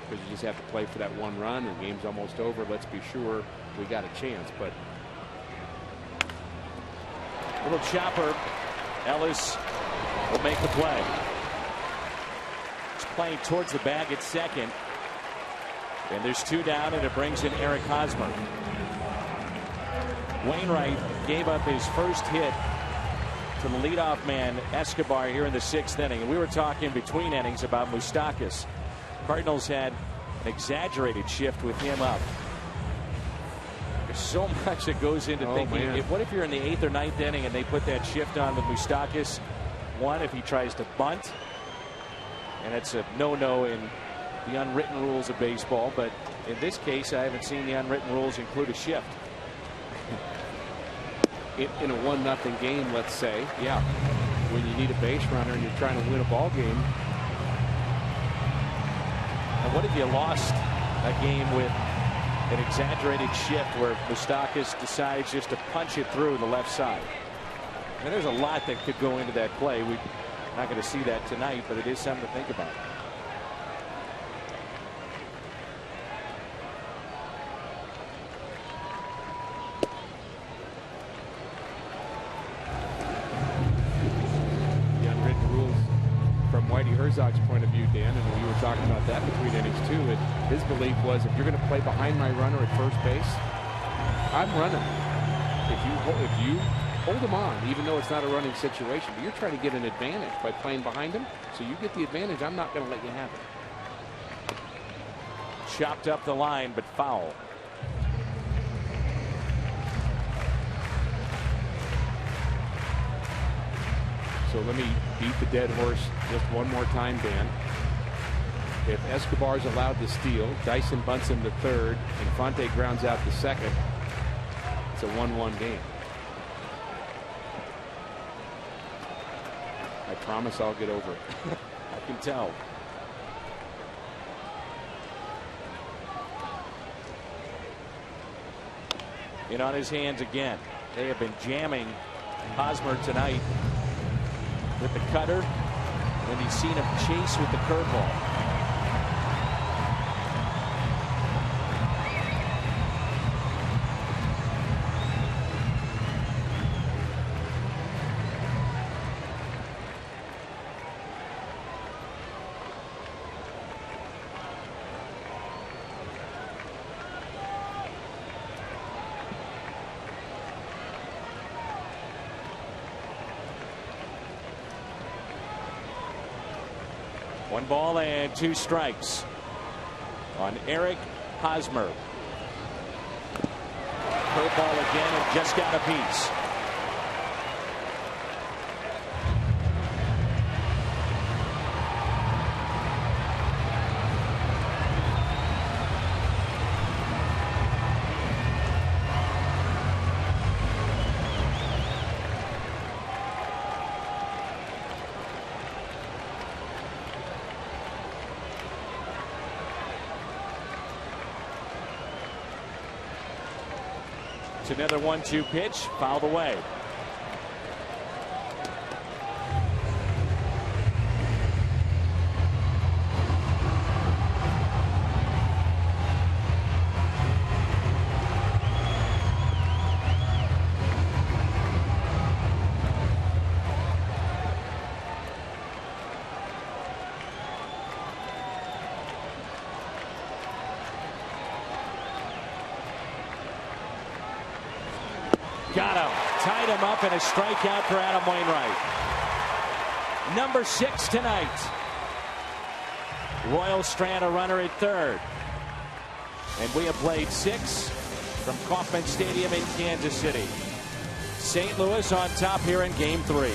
Because you just have to play for that 1 run and the game's almost over. Let's be sure we got a chance. But little chopper. Ellis will make the play. He's playing towards the bag at second. And there's 2 down, and it brings in Eric Hosmer. Wainwright gave up his first hit to the leadoff man Escobar here in the 6th inning. And we were talking between innings about Moustakas. Cardinals had an exaggerated shift with him up. There's so much that goes into thinking. What if you're in the 8th or 9th inning and they put that shift on with Moustakas? One, if he tries to bunt, and it's a no-no in the unwritten rules of baseball. But in this case, I haven't seen the unwritten rules include a shift. In a 1-0 game, let's say, yeah, when you need a base runner and you're trying to win a ball game. And what if you lost a game with an exaggerated shift where Moustakas decides just to punch it through the left side? And there's a lot that could go into that play. We're not going to see that tonight, but it is something to think about. Herzog's point of view, Dan, and we were talking about that between innings too. His belief was, if you're going to play behind my runner at first base, I'm running. If you hold him on, even though it's not a running situation, but you're trying to get an advantage by playing behind him, so you get the advantage. I'm not going to let you have it. Chopped up the line, but foul. So let me beat the dead horse just one more time, Dan. If Escobar's allowed to steal, Dyson bunts him to third, Infante grounds out to second, it's a 1-1 game. I promise I'll get over it. I can tell. In on his hands again. They have been jamming Hosmer tonight with the cutter, and he's seen him chase with the curveball. One ball and 2 strikes on Eric Hosmer. Curveball again and just got a piece. Another 1-2 pitch, fouled away. Got him. Tied him up, and a strikeout for Adam Wainwright. Number 6 tonight. Royals strand a runner at third. And we have played 6 from Kauffman Stadium in Kansas City. St. Louis on top here in Game 3.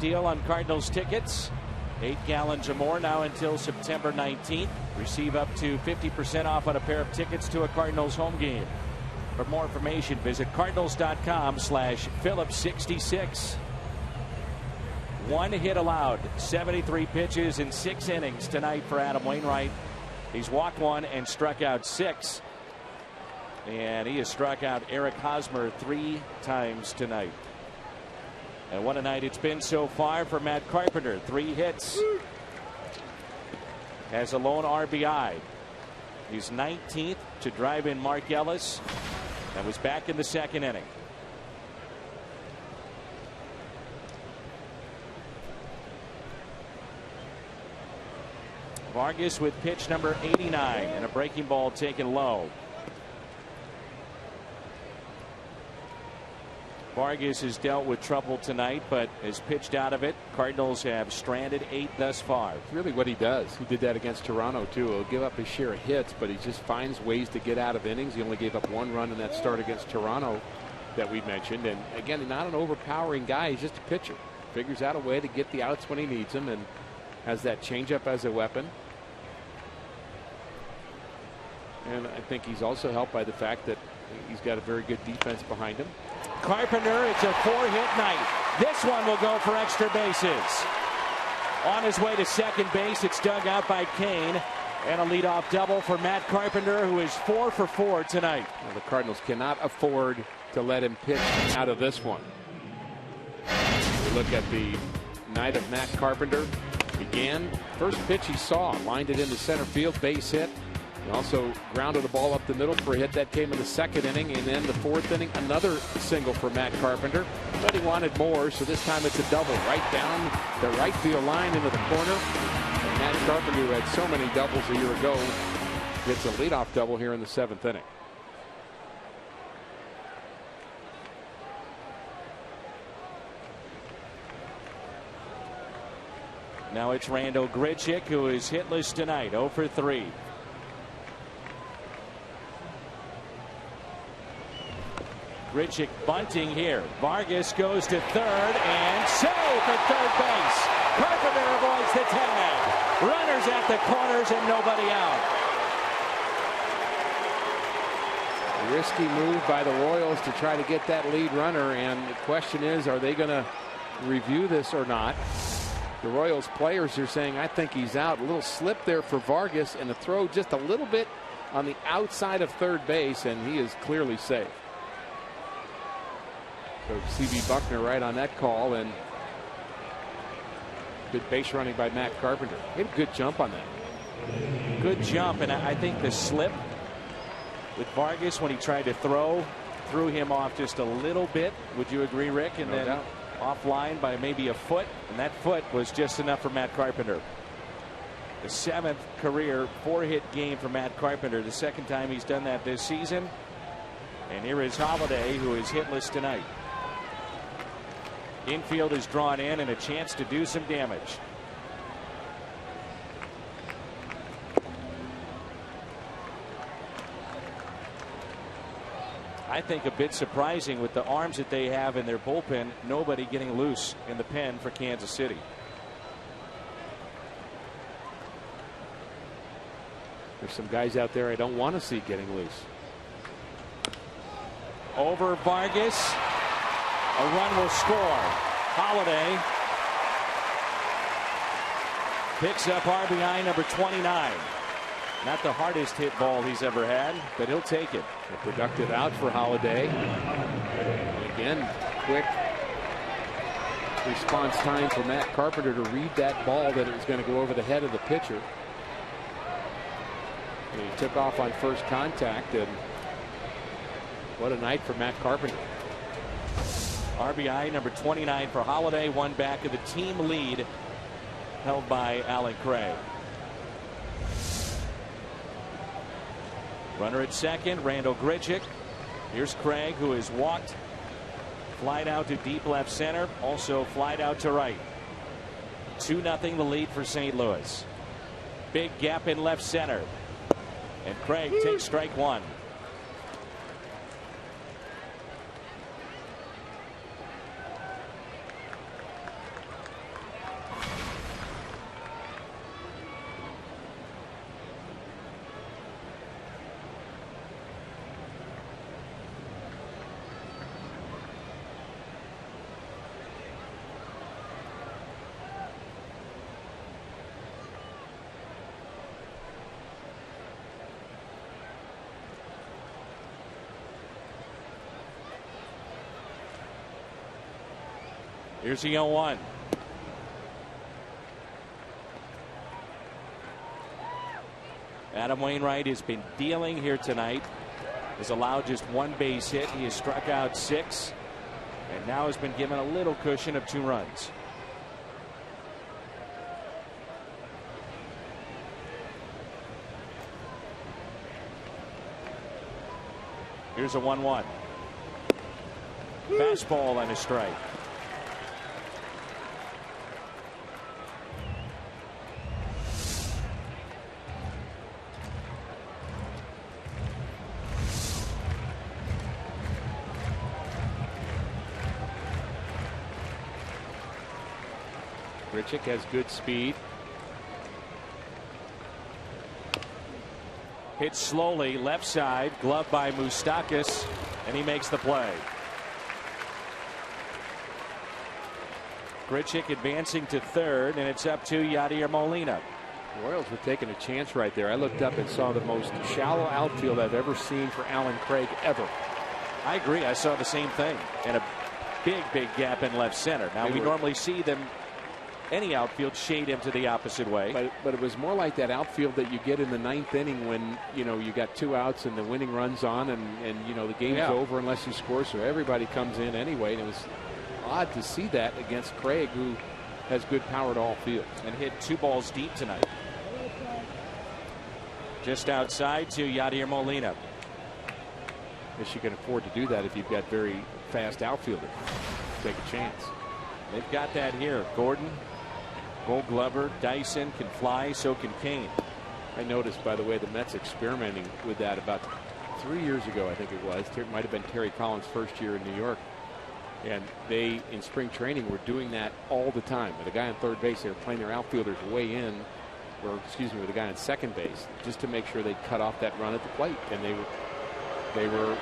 Deal on Cardinals tickets. 8 gallons or more now until September 19th. Receive up to 50% off on a pair of tickets to a Cardinals home game. For more information, visit cardinals.com/Phillips66. 1 hit allowed, 73 pitches in 6 innings tonight for Adam Wainwright. He's walked 1 and struck out 6. And he has struck out Eric Hosmer 3 times tonight. And what a night it's been so far for Matt Carpenter. 3 hits. Has a lone RBI. He's 19th to drive in Mark Ellis. And was back in the 2nd inning. Vargas with pitch number 89 and a breaking ball taken low. Vargas has dealt with trouble tonight, but has pitched out of it. Cardinals have stranded 8 thus far. It's really what he does. He did that against Toronto, too. He'll give up his share of hits, but he just finds ways to get out of innings. He only gave up 1 run in that start against Toronto that we mentioned. And again, not an overpowering guy. He's just a pitcher. Figures out a way to get the outs when he needs them and has that changeup as a weapon. And I think he's also helped by the fact that he's got a very good defense behind him. Carpenter, it's a 4-hit night. This one will go for extra bases. On his way to second base, it's dug out by Kane. And a leadoff double for Matt Carpenter, who is 4 for 4 tonight. Well, the Cardinals cannot afford to let him pitch out of this one. We look at the night of Matt Carpenter. Began, first pitch he saw, lined it into center field, base hit. He also grounded the ball up the middle for a hit that came in the 2nd inning, and then the 4th inning, another single for Matt Carpenter. But he wanted more, so this time it's a double right down the right field line into the corner. And Matt Carpenter, who had so many doubles a year ago, gets a leadoff double here in the 7th inning. Now it's Randal Grichuk, who is hitless tonight, 0 for 3. Grichuk bunting here. Vargas goes to third and safe at third base. Carpenter avoids the tag. Runners at the corners and nobody out. Risky move by the Royals to try to get that lead runner, and the question is, are they going to review this or not? The Royals players are saying, I think he's out. A little slip there for Vargas and a throw just a little bit on the outside of third base, and he is clearly safe. So C.B. Buckner right on that call, and good base running by Matt Carpenter. He had a good jump on that. Good jump, and I think the slip with Vargas when he tried to threw him off just a little bit. Would you agree, Rick? And No then doubt. offline by maybe a foot, and that foot was just enough for Matt Carpenter. The 7th career 4-hit game for Matt Carpenter, the 2nd time he's done that this season. And here is Holiday, who is hitless tonight. Infield is drawn in and a chance to do some damage. I think a bit surprising with the arms that they have in their bullpen, nobody getting loose in the pen for Kansas City. There's some guys out there I don't want to see getting loose. Over Vargas. A run will score. Holiday picks up RBI number 29. Not the hardest hit ball he's ever had, but he'll take it. A productive out for Holiday. And again, quick response time for Matt Carpenter to read that ball that it was going to go over the head of the pitcher. And he took off on first contact, and what a night for Matt Carpenter. RBI number 29 for Holiday, one back of the team lead held by Alan Craig. Runner at second, Randall Grichuk. Here's Craig, who has walked, flied out to deep left center, also flied out to right. 2-0 the lead for St. Louis. Big gap in left center. And Craig takes strike one. Here's the 0-1. Adam Wainwright has been dealing here tonight. Has allowed just one base hit. He has struck out 6 and now has been given a little cushion of 2 runs. Here's a 1-1. Fastball and a strike. Grichuk has good speed. Hit slowly left side, gloved by Moustakas, and he makes the play. Grichuk advancing to third, and it's up to Yadier Molina. The Royals were taking a chance right there. I looked up and saw the most shallow outfield I've ever seen for Alan Craig ever. I agree. I saw the same thing. And a big gap in left center. Now, we normally see them, any outfield, shade him to the opposite way. But it was more like that outfield that you get in the 9th inning when, you know, you got 2 outs and the winning run's on and you know, the game's over unless you score. So everybody comes in anyway. And it was odd to see that against Craig, who has good power to all fields. And hit 2 balls deep tonight. Just outside to Yadier Molina. Guess you can afford to do that if you've got very fast outfielders. Take a chance. They've got that here. Gordon, Gold Glover, Dyson can fly, so can Kane. I noticed, by the way, the Mets experimenting with that about 3 years ago, I think it was. It might have been Terry Collins' first year in New York. And they, in spring training, were doing that all the time. With a guy on third base, they were playing their outfielders way in, or excuse me, with a guy on second base, just to make sure they'd cut off that run at the plate. And they were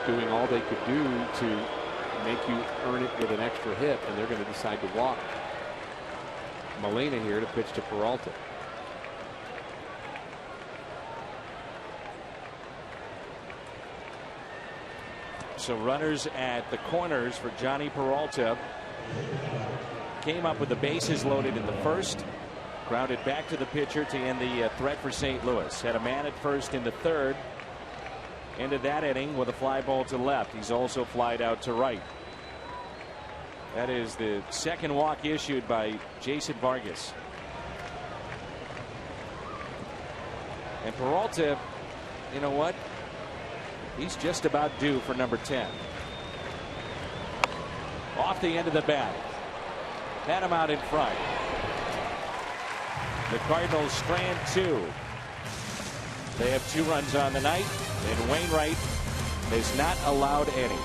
doing all they could do to make you earn it with an extra hit, and they're going to decide to walk Molina here to pitch to Peralta. So runners at the corners for Johnny Peralta. Came up with the bases loaded in the first. Grounded back to the pitcher to end the threat for St. Louis. Had a man at first in the third. Ended that inning with a fly ball to left. He's also flied out to right. That is the second walk issued by Jason Vargas. And Peralta, you know what? He's just about due for number 10. Off the end of the bat. Had him out in front. The Cardinals strand 2. They have 2 runs on the night, and Wainwright has not allowed any.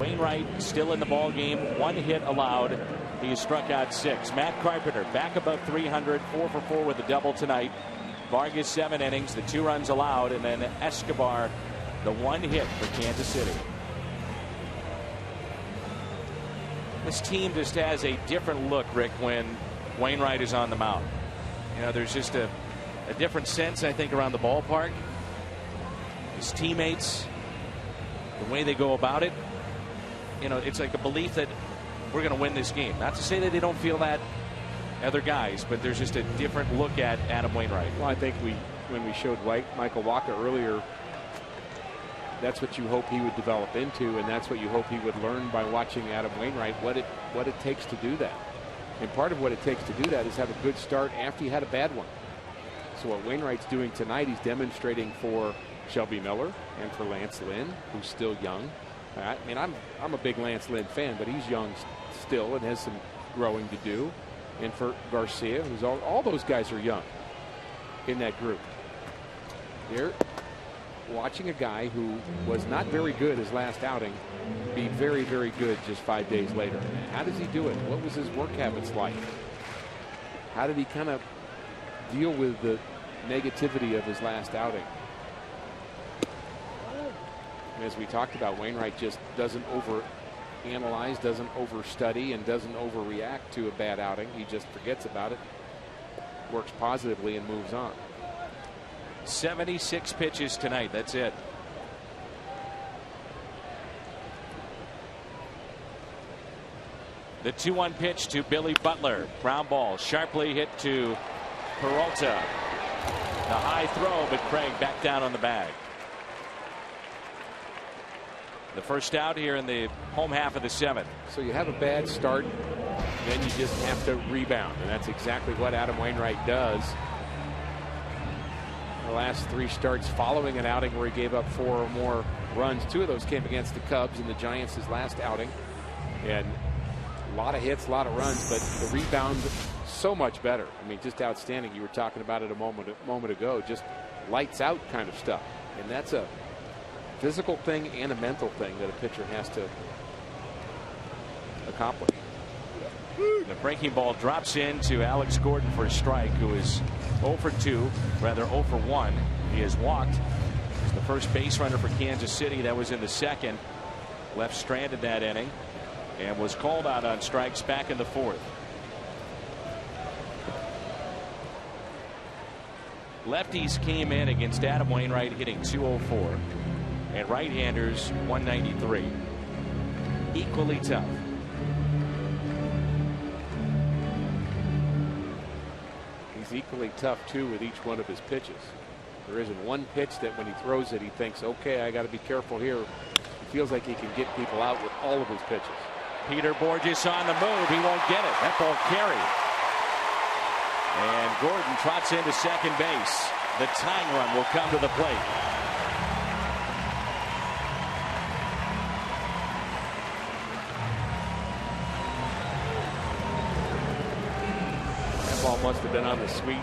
Wainwright still in the ball game. 1 hit allowed. He has struck out 6. Matt Carpenter back above 300, 4 for 4 with a double tonight. Vargas 7 innings, the 2 runs allowed, and then Escobar the 1 hit for Kansas City. This team just has a different look, Rick, when Wainwright is on the mound. You know, there's just a different sense, I think, around the ballpark. His teammates, the way they go about it. You know, it's like a belief that we're going to win this game. Not to say that they don't feel that other guys, but there's just a different look at Adam Wainwright. Well, I think when we showed Michael Wacha earlier, that's what you hope he would develop into, and that's what you hope he would learn by watching Adam Wainwright, what it takes to do that. And part of what it takes to do that is have a good start after you had a bad one. So what Wainwright's doing tonight, he's demonstrating for Shelby Miller and for Lance Lynn, who's still young. I mean, I'm a big Lance Lynn fan, but he's young still and has some growing to do. And for Garcia, who's all those guys are young in that group. They're watching a guy who was not very good his last outing be very, very good just 5 days later. How does he do it? What was his work habits like? How did he kind of deal with the negativity of his last outing? As we talked about, Wainwright just doesn't overanalyze, doesn't overstudy, and doesn't overreact to a bad outing. He just forgets about it, works positively, and moves on. 76 pitches tonight. That's it. The 2-1 pitch to Billy Butler. Ground ball sharply hit to Peralta. The high throw, but Craig back down on the bag. The first out here in the home half of the 7th. So you have a bad start, then you just have to rebound, and that's exactly what Adam Wainwright does. The last 3 starts following an outing where he gave up 4 or more runs. 2 of those came against the Cubs and the Giants his last outing. And a lot of hits, a lot of runs, but the rebound so much better. I mean, just outstanding. You were talking about it a moment ago. Just lights out kind of stuff. And that's a physical thing and a mental thing that a pitcher has to accomplish. The breaking ball drops in to Alex Gordon for a strike, who is 0 for 2, rather 0 for 1. He has walked. He's the first base runner for Kansas City. That was in the second. Left stranded that inning and was called out on strikes back in the fourth. Lefties came in against Adam Wainwright, hitting .204, and right-handers 193. Equally tough. He's equally tough too with each one of his pitches. There isn't one pitch that when he throws it he thinks, okay, I got to be careful here. He feels like he can get people out with all of his pitches. Peter Borges on the move. He won't get it. That ball carried. And Gordon trots into second base. The tying run will come to the plate. That ball must have been on the sweet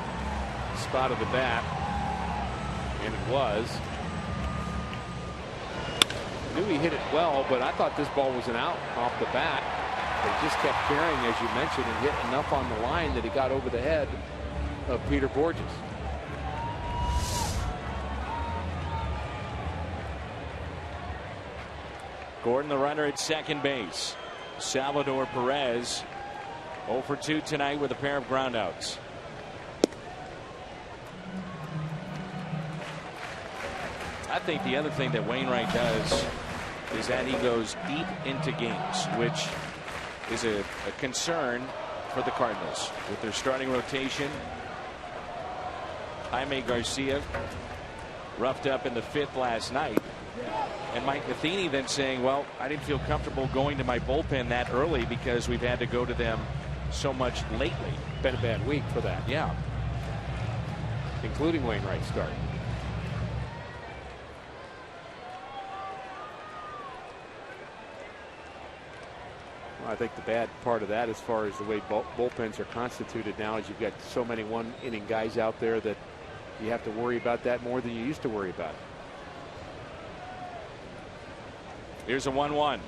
spot of the bat, and it was. Knew he hit it well, but I thought this ball was an out off the bat. They just kept carrying, as you mentioned, and hit enough on the line that he got over the head of Peter Borges. Gordon, the runner at second base. Salvador Perez 0 for 2 tonight with a pair of groundouts. I think the other thing that Wainwright does is that he goes deep into games, which is a concern for the Cardinals with their starting rotation. Jaime Garcia roughed up in the 5th last night, and Mike Matheny then saying, well, I didn't feel comfortable going to my bullpen that early because we've had to go to them so much lately. Been a bad week for that. Yeah, including Wainwright's start. I think the bad part of that, as far as the way bullpens are constituted now, is you've got so many one-inning guys out there that you have to worry about that more than you used to worry about it. Here's a 1-1.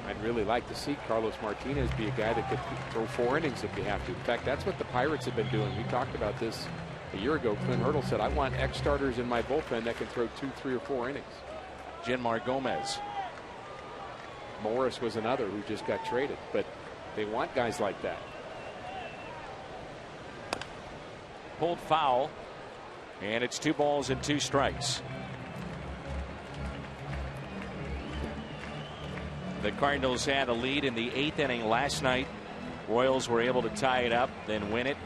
I'd really like to see Carlos Martinez be a guy that could throw 4 innings if you have to. In fact, that's what the Pirates have been doing. We talked about this a year ago. Clint Hurdle said, I want ex-starters in my bullpen that can throw 2, 3, or 4 innings. Jenmar Gomez. Morris was another who just got traded, but they want guys like that. Pulled foul, and it's 2 balls and 2 strikes. The Cardinals had a lead in the 8th inning last night. Royals were able to tie it up, then win it.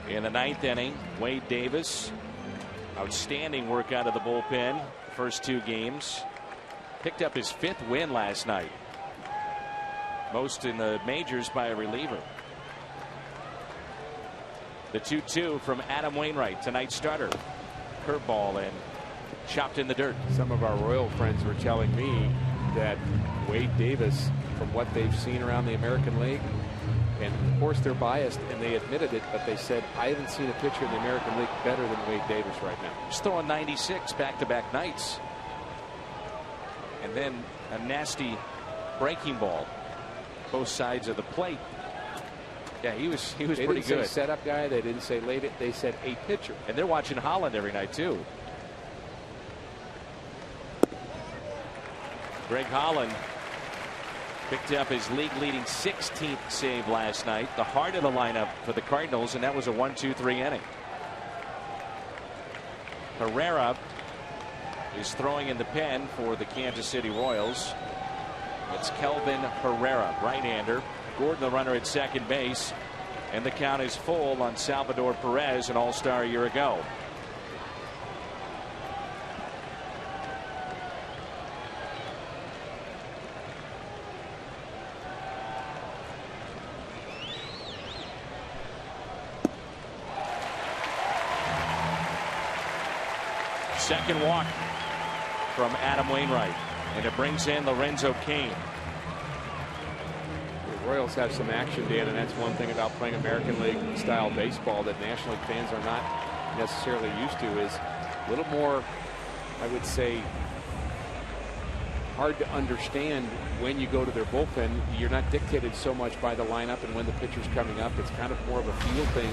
In the 9th inning, Wade Davis, outstanding work out of the bullpen. First 2 games. Picked up his 5th win last night. Most in the majors by a reliever. The 2-2 from Adam Wainwright, tonight's starter. Curveball and chopped in the dirt. Some of our Royal friends were telling me that Wade Davis, from what they've seen around the American League, and of course they're biased and they admitted it, but they said, I haven't seen a pitcher in the American League better than Wade Davis right now. He's throwing 96 back-to-back nights. And then a nasty breaking ball, both sides of the plate. Yeah, he was they pretty didn't good. Say setup guy. They didn't say late it. They said a pitcher. And they're watching Holland every night too. Greg Holland picked up his league-leading 16th save last night. The heart of the lineup for the Cardinals, and that was a 1-2-3 inning. Herrera is throwing in the pen for the Kansas City Royals. It's Kelvin Herrera, right-hander. Gordon, the runner at second base, and the count is full on Salvador Perez, an all-star a year ago. Second walk from Adam Wainwright, and it brings in Lorenzo Cain. The Royals have some action, Dan, and that's one thing about playing American League style baseball that National League fans are not necessarily used to, is a little more, I would say, hard to understand when you go to their bullpen. You're not dictated so much by the lineup and when the pitcher's coming up. It's kind of more of a feel thing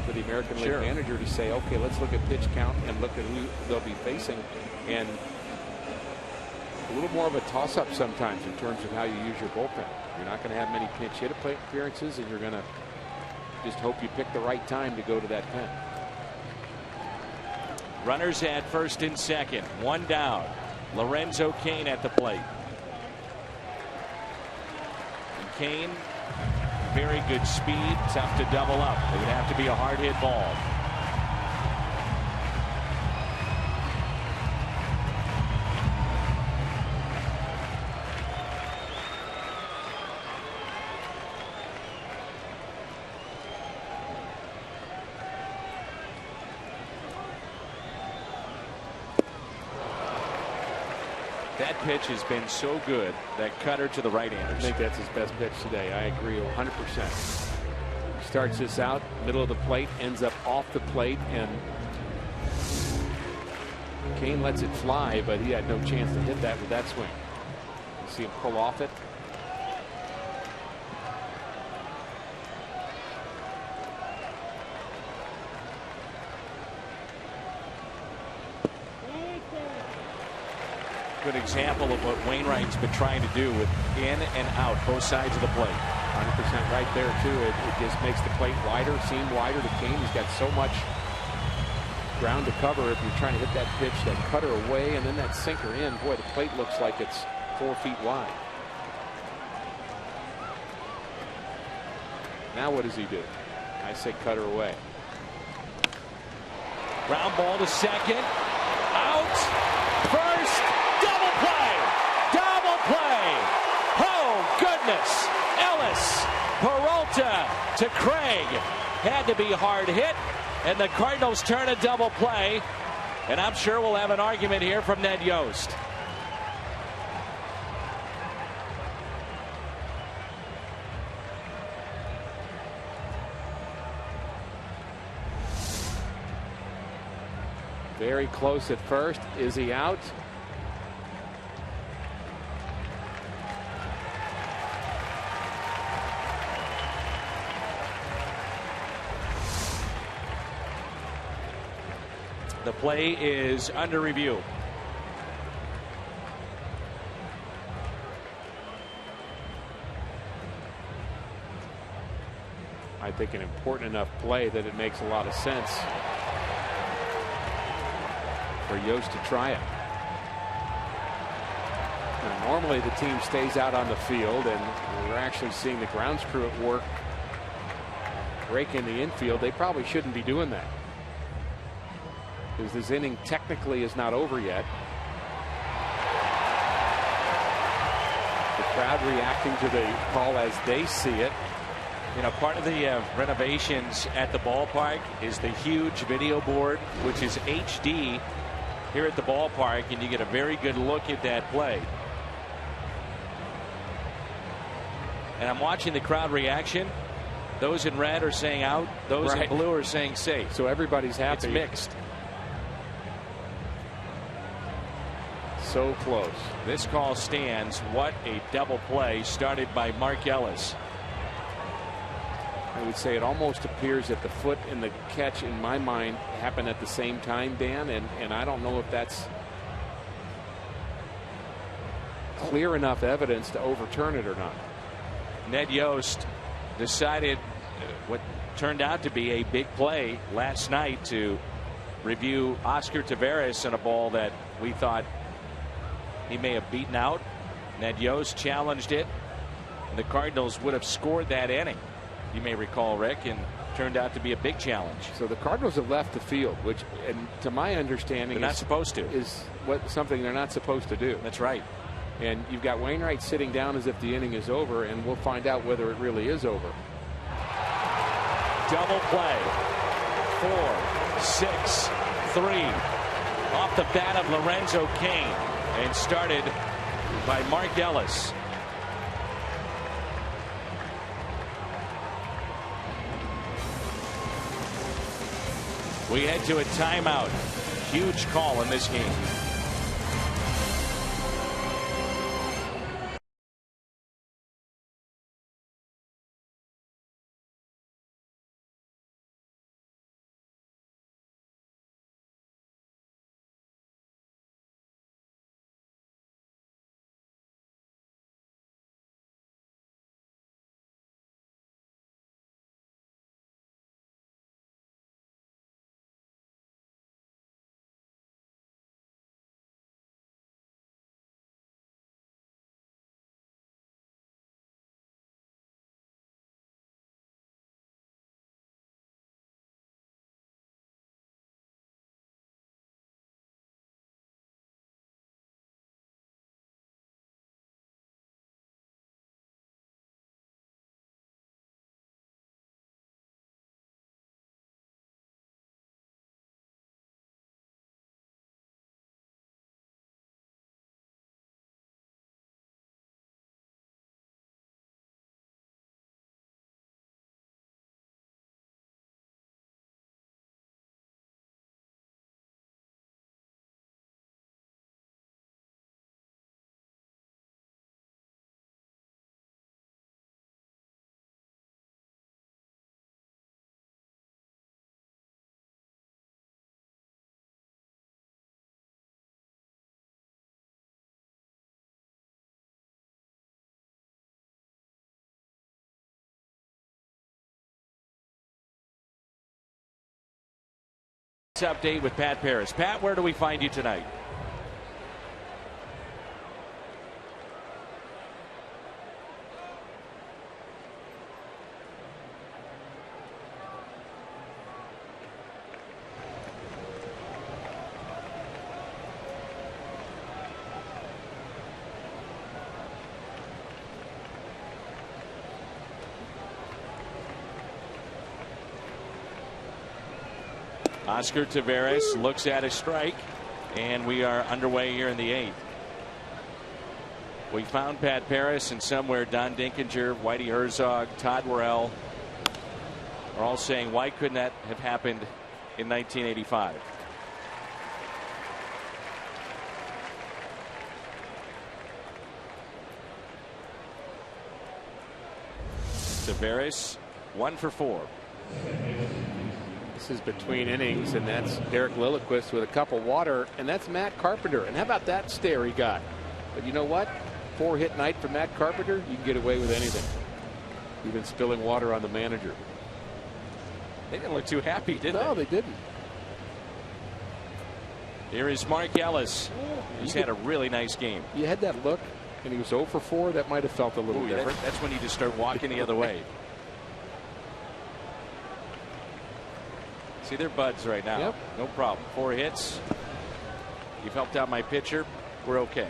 for the American League manager to say, okay, let's look at pitch count and look at who they'll be facing, and a little more of a toss-up sometimes in terms of how you use your bullpen. You're not going to have many pinch hit appearances, and you're going to just hope you pick the right time to go to that pen. Runners at first and second, one down. Lorenzo Cain at the plate. And Cain, very good speed, tough to double up. It would have to be a hard hit ball. That pitch has been so good, that cutter to the right-handers. I think that's his best pitch today. I agree 100%. Starts this out, middle of the plate, ends up off the plate, and Cain lets it fly, but he had no chance to hit that with that swing. You see him pull off it. Good example of what Wainwright's been trying to do with in and out both sides of the plate. 100% right there too. It just makes the plate wider, seem wider to Cain. He's got so much ground to cover if you're trying to hit that pitch, that cutter away, and then that sinker in. Boy, the plate looks like it's 4 feet wide. Now what does he do? I say cutter away. Ground ball to second. Out. First. Double play. Double play. Oh, goodness. Ellis. Peralta to Craig. Had to be hard hit. And the Cardinals turn a double play. And I'm sure we'll have an argument here from Ned Yost. Very close at first. Is he out? The play is under review. I think an important enough play that it makes a lot of sense for Yost to try it. Now, normally the team stays out on the field, and we're actually seeing the grounds crew at work break in the infield. They probably shouldn't be doing that, because this inning technically is not over yet. The crowd reacting to the call as they see it. You know, part of the renovations at the ballpark is the huge video board, which is HD here at the ballpark, and you get a very good look at that play. And I'm watching the crowd reaction. Those in red are saying out. Those in blue are saying safe. So everybody's happy. It's mixed. So close. This call stands. What a double play started by Mark Ellis. I would say it almost appears that the foot and the catch, in my mind, happened at the same time, Dan, and I don't know if that's clear enough evidence to overturn it or not. Ned Yost decided what turned out to be a big play last night to review Oscar Taveras on a ball that we thought he may have beaten out. Ned Yost challenged it, and the Cardinals would have scored that inning, you may recall, Rick, and turned out to be a big challenge. So the Cardinals have left the field, which, and to my understanding, they're not supposed to. Is something they're not supposed to do. That's right. And you've got Wainwright sitting down as if the inning is over, and we'll find out whether it really is over. Double play. 4-6-3 off the bat of Lorenzo Cain, and started by Mark Ellis. We head to a timeout. Huge call in this game. Update with Pat Paris. Pat, where do we find you tonight? Oscar Taveras looks at a strike, and we are underway here in the 8th. We found Pat Paris, and somewhere Don Dinkinger, Whitey Herzog, Todd Worrell are all saying, why couldn't that have happened in 1985? Taveras 1 for 4. This is between innings, and that's Derek Lilliquist with a cup of water, and that's Matt Carpenter. And how about that stare he got? But you know what? 4-hit night for Matt Carpenter, you can get away with anything. Even spilling water on the manager. They didn't look too happy, did they? No, they didn't. Here is Mark Ellis. He's had a really nice game. You had that look, and he was 0 for 4. That might have felt a little different. That's when you just start walking the other way. See, they're buds right now. Yep. No problem. 4 hits. You've helped out my pitcher. We're okay.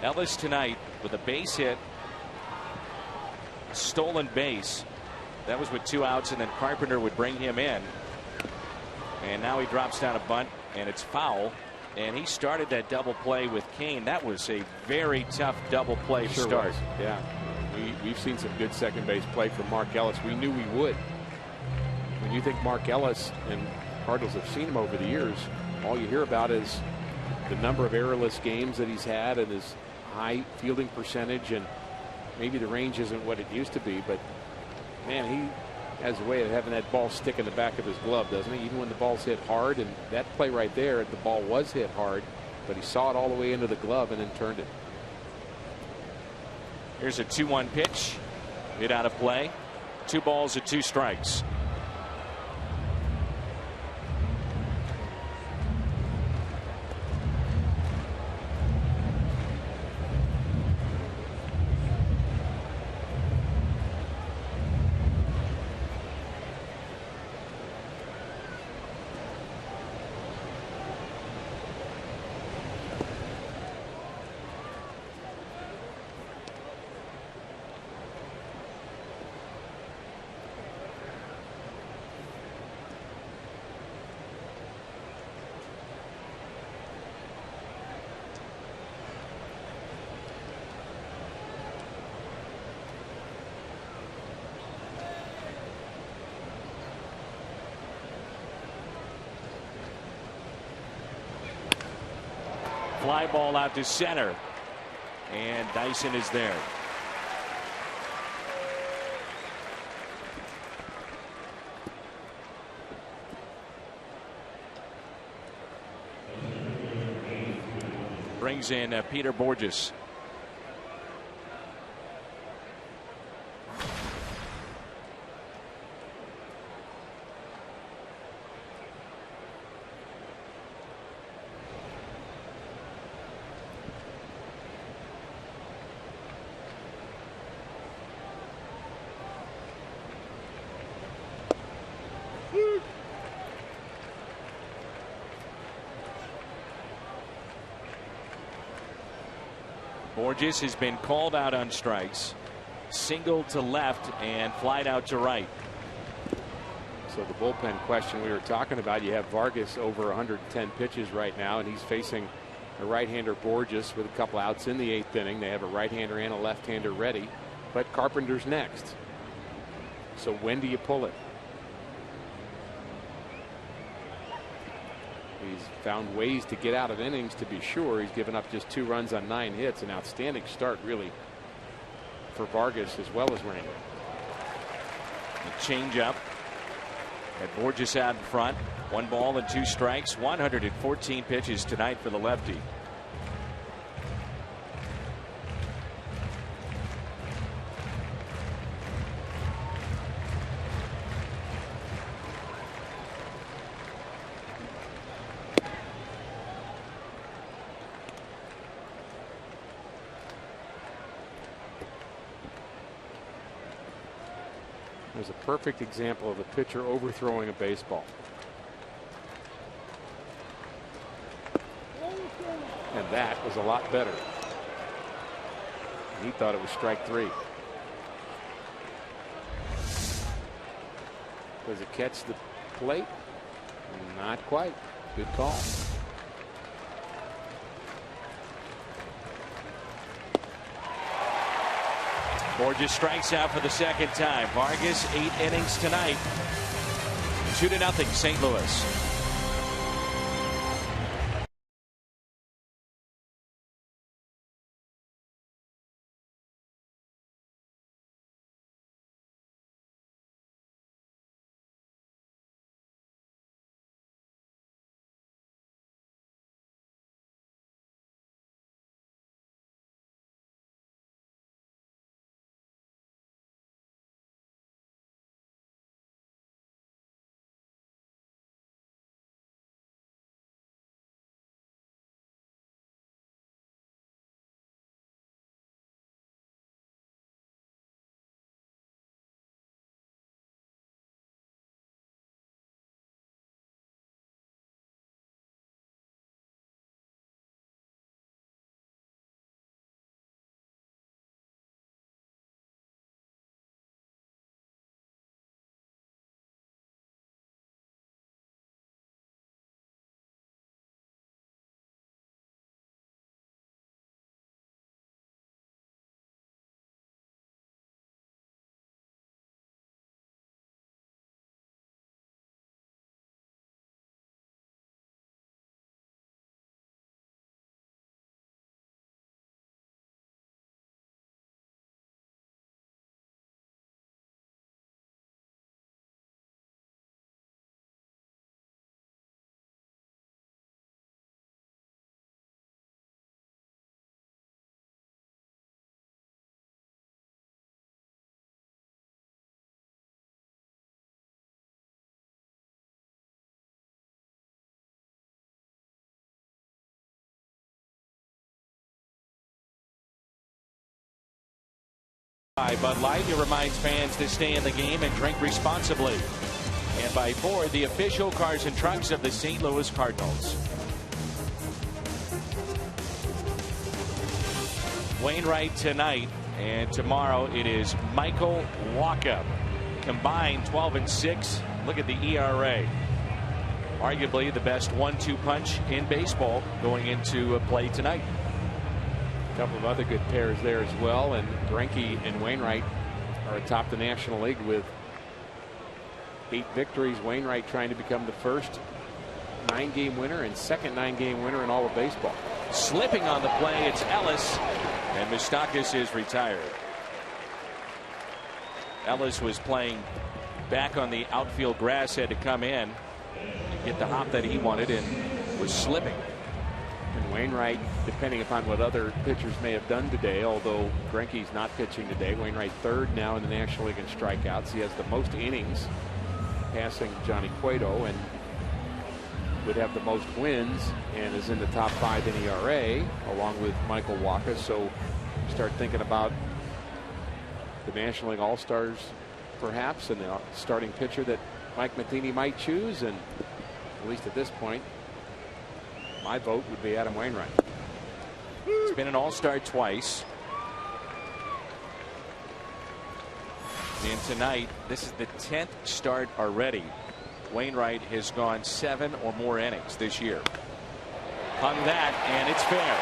Ellis tonight with a base hit, stolen base. That was with 2 outs, and then Carpenter would bring him in. And now he drops down a bunt, and it's foul. And he started that double play with Kane. That was a very tough double play to start. Was. Yeah. We've seen some good second base play from Mark Ellis. We knew we would. When you think Mark Ellis, and Cardinals have seen him over the years, all you hear about is the number of errorless games that he's had and his high fielding percentage, and maybe the range isn't what it used to be, but man, he has a way of having that ball stick in the back of his glove, doesn't he? Even when the ball's hit hard, and that play right there, the ball was hit hard, but he saw it all the way into the glove and then turned it. Here's a 2-1 pitch. Hit out of play. 2 balls and 2 strikes. fly ball out to center, and Dyson is there. Brings in Peter Borges. Borges has been called out on strikes, singled to left and flied out to right. So the bullpen question we were talking about, you have Vargas over 110 pitches right now, and he's facing a right-hander Borges with a couple outs in the 8th inning. They have a right-hander and a left-hander ready, but Carpenter's next. So when do you pull it? He's found ways to get out of innings, to be sure. He's given up just 2 runs on 9 hits. An outstanding start, really, for Vargas as well as Rainer. The changeup. Had Borges out in front. 1 ball and 2 strikes. 114 pitches tonight for the lefty. There's a perfect example of a pitcher overthrowing a baseball. And that was a lot better. He thought it was strike 3. Does it catch the plate? Not quite. Good call. Borges strikes out for the 2nd time. Vargas 8 innings tonight. 2-0 St. Louis. Bud Light, it reminds fans to stay in the game and drink responsibly. And by Ford, the official cars and trucks of the St. Louis Cardinals. Wainwright tonight, and tomorrow it is Michael Wacha. Combined 12-6. Look at the ERA. Arguably the best 1-2 punch in baseball going into play tonight. A couple of other good pairs there as well, and Greinke and Wainwright are atop the National League with 8 victories. Wainwright trying to become the first 9-game winner and second 9-game winner in all of baseball. Slipping on the play, it's Ellis, and Moustakas is retired. Ellis was playing back on the outfield grass, had to come in and get the hop that he wanted, and was slipping. And Wainwright, depending upon what other pitchers may have done today, although Greinke's not pitching today, Wainwright third now in the National League in strikeouts. He has the most innings, passing Johnny Cueto, and would have the most wins and is in the top 5 in ERA along with Michael Wacha. So start thinking about the National League All-Stars perhaps, and the starting pitcher that Mike Matheny might choose, and at least at this point my vote would be Adam Wainwright. He's been an All-Star twice, and tonight this is the 10th start already. Wainwright has gone 7 or more innings this year. Hung that, and it's fair.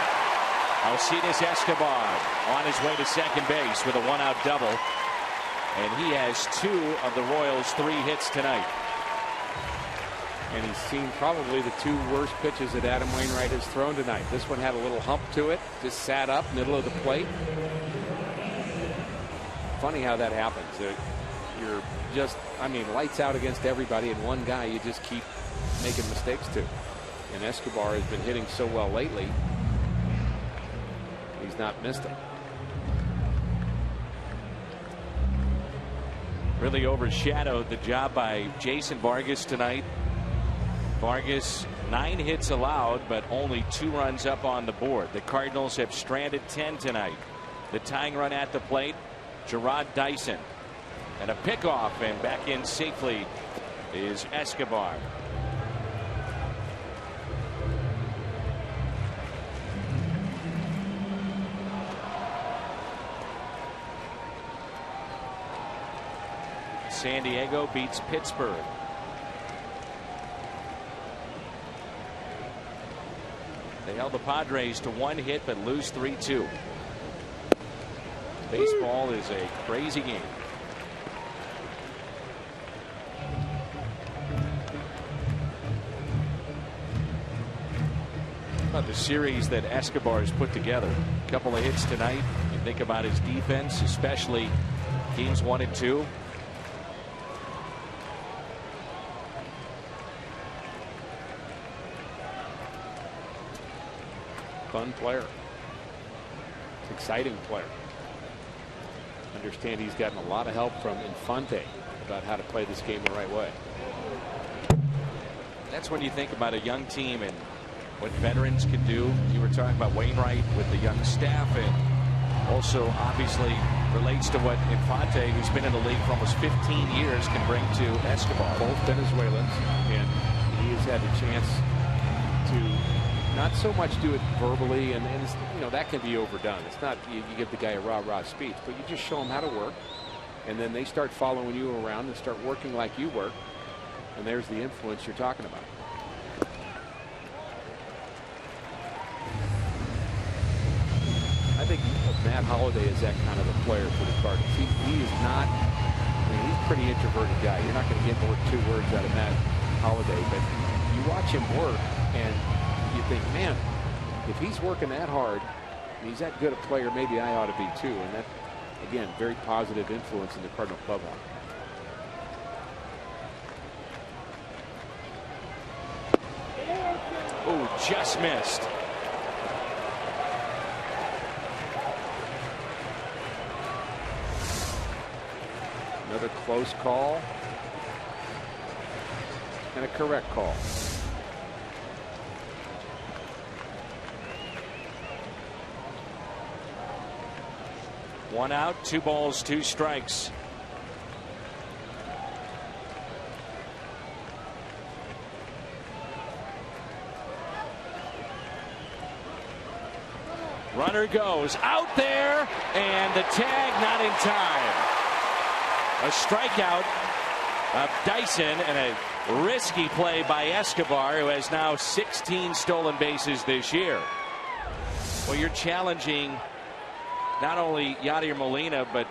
Alcides Escobar on his way to second base with a 1-out double, and he has 2 of the Royals' 3 hits tonight. And he's seen probably the 2 worst pitches that Adam Wainwright has thrown tonight. This one had a little hump to it, just sat up middle of the plate. Funny how that happens. You're just, I mean, lights out against everybody, and one guy you just keep making mistakes to. And Escobar has been hitting so well lately, he's not missed them. Really overshadowed the job by Jason Vargas tonight. Vargas 9 hits allowed, but only 2 runs up on the board. The Cardinals have stranded 10 tonight. The tying run at the plate, Gerard Dyson. And a pickoff, and back in safely is Escobar. San Diego beats Pittsburgh. They held the Padres to 1 hit but lose 3-2. Baseball is a crazy game. The series that Escobar has put together. A couple of hits tonight. You think about his defense, especially games 1 and 2. Fun player. Exciting player. Understand he's gotten a lot of help from Infante about how to play this game the right way. That's when you think about a young team and what veterans can do. You were talking about Wainwright with the young staff, and also obviously relates to what Infante, who's been in the league for almost 15 years, can bring to Escobar. Both Venezuelans, and he has had the chance to not so much do it verbally, and it's, you know, that can be overdone. It's not you give the guy a rah-rah speech, but you just show him how to work, and then they start following you around and start working like you work, and there's the influence you're talking about. I think Matt Holliday is that kind of a player for the Cardinals. He is not, I mean, he's a pretty introverted guy. You're not going to get more than 2 words out of Matt Holliday, but you watch him work and you think, man, if he's working that hard, and he's that good a player, maybe I ought to be too. And that, again, very positive influence in the Cardinal clubhouse. Oh, just missed. Another close call and a correct call. One out, 2 balls, 2 strikes. Runner goes out there, and the tag not in time. A strikeout of Dyson and a risky play by Escobar, who has now 16 stolen bases this year. Well, you're challenging not only Yadier Molina, but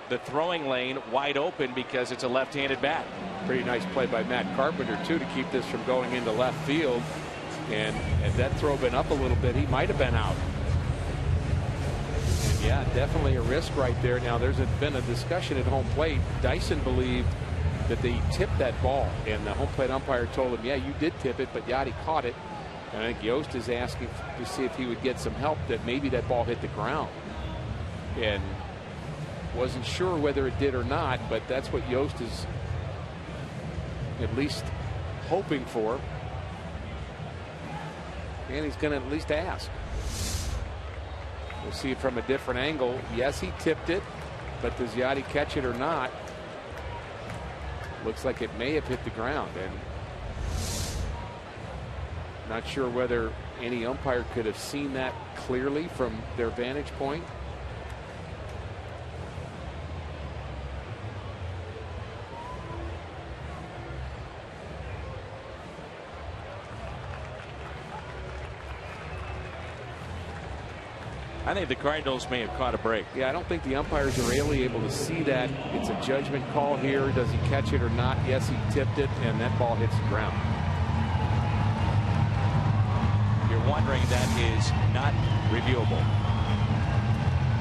the throwing lane wide open because it's a left-handed bat. Pretty nice play by Matt Carpenter, too, to keep this from going into left field. And had that throw been up a little bit, he might have been out. And yeah, definitely a risk right there. Now, there's been a discussion at home plate. Dyson believed that they tipped that ball, and the home plate umpire told him, yeah, you did tip it, but Yachty caught it. And I think Yost is asking to see if he would get some help, that maybe that ball hit the ground. And wasn't sure whether it did or not, but that's what Yost is at least hoping for. And he's going to at least ask. We'll see it from a different angle. Yes, he tipped it, but does Yachty catch it or not? Looks like it may have hit the ground, and not sure whether any umpire could have seen that clearly from their vantage point. I think the Cardinals may have caught a break. Yeah, I don't think the umpires are really able to see that. It's a judgment call here. Does he catch it or not? Yes, he tipped it, and that ball hits the ground. You're wondering that is not reviewable.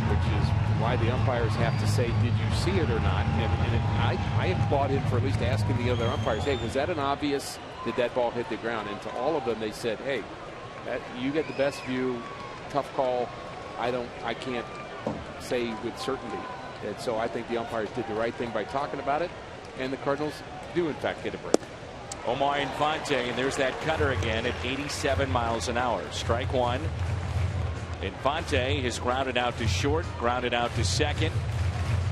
Which is why the umpires have to say, did you see it or not? I applaud him for at least asking the other umpires, hey, was that an obvious, did that ball hit the ground? And to all of them, they said, hey, you get the best view, tough call. I can't say with certainty. And so I think the umpires did the right thing by talking about it, and the Cardinals do in fact get a break. Omar Infante, and there's that cutter again at 87 miles an hour. Strike one. Infante is grounded out to short, grounded out to second,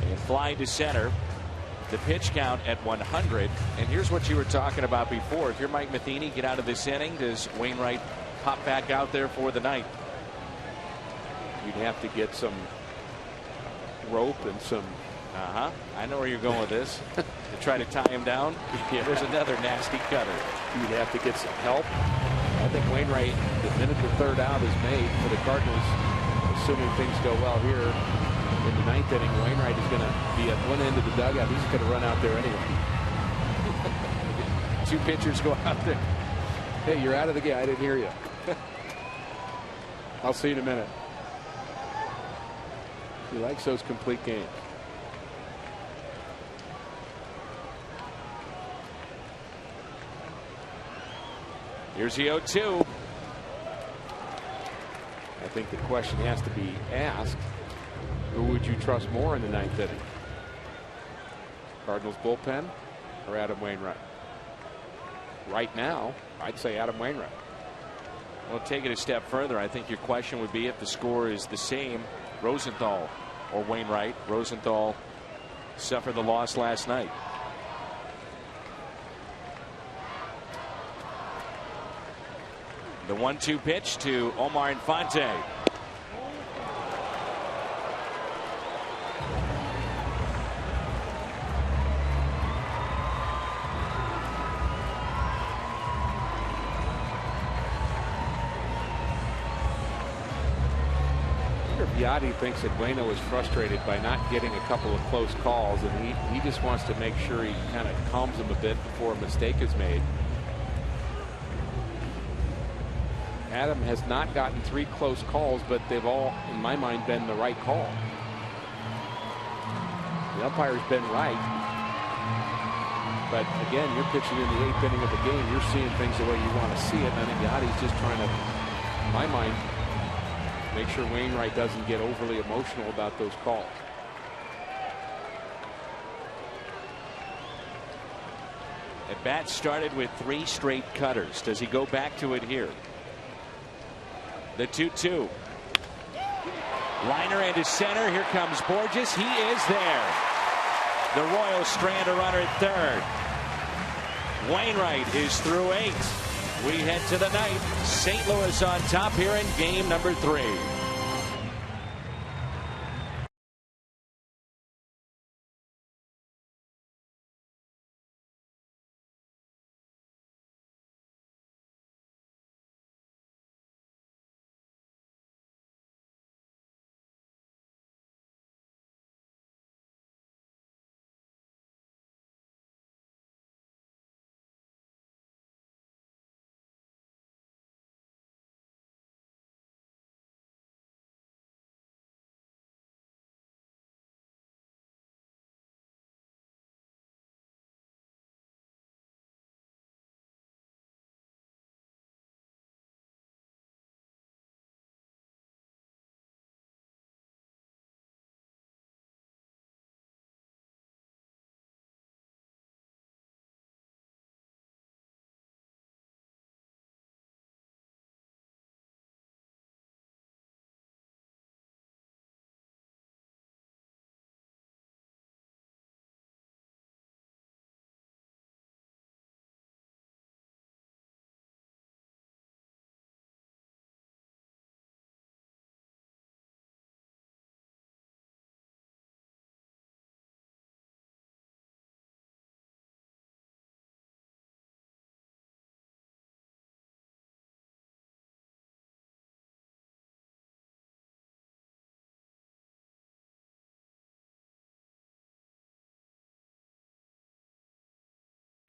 and flying to center. The pitch count at 100. And here's what you were talking about before. If you're Mike Matheny, get out of this inning. Does Wainwright pop back out there for the ninth? You'd have to get some rope and some. I know where you're going with this. To try to tie him down. Yeah, there's another nasty cutter. You'd have to get some help. I think Wainwright, the minute the third out is made for the Cardinals, assuming things go well here in the ninth inning, Wainwright is going to be at one end of the dugout. He's going to run out there anyway. Two pitchers go out there. Hey, you're out of the game. I didn't hear you. I'll see you in a minute. He likes those complete games. Here's the 0-2. I think the question has to be asked, who would you trust more in the ninth inning? Cardinals bullpen or Adam Wainwright? Right now, I'd say Adam Wainwright. Well, take it a step further. I think your question would be, if the score is the same, Rosenthal or Wainwright. Rosenthal suffered the loss last night. The 1-2 pitch to Omar Infante. Yachty thinks that Bueno is frustrated by not getting a couple of close calls, and he just wants to make sure he kind of calms him a bit before a mistake is made. Adam has not gotten 3 close calls, but they've all, in my mind, been the right call. The umpire's been right. But again, you're pitching in the 8th inning of the game. You're seeing things the way you want to see it. And I think Yachty's just trying to, in my mind, make sure Wainwright doesn't get overly emotional about those calls. At bat started with 3 straight cutters. Does he go back to it here? The 2-2. Liner into center. Here comes Borges. He is there. The Royals strand a runner at third. Wainwright is through 8. We head to the ninth. St. Louis on top here in game number 3.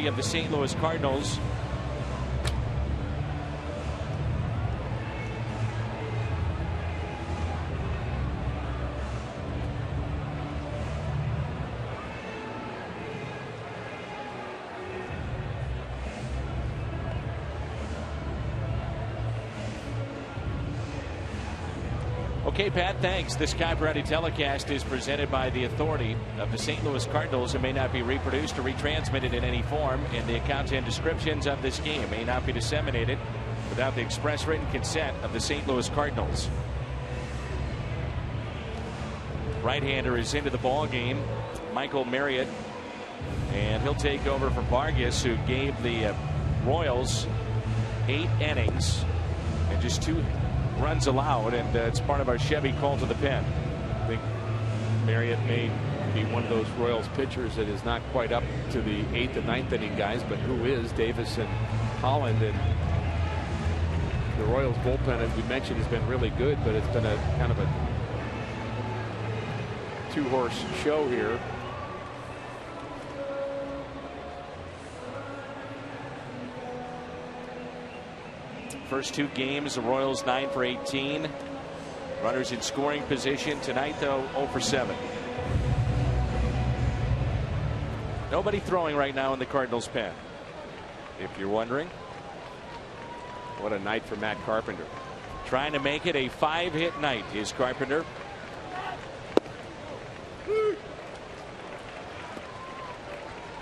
of the St. Louis Cardinals. Okay, Pat, thanks. This Sky Variety telecast is presented by the authority of the St. Louis Cardinals. It may not be reproduced or retransmitted in any form, and the accounts and descriptions of this game may not be disseminated without the express written consent of the St. Louis Cardinals. Right-hander is into the ball game, Michael Marriott, and he'll take over for Vargas, who gave the Royals 8 innings and just 2 runs allowed, and it's part of our Chevy call to the pen. I think Marriott may be one of those Royals pitchers that is not quite up to the 8th and 9th inning guys, but who is Davis and Holland. And the Royals bullpen, as we mentioned, has been really good, but it's been a kind of a 2-horse show here. First 2 games, the Royals 9 for 18. Runners in scoring position. Tonight, though, 0 for 7. Nobody throwing right now in the Cardinals' pen, if you're wondering. What a night for Matt Carpenter. Trying to make it a 5-hit night is Carpenter.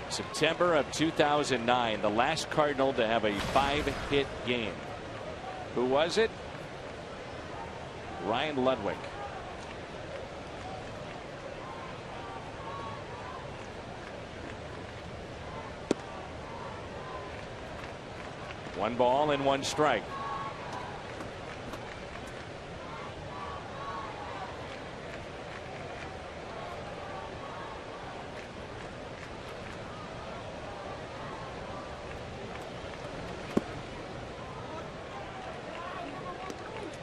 September of 2009, the last Cardinal to have a 5-hit game. Who was it? Ryan Ludwig. One ball and 1 strike.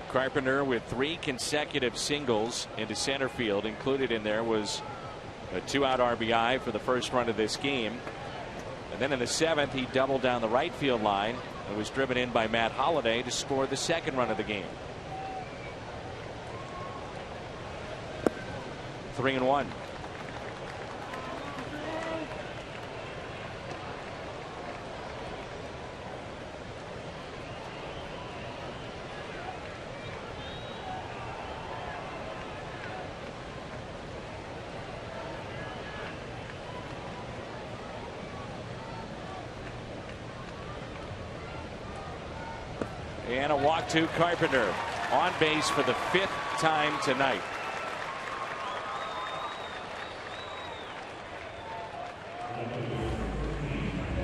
Carpenter with 3 consecutive singles into center field. Included in there was a 2-out RBI for the first run of this game. And then in the 7th, he doubled down the right field line and was driven in by Matt Holliday to score the second run of the game. 3-1. And a walk to Carpenter. On base for the 5th time tonight.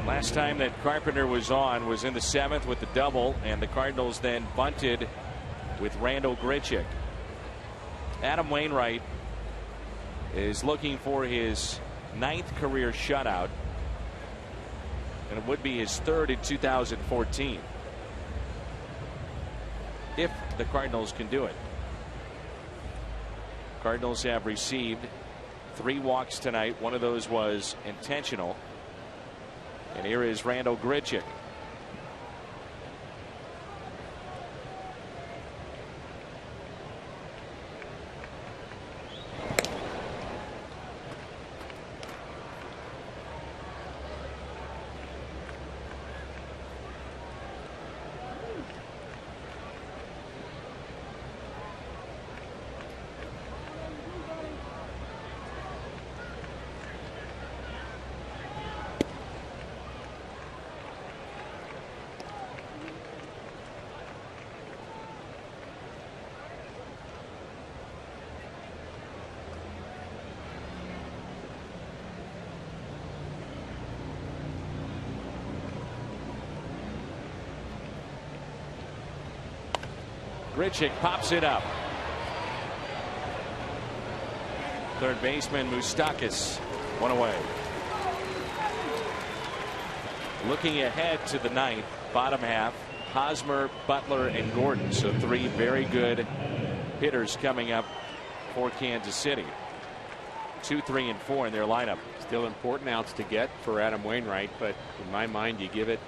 Last time that Carpenter was on was in the 7th with the double, and the Cardinals then bunted with Randall Grichuk. Adam Wainwright is looking for his 9th career shutout, and it would be his 3rd in 2014. If the Cardinals can do it. Cardinals have received 3 walks tonight. One of those was intentional. And here is Randall Grichuk. Grichuk pops it up. Third baseman Moustakas, 1 away. Looking ahead to the 9th, bottom half, Hosmer, Butler, and Gordon. So 3 very good hitters coming up for Kansas City. 2, 3, and 4 in their lineup. Still important outs to get for Adam Wainwright, but in my mind, you give it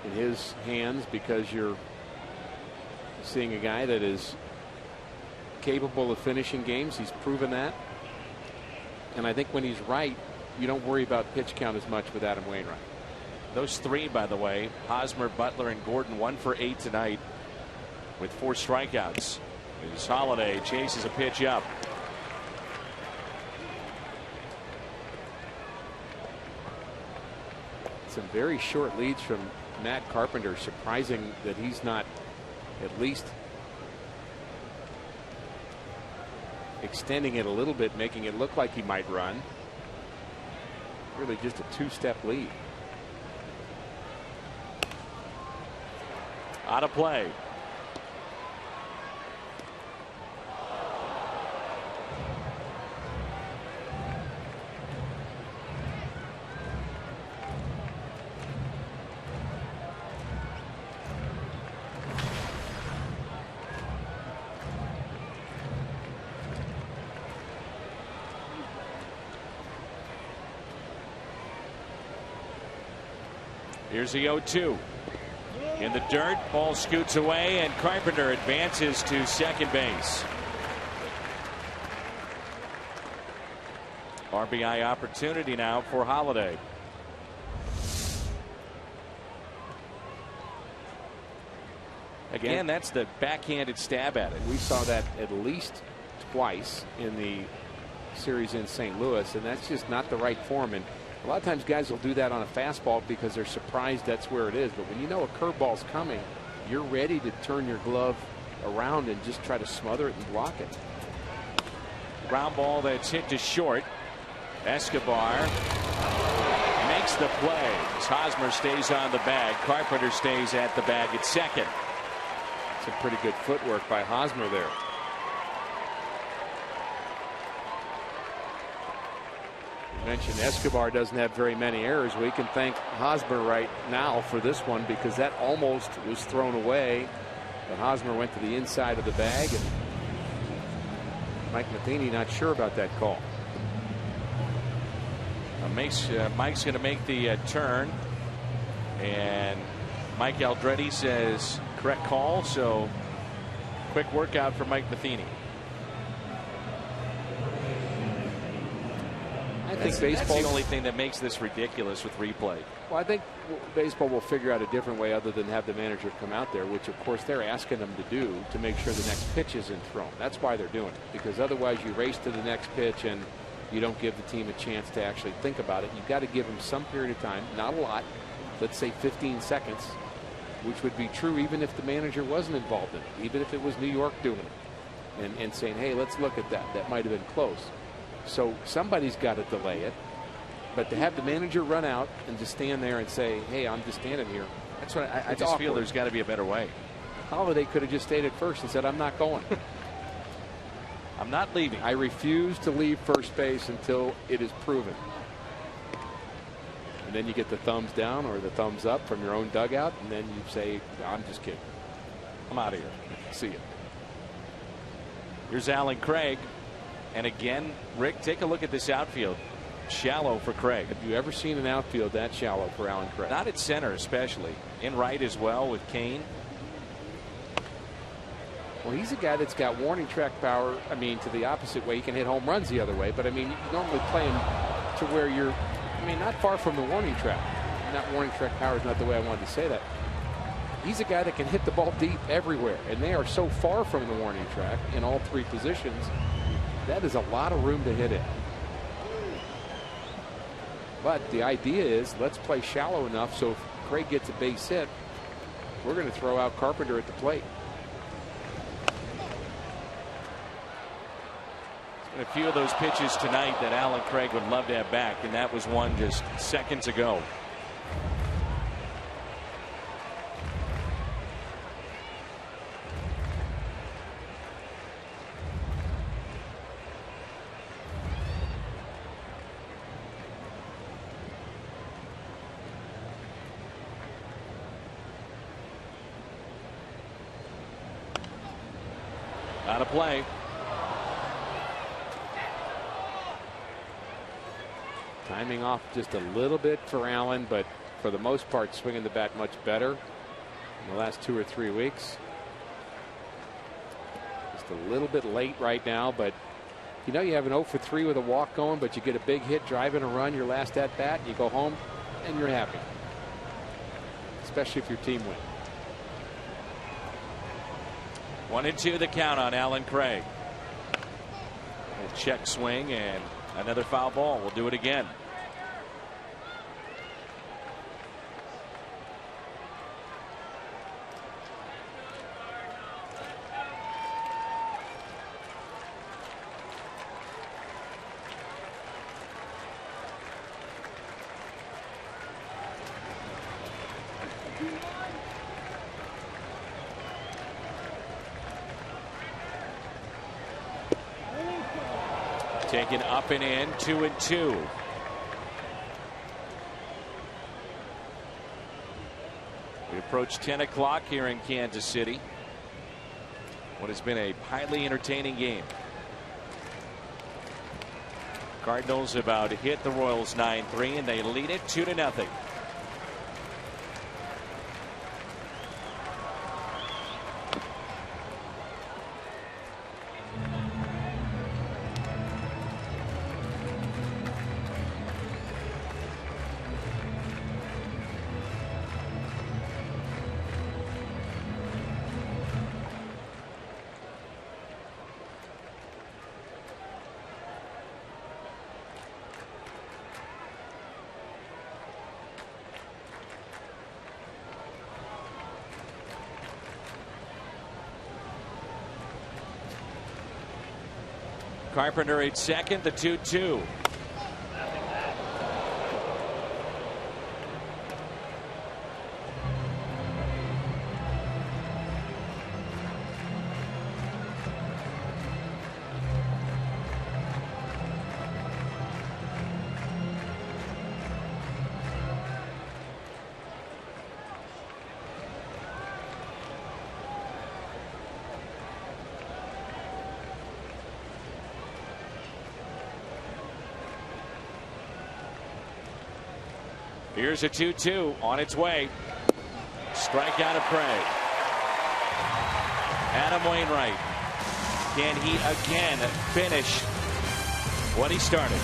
in his hands because you're seeing a guy that is capable of finishing games. He's proven that. And I think when he's right, you don't worry about pitch count as much with Adam Wainwright. Those 3, by the way, Hosmer, Butler, and Gordon, 1 for 8 tonight with 4 strikeouts. As Holiday chases a pitch up. Some very short leads from Matt Carpenter. Surprising that he's not at least extending it a little bit, making it look like he might run. Really just a 2-step lead. Out of play. Here's the 0-2. In the dirt, ball scoots away, and Carpenter advances to second base. RBI opportunity now for Holiday. Again, that's the backhanded stab at it. We saw that at least twice in the series in St. Louis, and that's just not the right form. And a lot of times guys will do that on a fastball because they're surprised that's where it is. But when you know a curveball's coming, you're ready to turn your glove around and just try to smother it and block it. Ground ball that's hit to short. Escobar makes the play. As Hosmer stays on the bag, Carpenter stays at the bag at second. Some pretty good footwork by Hosmer there. Mentioned Escobar doesn't have very many errors. We can thank Hosmer right now for this one because that almost was thrown away. But Hosmer went to the inside of the bag, and Mike Matheny not sure about that call. Mike's going to make the turn, and Mike Aldretti says correct call. So quick workout for Mike Matheny. I think baseball, that's the only thing that makes this ridiculous with replay. Well, I think baseball will figure out a different way other than have the manager come out there, which of course they're asking them to do to make sure the next pitch isn't thrown. That's why they're doing it, because otherwise you race to the next pitch and you don't give the team a chance to actually think about it. You've got to give them some period of time, not a lot, let's say 15 seconds, which would be true even if the manager wasn't involved in it, even if it was New York doing it and saying, hey, let's look at that. That might have been close. So somebody's got to delay it, but to have the manager run out and just stand there and say, hey, I'm just standing here. That's what I just feel there's got to be a better way. Holiday could have just stayed at first and said, I'm not going. I'm not leaving. I refuse to leave first base until it is proven. And then you get the thumbs down or the thumbs up from your own dugout, and then you say, I'm just kidding. I'm out of here. See you. Here's Alan Craig. And again, Rick, take a look at this outfield. Shallow for Craig. Have you ever seen an outfield that shallow for Alan Craig? Not at center, especially. In right as well with Kane. Well, he's a guy that's got warning track power. I mean, to the opposite way. He can hit home runs the other way. But, I mean, you normally play him to where you're, I mean, not far from the warning track. Not warning track power is not the way I wanted to say that. He's a guy that can hit the ball deep everywhere. And they are so far from the warning track in all three positions. That is a lot of room to hit it. But the idea is let's play shallow enough so if Craig gets a base hit, we're going to throw out Carpenter at the plate. A few of those pitches tonight that Alan Craig would love to have back, and that was one just seconds ago. Out of play. Timing off just a little bit for Allen, but for the most part swinging the bat much better in the last 2 or 3 weeks. Just a little bit late right now, but you know you have an 0 for 3 with a walk going, but you get a big hit, driving a run, your last at bat, you go home and you're happy, especially if your team wins. 1-2 the count on Alan Craig. A check swing and another foul ball. We'll do it again. Taken up and in, 2-2. We approach 10 o'clock here in Kansas City. What has been a highly entertaining game. Cardinals about to hit the Royals 9-3 and they lead it 2-0. Carpenter at second, the 2-2. Here's a 2-2 on its way. Strikeout of Craig. Adam Wainwright. Can he again finish what he started?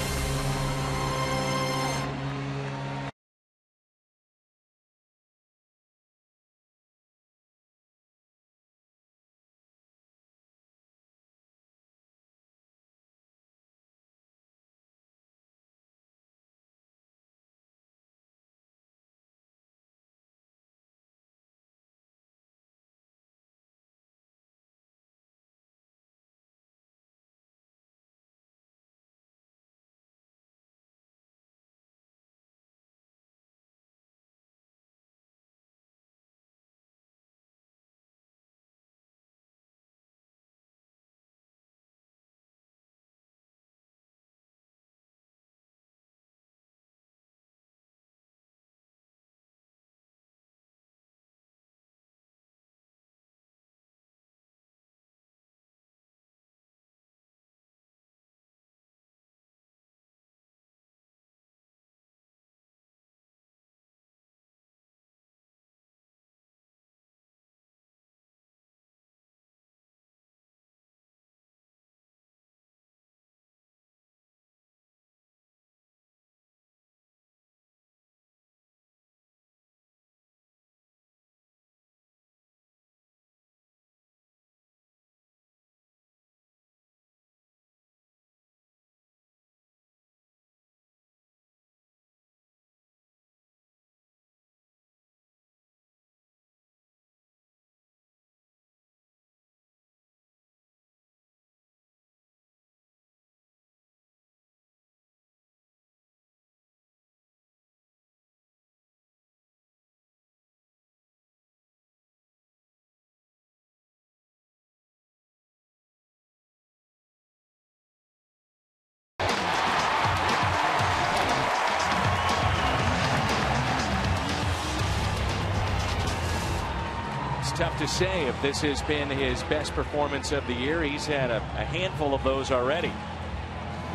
Tough to say if this has been his best performance of the year. He's had a handful of those already.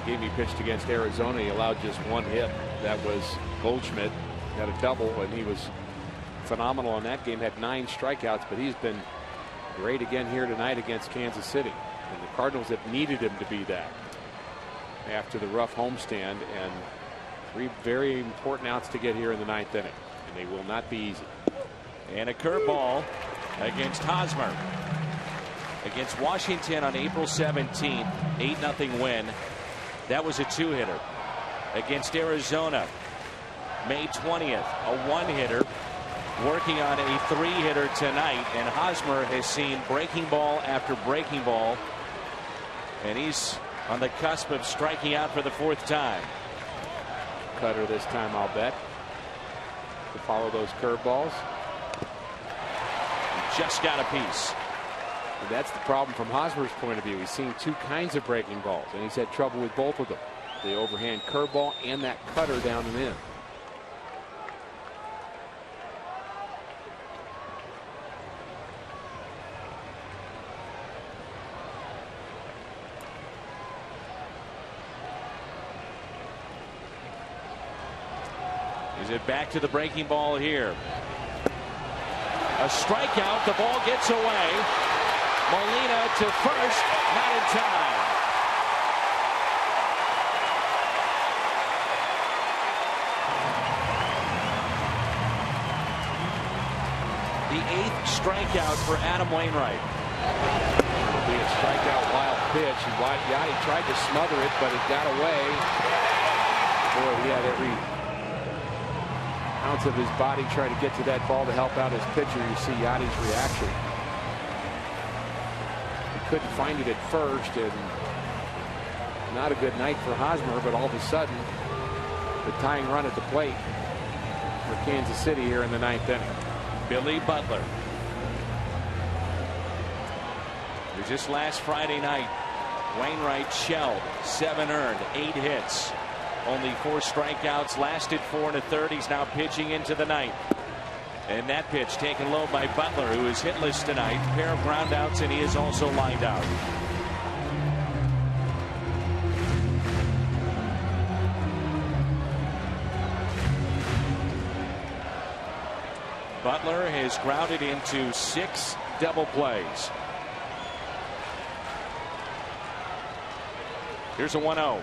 game he pitched against Arizona, he allowed just one hit. That was Goldschmidt, had a double, and he was phenomenal in that game. Had 9 strikeouts, but he's been great again here tonight against Kansas City. And the Cardinals have needed him to be that after the rough homestand, and 3 very important outs to get here in the 9th inning, and they will not be easy. And a curveball against Hosmer. Against Washington on April 17th, 8-0 win. That was a 2-hitter. Against Arizona, May 20th, a 1-hitter. Working on a 3-hitter tonight, and Hosmer has seen breaking ball after breaking ball, and he's on the cusp of striking out for the 4th time. Cutter this time, I'll bet, to follow those curveballs. Just got a piece. And that's the problem from Hosmer's point of view. He's seen 2 kinds of breaking balls, and he's had trouble with both of them. The overhand curveball and that cutter down and in. Is it back to the breaking ball here? A strikeout. The ball gets away. Molina to first. Not in time. The 8th strikeout for Adam Wainwright. It'll be a strikeout wild pitch. Yachty tried to smother it, but it got away. Boy, he had every ounce of his body trying to get to that ball to help out his pitcher. You see Yachty's reaction. He couldn't find it at first, and not a good night for Hosmer, but all of a sudden the tying run at the plate for Kansas City here in the 9th inning. Billy Butler. It was just last Friday night. Wainwright shelled, 7 earned, 8 hits. Only 4 strikeouts, lasted 4 1/3. He's now pitching into the 9th. And that pitch taken low by Butler, who is hitless tonight. Pair of groundouts, and he is also lined out. Butler has grounded into 6 double plays. Here's a 1-0.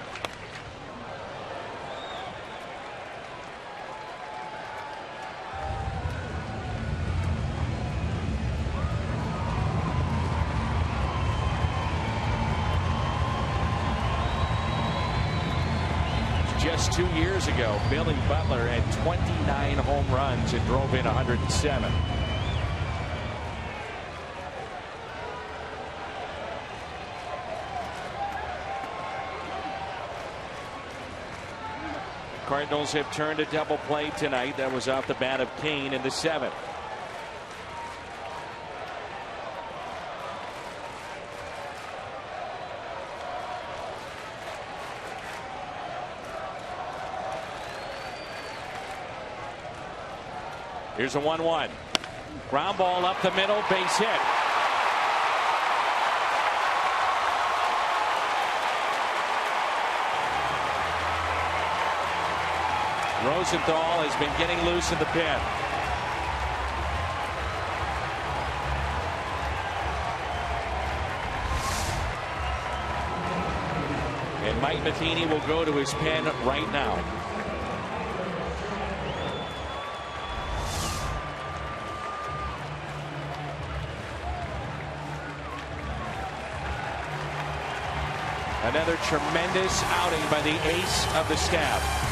Just 2 years ago, Billy Butler had 29 home runs and drove in 107. Cardinals have turned a double play tonight. That was off the bat of Kane in the 7th. Here's a 1-1. Ground ball up the middle, base hit. Rosenthal has been getting loose in the pen. And Mike Matheny will go to his pen right now. Another tremendous outing by the ace of the staff.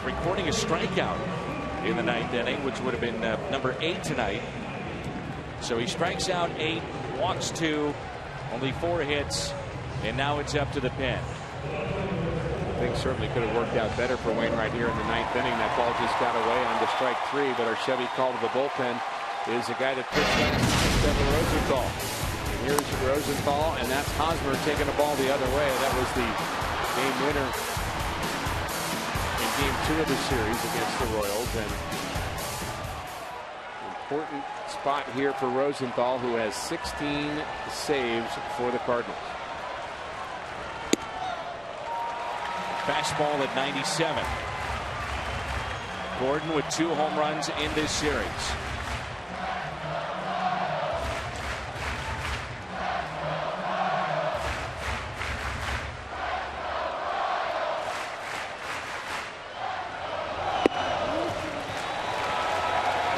recording a strikeout in the 9th inning, which would have been number 8 tonight. So he strikes out 8, walks 2, only 4 hits, and now it's up to the pen. Things certainly could have worked out better for Wainwright here in the 9th inning. That ball just got away on to strike 3, but our Chevy call to the bullpen is a guy that pitched last, Trevor Rosenthal. And here's Rosenthal, and that's Hosmer taking the ball the other way. That was the game winner in Game 2 of the series against the Royals. And important spot here for Rosenthal, who has 16 saves for the Cardinals. Fastball at 97. Gordon with 2 home runs in this series.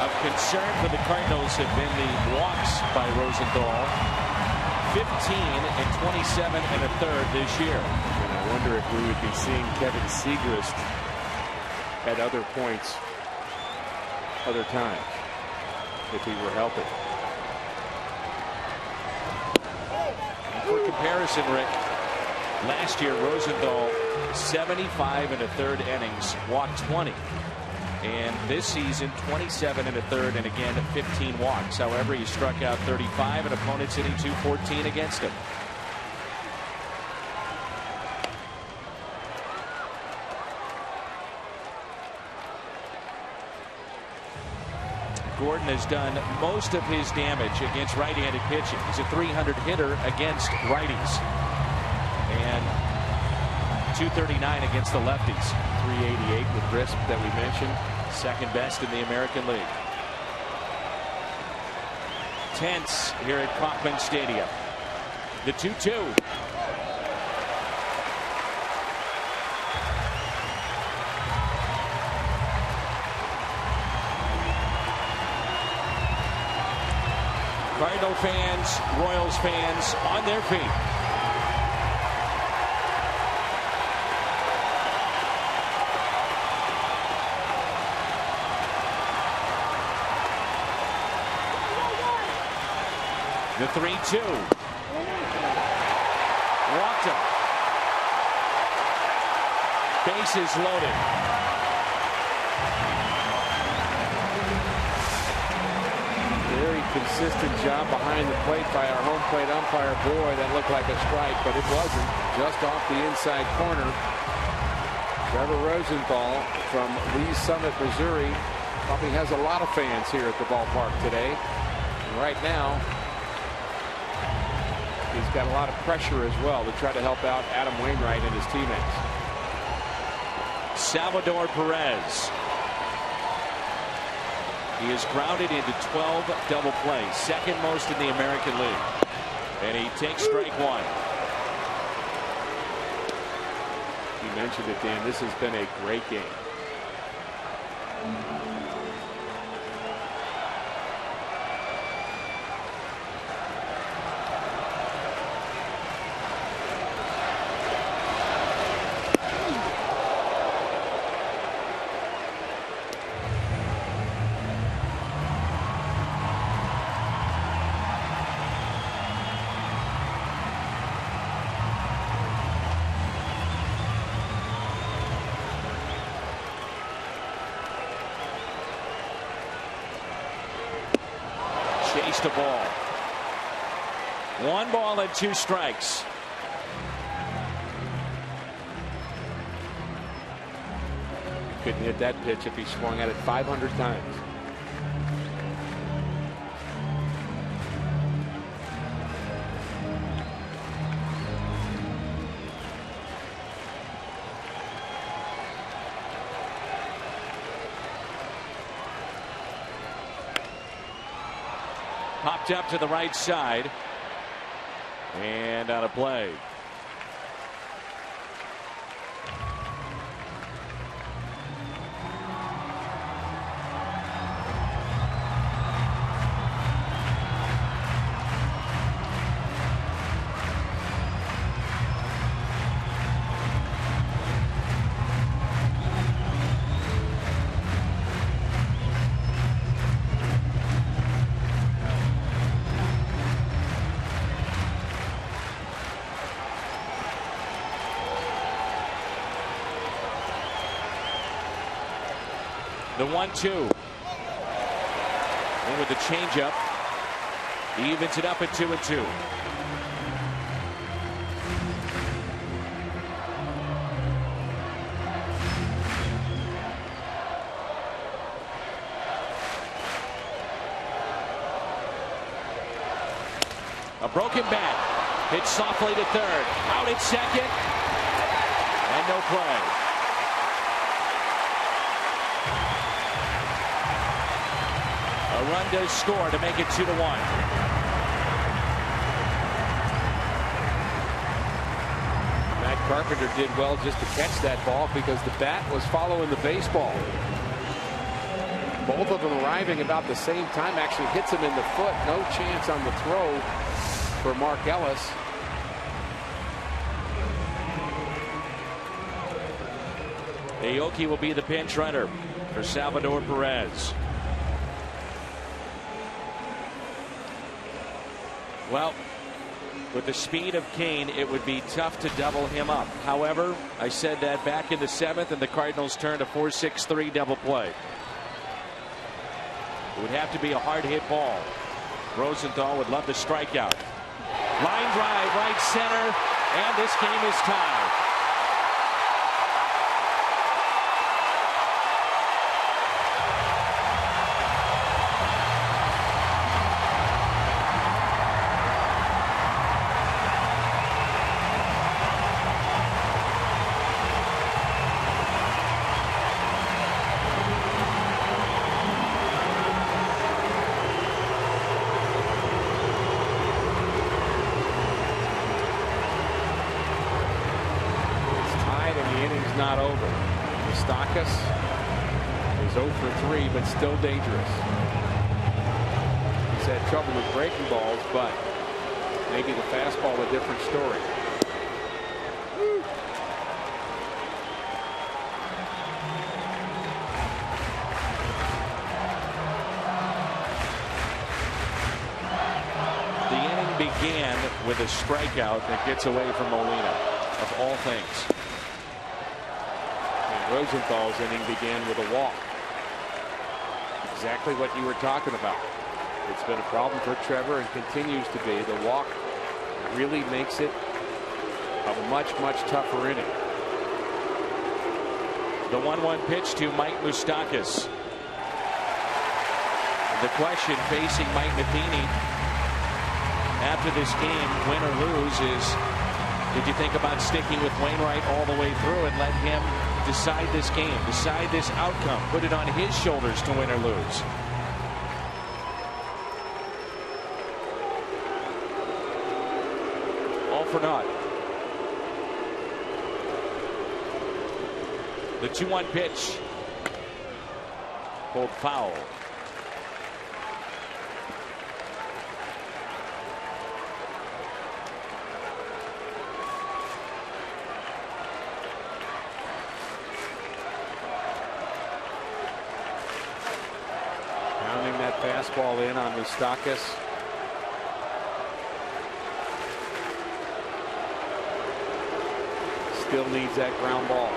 Of concern for the Cardinals have been the walks by Rosenthal. 15 and 27 and a third this year. And I wonder if we would be seeing Kevin Segrist at other points, other times, if he were healthy. For comparison, Rick, last year Rosenthal 75 and a third innings, walked 20. And this season 27 and a third, and again 15 walks. However, he struck out 35 and opponents hitting .214 against him. Gordon has done most of his damage against right-handed pitching. He's a .300 hitter against righties, and .239 against the lefties. .388 with Risp that we mentioned. Second best in the American League. Tense here at Kauffman Stadium. The 2-2. Cardinal fans, Royals fans on their feet. The 3-2. Walked him. Bases loaded. Very consistent job behind the plate by our home plate umpire. Boy, that looked like a strike, but it wasn't. Just off the inside corner. Trevor Rosenthal from Lee's Summit, Missouri, probably has a lot of fans here at the ballpark today. And right now, he's got a lot of pressure as well to try to help out Adam Wainwright and his teammates. Salvador Perez. He is grounded into 12 double plays, second most in the American League. And he takes strike 1. You mentioned it, Dan. This has been a great game. Chased the ball. 1 ball and 2 strikes. Couldn't hit that pitch if he swung at it 500 times. Popped up to the right side and out of play. The 1-2. And with the changeup, he evens it up at 2-2. A broken bat. Hit softly to third. Out at second. And no play. A run does score to make it 2-1. Matt Carpenter did well just to catch that ball because the bat was following the baseball. Both of them arriving about the same time. Actually hits him in the foot. No chance on the throw for Mark Ellis. Aoki will be the pinch runner for Salvador Perez. Well, with the speed of Kane, it would be tough to double him up. However, I said that back in the 7th, and the Cardinals turned a 4-6-3 double play. It would have to be a hard hit ball. Rosenthal would love to strike out. Line drive, right center, and this game is tied. Not over. Moustakas is 0 for 3, but still dangerous. He's had trouble with breaking balls, but maybe the fastball a different story. The inning began with a strikeout that gets away from Molina, of all things. Rosenthal's inning began with a walk. Exactly what you were talking about. It's been a problem for Trevor and continues to be. The walk really makes it a much tougher inning. The 1-1 pitch to Mike Moustakas. The question facing Mike Matheny after this game, win or lose, is did you think about sticking with Wainwright all the way through and let him decide this game, decide this outcome, put it on his shoulders to win or lose? All for naught. The 2-1 pitch pulled foul. Fastball in on Moustakas. Still needs that ground ball.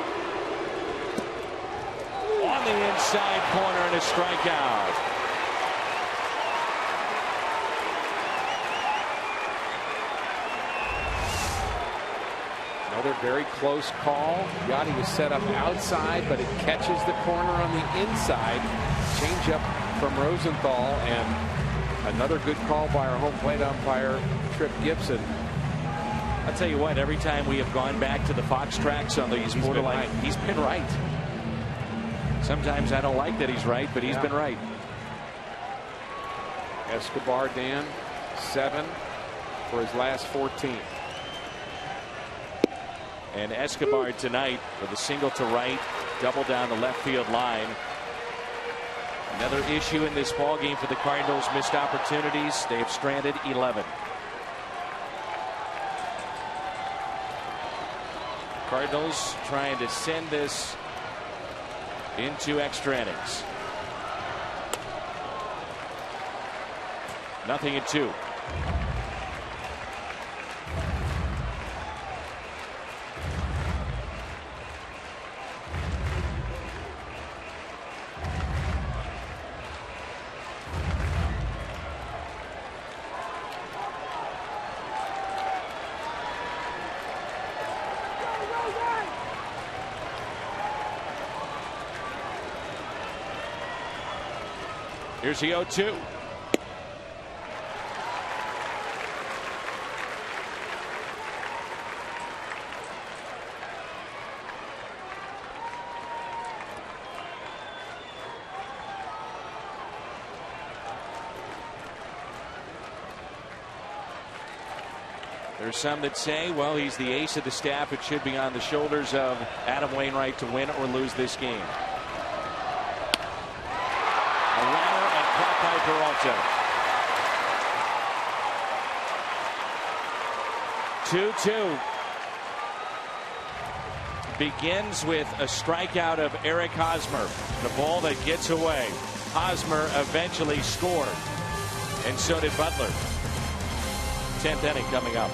On the inside corner and a strikeout. Another very close call. Yachty was set up outside, but it catches the corner on the inside. Changeup from Rosenthal, and another good call by our home plate umpire, Tripp Gibson. I'll tell you what, every time we have gone back to the Fox tracks on these borderline, he's been right. Sometimes I don't like that he's right, but he's been right. Escobar, Dan, 7 for his last 14. And Escobar tonight with a single to right, double down the left field line. Another issue in this ball game for the Cardinals, missed opportunities. They've stranded 11. Cardinals trying to send this into extra innings. 0-2. Here's the 0-2. There's some that say, well, he's the ace of the staff. It should be on the shoulders of Adam Wainwright to win or lose this game. A runner and caught by Peralta. 2-2. Begins with a strikeout of Eric Hosmer. The ball that gets away. Hosmer eventually scored. And so did Butler. 10th inning coming up.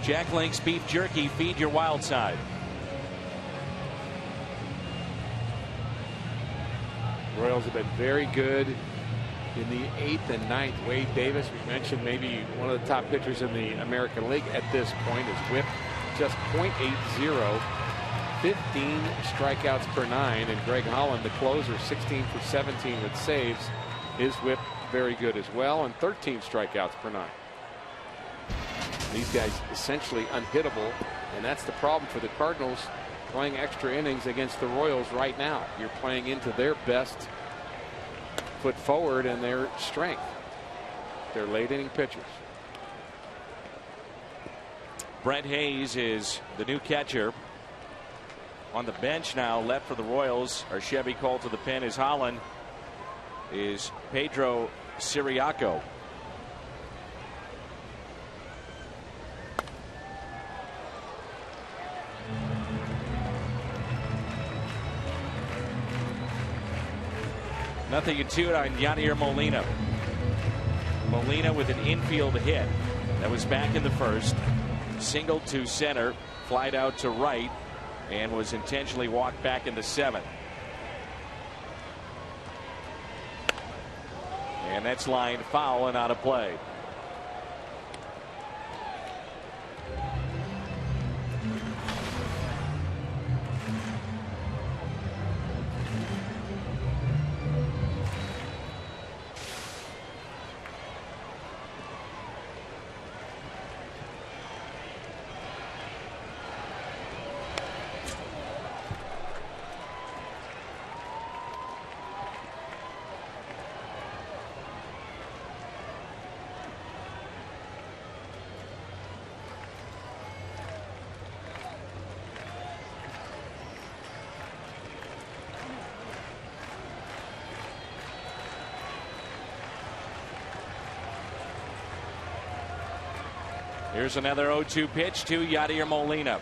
Jack Link's beef jerky. Feed your wild side. Royals have been very good in the 8th and 9th. Wade Davis, we mentioned, maybe one of the top pitchers in the American League at this point, is whip just .80, 15 strikeouts per 9, and Greg Holland, the closer, 16 for 17 with saves. His whip very good as well, and 13 strikeouts per 9. These guys essentially unhittable, and that's the problem for the Cardinals playing extra innings against the Royals right now. You're playing into their best foot forward and their strength. They're late inning pitchers. Brent Hayes is the new catcher. On the bench now, left for the Royals, our Chevy called to the pen is Holland, is Pedro Siriaco. Nothing to it on Yadier Molina. Molina with an infield hit that was back in the first. Singled to center, flied out to right, and was intentionally walked back in the 7th. And that's lined foul and out of play. Here's another 0-2 pitch to Yadier Molina.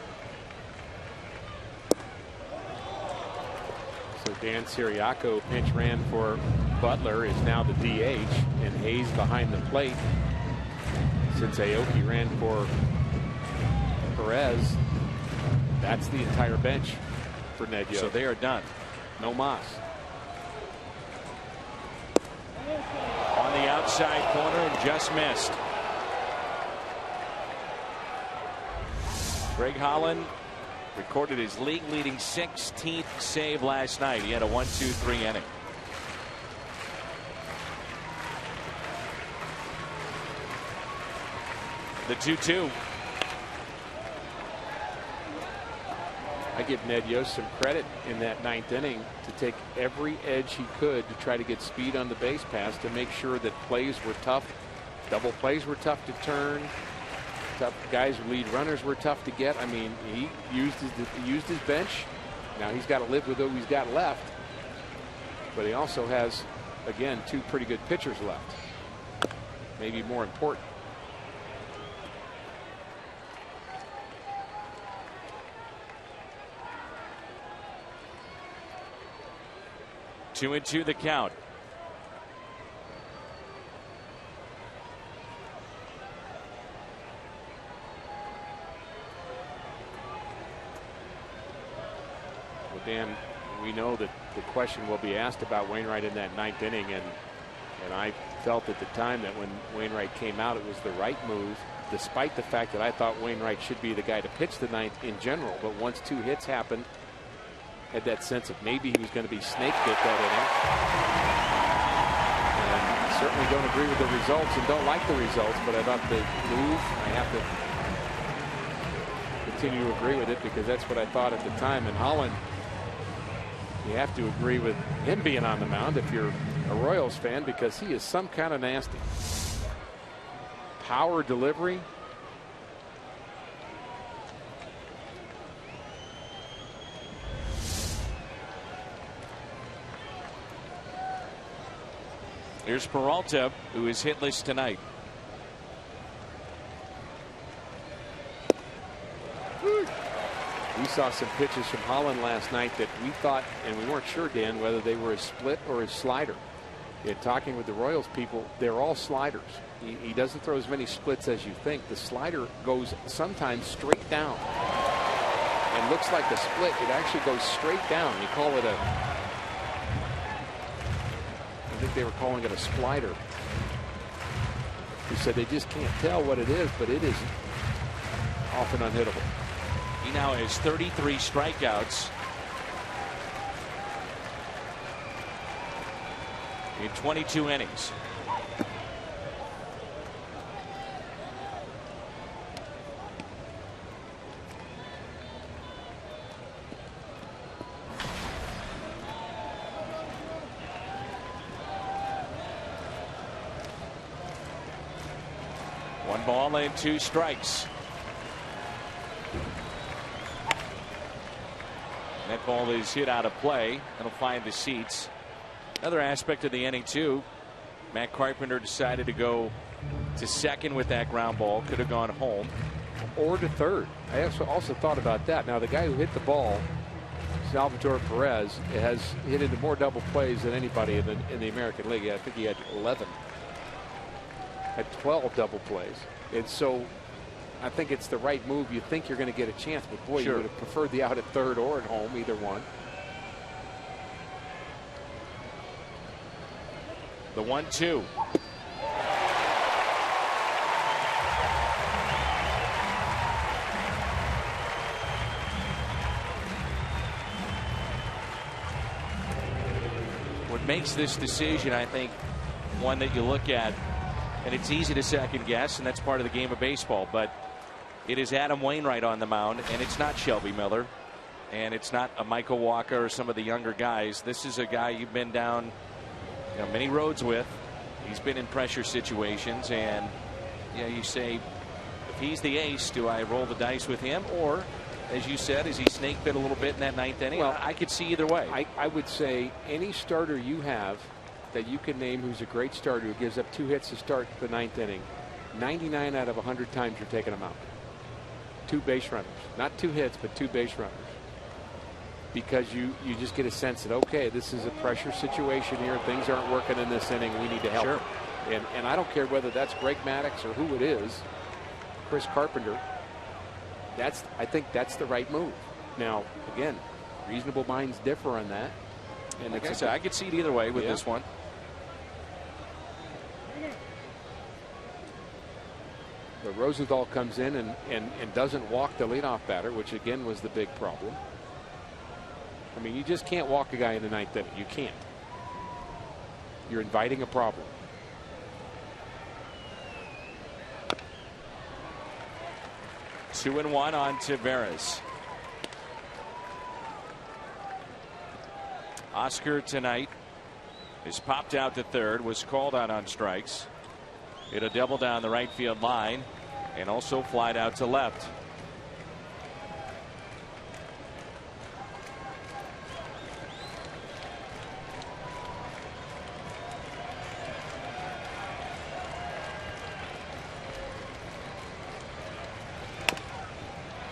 Dan Siriaco pinch ran for Butler, is now the DH, and Hayes behind the plate. Since Aoki ran for Perez, that's the entire bench for Ned Yost. So they are done. No mas. On the outside corner and just missed. Greg Holland recorded his league-leading 16th save last night. He had a 1-2-3 inning. The 2-2. I give Ned Yost some credit in that ninth inning to take every edge he could to try to get speed on the base pass to make sure that plays were tough. Double plays were tough to turn. Tough guys who lead runners were tough to get. I mean, he used his bench. Now he's got to live with who he's got left. But he also has, again, 2 pretty good pitchers left. Maybe more important. Two and two the count. Well, Dan, we know that the question will be asked about Wainwright in that ninth inning, and I felt at the time that when Wainwright came out, it was the right move, despite the fact that I thought Wainwright should be the guy to pitch the ninth in general. But once 2 hits happened, had that sense of maybe he was going to be snake bit that inning. And certainly don't agree with the results and don't like the results, but I thought the move, I have to continue to agree with it because that's what I thought at the time. And Holland, you have to agree with him being on the mound if you're a Royals fan, because he is some kind of nasty. Power delivery. Here's Peralta, who is hitless tonight. We saw some pitches from Holland last night that we thought, and we weren't sure, Dan, whether they were a split or a slider. Talking with the Royals people, they're all sliders. He doesn't throw as many splits as you think. The slider goes sometimes straight down and looks like a split. It actually goes straight down. You call it I think they were calling it a splider. He said they just can't tell what it is, but it is often unhittable. He now has 33 strikeouts in 22 innings. One ball and 2 strikes. That ball is hit out of play. It'll find the seats. Another aspect of the inning too. Matt Carpenter decided to go to second with that ground ball. Could have gone home or to third. I also thought about that. Now the guy who hit the ball, Salvador Perez, has hit into more double plays than anybody in the American League. I think he had 11. Had 12 double plays. And so I think it's the right move. You think you're going to get a chance, but boy, sure, you would have preferred the out at third or at home, either one. The 1-2. What makes this decision, I think, one that you look at, and it's easy to second guess, and that's part of the game of baseball, but it is Adam Wainwright on the mound, and it's not Shelby Miller, and it's not a Michael Walker or some of the younger guys. This is a guy you've been down many roads with. He's been in pressure situations, and you say, if he's the ace, do I roll the dice with him, or, as you said, is he snake bit a little bit in that ninth inning? Well, I could see either way. I would say any starter you have that you can name who's a great starter who gives up 2 hits to start the ninth inning, 99 out of 100 times you're taking them out. 2 base runners, not 2 hits, but 2 base runners. because you just get a sense that, okay, this is a pressure situation here. Things aren't working in this inning. We need to help. Sure. And I don't care whether that's Greg Maddux or who it is, Chris Carpenter. I think that's the right move. Now, again, reasonable minds differ on that. And like I said, I could see it either way with this one. But Rosenthal comes in and doesn't walk the leadoff batter, which again was the big problem. I mean, you just can't walk a guy in the ninth inning. You can't. You're inviting a problem. 2-1 on Taveras. Oscar tonight is popped out to third, was called out on strikes. Hit a double down the right field line and also flied out to left.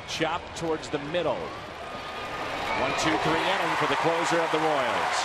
Chop towards the middle. 1-2-3 inning for the closer of the Royals.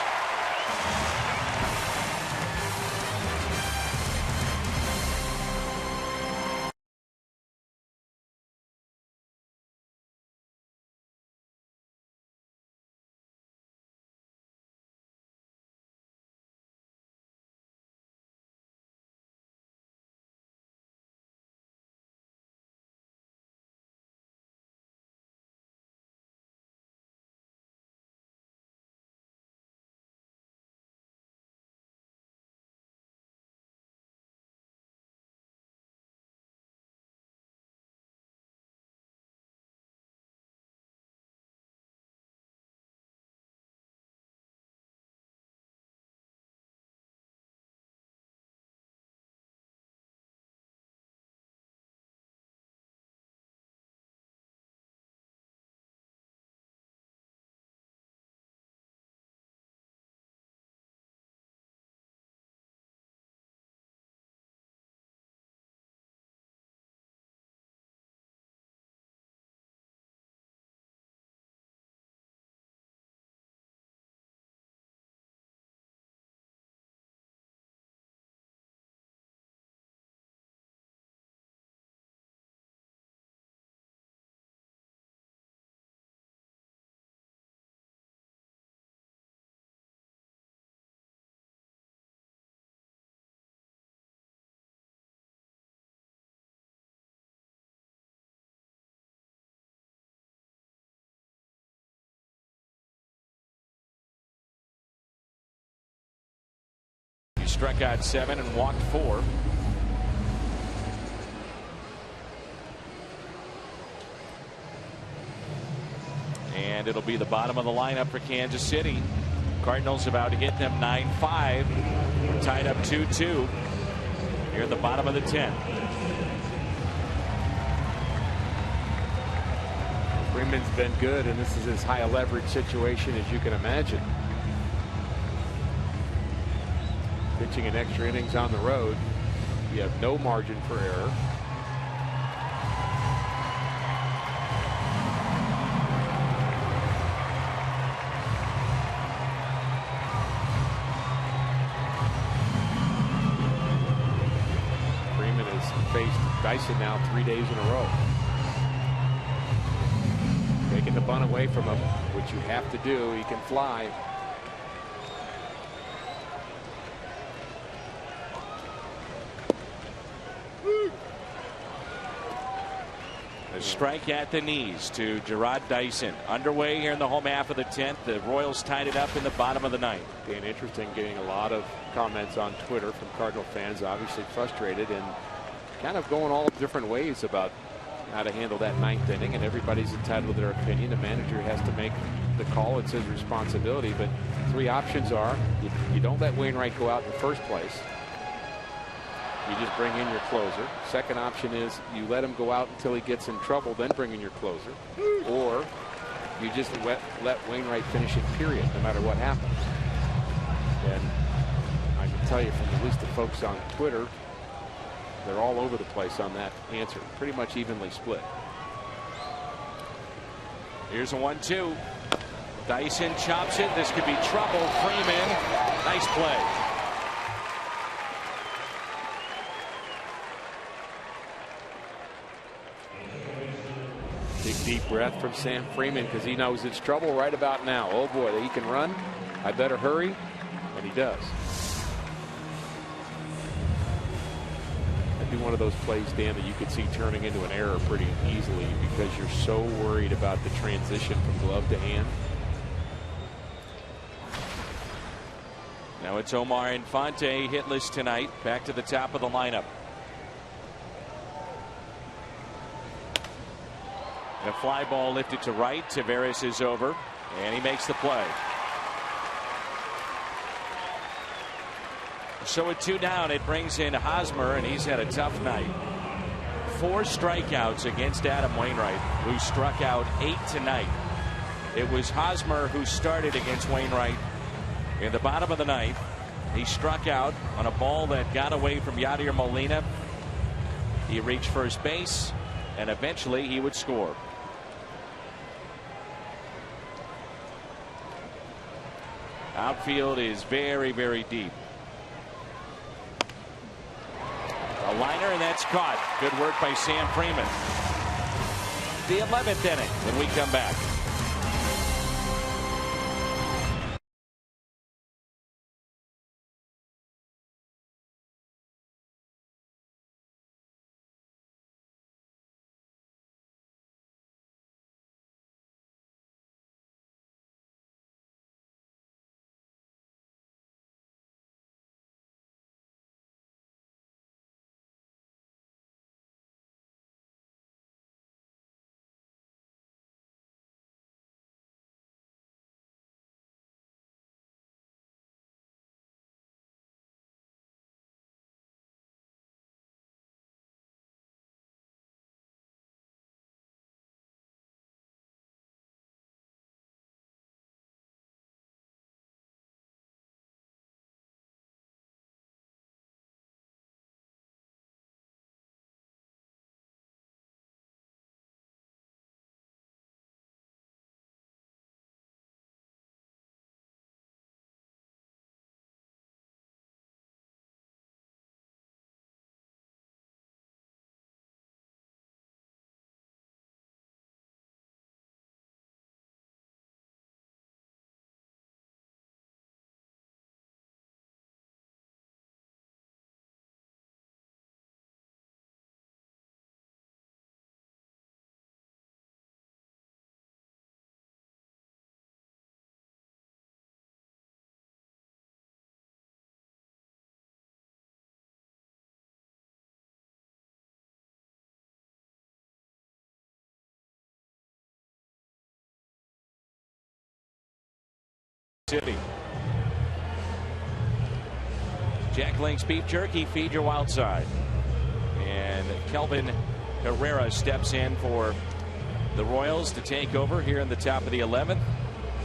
Struck out 7 and walked 4. And it'll be the bottom of the lineup for Kansas City. Cardinals about to hit them 9-5. We're tied up 2-2 here at the bottom of the 10th. Freeman's been good, and this is as high a leverage situation as you can imagine. Pitching in extra innings on the road, you have no margin for error. Freeman has faced Dyson now 3 days in a row. Taking the bunt away from him, which you have to do. He can fly. Strike at the knees to Gerard Dyson. Underway here in the home half of the 10th. The Royals tied it up in the bottom of the 9th. Being interesting, getting a lot of comments on Twitter from Cardinal fans, obviously frustrated and kind of going all different ways about how to handle that 9th inning, and everybody's entitled to their opinion. The manager has to make the call. It's his responsibility. But 3 options are you don't let Wainwright go out in the first place. You just bring in your closer. Second option is you let him go out until he gets in trouble, then bring in your closer. Or you just let Wainwright finish it, period, no matter what happens. And I can tell you from at least the folks on Twitter, they're all over the place on that answer. Pretty much evenly split. Here's a 1-2. Dyson chops it. This could be trouble. Freeman. Nice play. Big deep breath from Sam Freeman because he knows it's trouble right about now. Oh boy, he can run. I better hurry. And he does. That'd be one of those plays, Dan, that you could see turning into an error pretty easily because you're so worried about the transition from glove to hand. Now it's Omar Infante hitless tonight. Back to the top of the lineup. And a fly ball lifted to right. Taveras is over, and he makes the play. So with 2 down, it brings in Hosmer, and he's had a tough night. 4 strikeouts against Adam Wainwright, who struck out 8 tonight. It was Hosmer who started against Wainwright in the bottom of the ninth. He struck out on a ball that got away from Yadier Molina. He reached first base, and eventually he would score. Outfield is very, very deep. A liner, and that's caught. Good work by Sam Freeman. The 11th inning when we come back. City. Jack Link's beef jerky, feed your wild side. And Kelvin Herrera steps in for the Royals to take over here in the top of the 11th.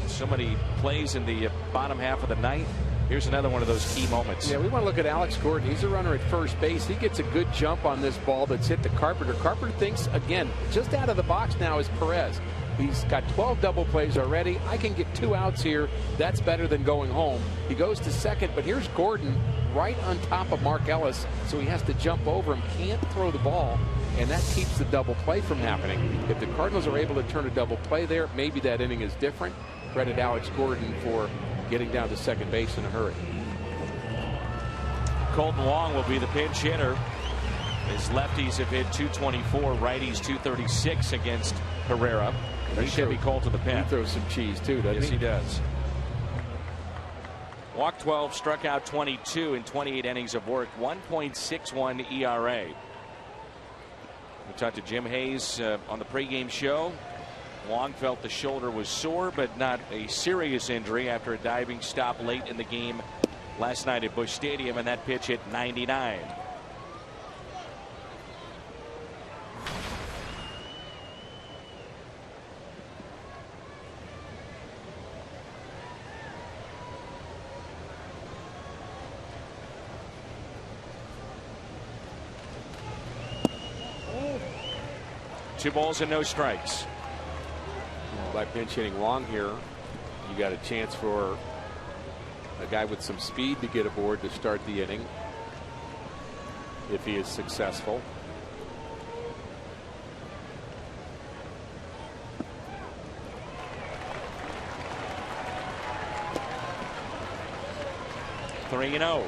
So many plays in the bottom half of the ninth. Here's another one of those key moments. Yeah, we want to look at Alex Gordon. He's a runner at first base. He gets a good jump on this ball that's hit the Carpenter. Carpenter thinks, again, just out of the box now is Perez. He's got 12 double plays already. I can get 2 outs here. That's better than going home. He goes to second, but here's Gordon right on top of Mark Ellis, so he has to jump over him. Can't throw the ball, and that keeps the double play from happening. If the Cardinals are able to turn a double play there, maybe that inning is different. Credit Alex Gordon for getting down to second base in a hurry. Colton Wong will be the pinch hitter. His lefties have hit .224, righties .236 against Herrera. He should be called to the pen. He throws some cheese too, doesn't he? Yes, he does. Walked 12, struck out 22 in 28 innings of work. 1.61 ERA. We talked to Jim Hayes on the pregame show. Wong felt the shoulder was sore, but not a serious injury after a diving stop late in the game last night at Busch Stadium, and that pitch hit 99. Two balls and no strikes. By pinch hitting Wong here, You got a chance for a guy with some speed to get aboard to start the inning if he is successful. Three and 0.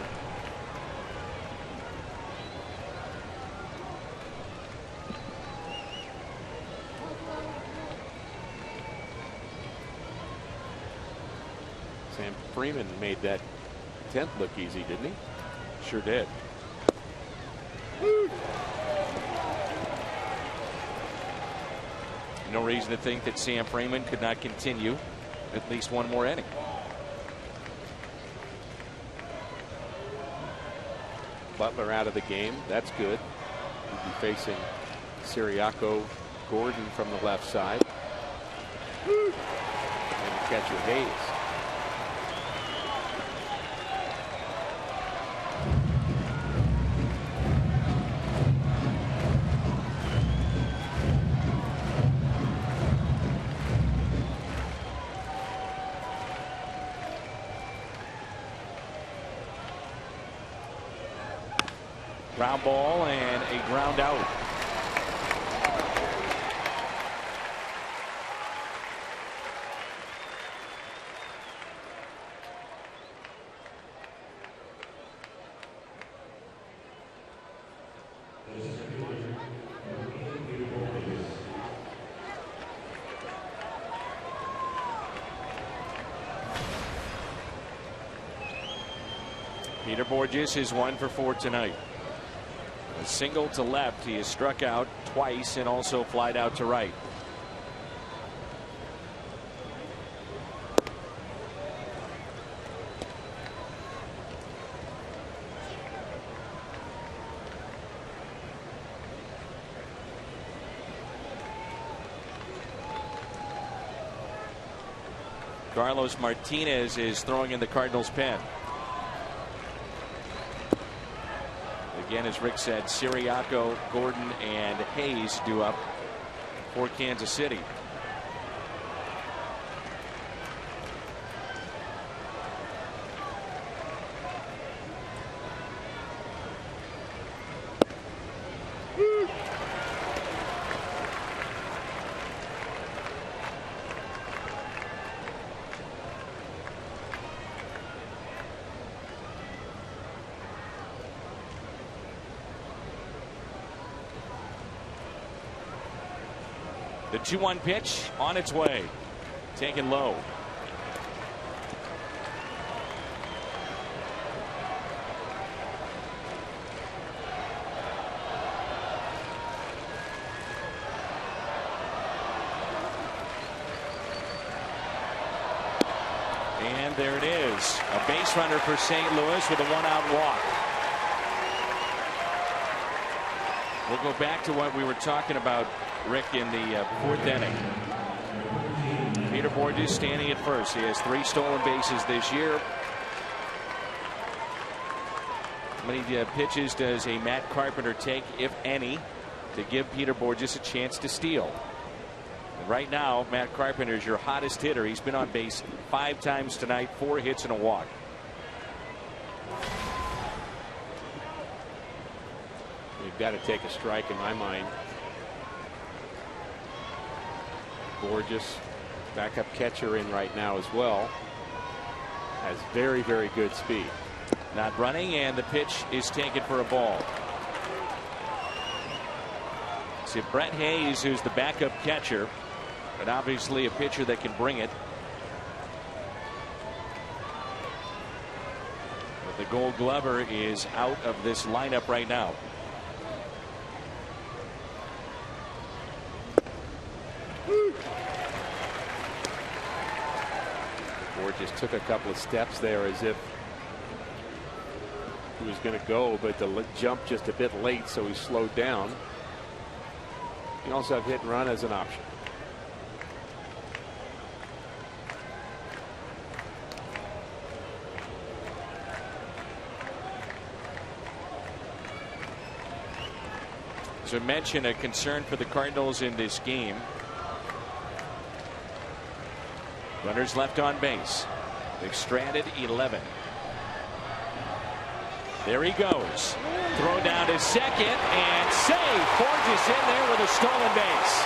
Sam Freeman made that 10th look easy, didn't he? Sure did. No reason to think that Sam Freeman could not continue at least one more inning. Butler out of the game. That's good. We'll be facing Siriaco Gordon from the left side. And the catcher Hayes. Ground ball and a ground out. Peter Borges is 1 for 4 tonight. A single to left. He has struck out twice and also flied out to right. Carlos Martinez is throwing in the Cardinals' pen. Again, as Rick said, Siriaco, Gordon, and Hayes due up for Kansas City. The 2-1 pitch on its way. Taken low. And there it is. A base runner for St. Louis with a 1-out walk. We'll go back to what we were talking about, Rick, in the 4th inning. Peter Borges standing at first. He has 3 stolen bases this year. How many pitches does a Matt Carpenter take, if any, to give Peter Borges a chance to steal? And right now, Matt Carpenter is your hottest hitter. He's been on base 5 times tonight, 4 hits and a walk. You've got to take a strike in my mind. Borges, backup catcher in right now as well, has very, very good speed. Not running, and the pitch is taken for a ball. See, Brett Hayes, who's the backup catcher, and obviously a pitcher that can bring it. But the Gold Glover is out of this lineup right now. Borges took a couple of steps there as if he was going to go, but the jump just a bit late, so he slowed down. You also have hit and run as an option. As I mentioned, a concern for the Cardinals in this game. Runners left on base. They've stranded 11. There he goes. Throw down to second and save. Borges in there with a stolen base.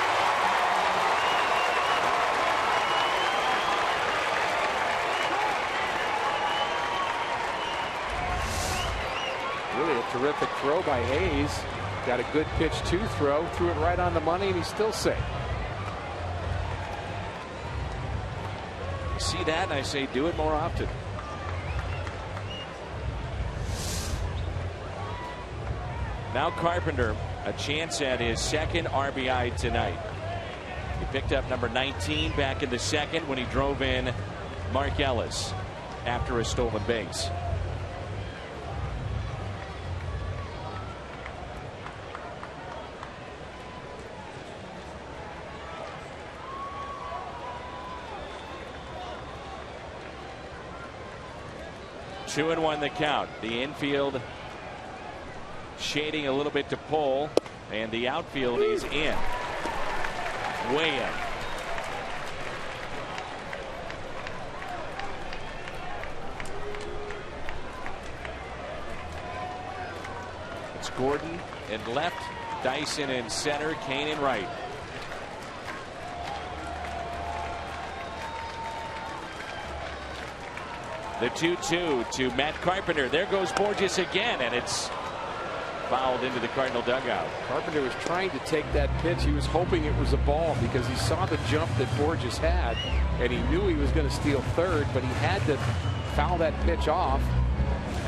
Really a terrific throw by Hayes. Got a good pitch to throw. Threw it right on the money, and he's still safe. See that, and I say do it more often. Now Carpenter, a chance at his second RBI tonight. He picked up number 19 back in the second when he drove in Mark Ellis after a stolen base. Two and one the count. The infield shading a little bit to pull, and the outfield is in. Way in. It's Gordon in left, Dyson in center, Kane in right. The 2-2 to Matt Carpenter. There goes Borges again, and it's fouled into the Cardinal dugout. Carpenter was trying to take that pitch. He was hoping it was a ball because he saw the jump that Borges had, and he knew he was going to steal third, but he had to foul that pitch off,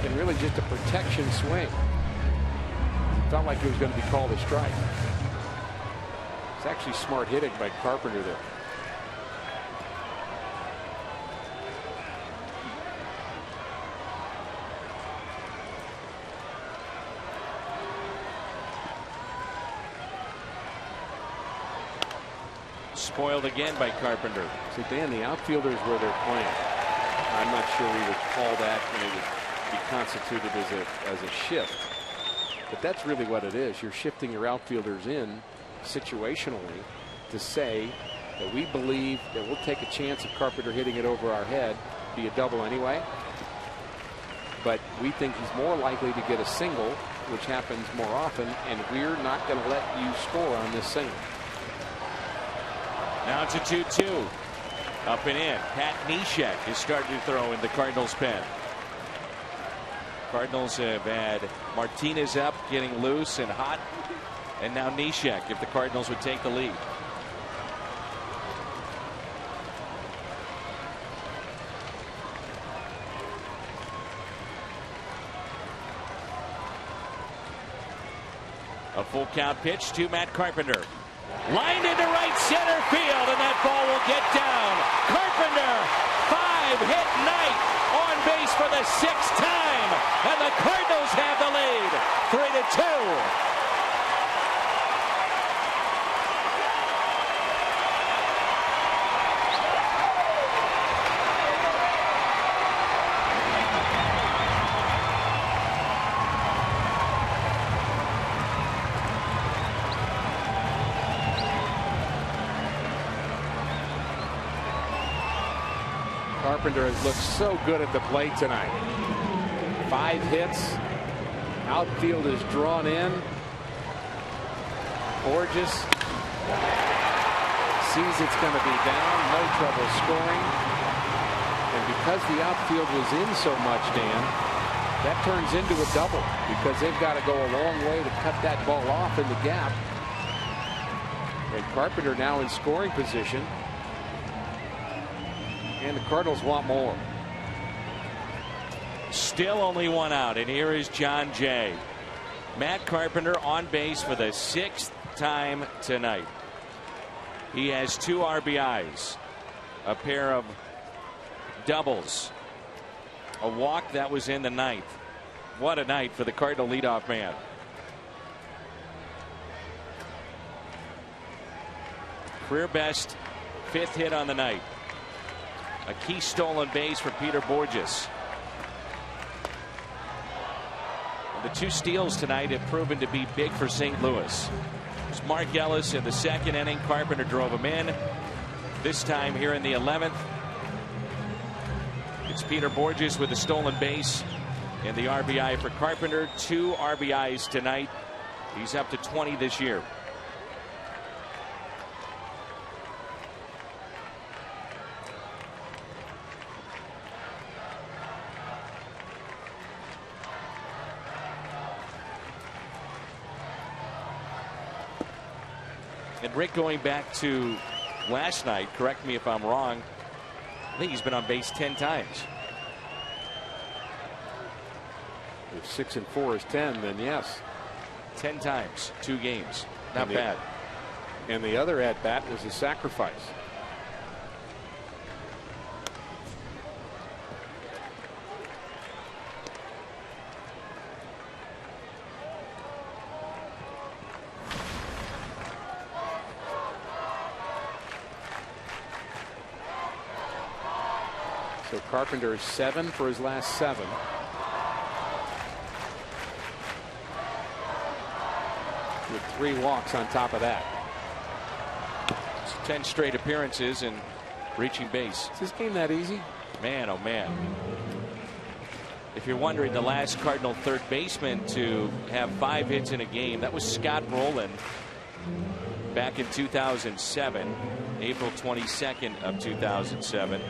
and really just a protection swing. It felt like it was going to be called a strike. It's actually smart hitting by Carpenter there. Spoiled again by Carpenter. See, Dan, the outfielder is where they're playing. I'm not sure we would call that, and it would be constituted as a shift. But that's really what it is. You're shifting your outfielders in situationally to say that we believe that we'll take a chance of Carpenter hitting it over our head, be a double anyway. But we think he's more likely to get a single, which happens more often, and we're not going to let you score on this single. Now it's a 2-2. Up and in. Pat Neshek is starting to throw in the Cardinals pen. Cardinals have had Martinez up, getting loose and hot. And now Neshek, if the Cardinals would take the lead. A full count pitch to Matt Carpenter. Lined into right center field, and that ball will get down. Carpenter, 5-hit night, on base for the 6th time, and the Cardinals have the lead, 3-2. Carpenter has looked so good at the plate tonight. 5 hits. Outfield is drawn in. Borges sees it's going to be down. No trouble scoring. And because the outfield was in so much, Dan, that turns into a double because they've got to go a long way to cut that ball off in the gap. And Carpenter now in scoring position. And the Cardinals want more. Still only one out, and here is John Jay. Matt Carpenter on base for the 6th time tonight. He has 2 RBIs, a pair of doubles, a walk that was in the 9th. What a night for the Cardinal leadoff man. Career best 5th hit on the night. A key stolen base for Peter Borges. The 2 steals tonight have proven to be big for St. Louis. It's Mark Ellis in the 2nd inning. Carpenter drove him in. This time here in the 11th, It's Peter Borges with the stolen base and the RBI for Carpenter. 2 RBIs tonight. He's up to 20 this year. And Rick, going back to last night, correct me if I'm wrong, I think he's been on base 10 times. If 6 and 4 is 10, then yes. 10 times, 2 games. Not bad. And the other at bat was a sacrifice. So Carpenter is 7 for his last 7. With 3 walks on top of that. It's 10 straight appearances and reaching base. Is this game that easy? Man, oh man. If you're wondering, the last Cardinal third baseman to have 5 hits in a game, that was Scott Brolin back in 2007, April 22nd of 2007.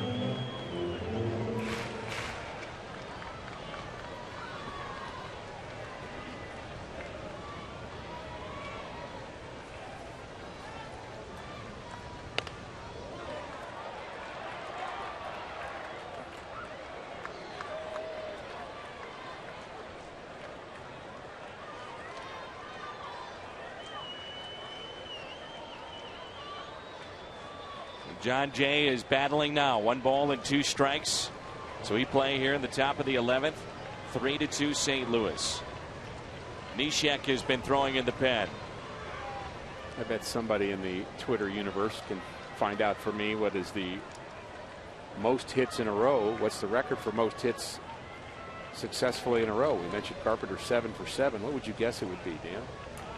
John Jay is battling now. 1 ball and 2 strikes. So we play here in the top of the 11th. 3-2 St. Louis. Neshek has been throwing in the pen. I bet somebody in the Twitter universe can find out for me what is the most hits in a row. What's the record for most hits successfully in a row? We mentioned Carpenter 7 for 7. What would you guess it would be, Dan?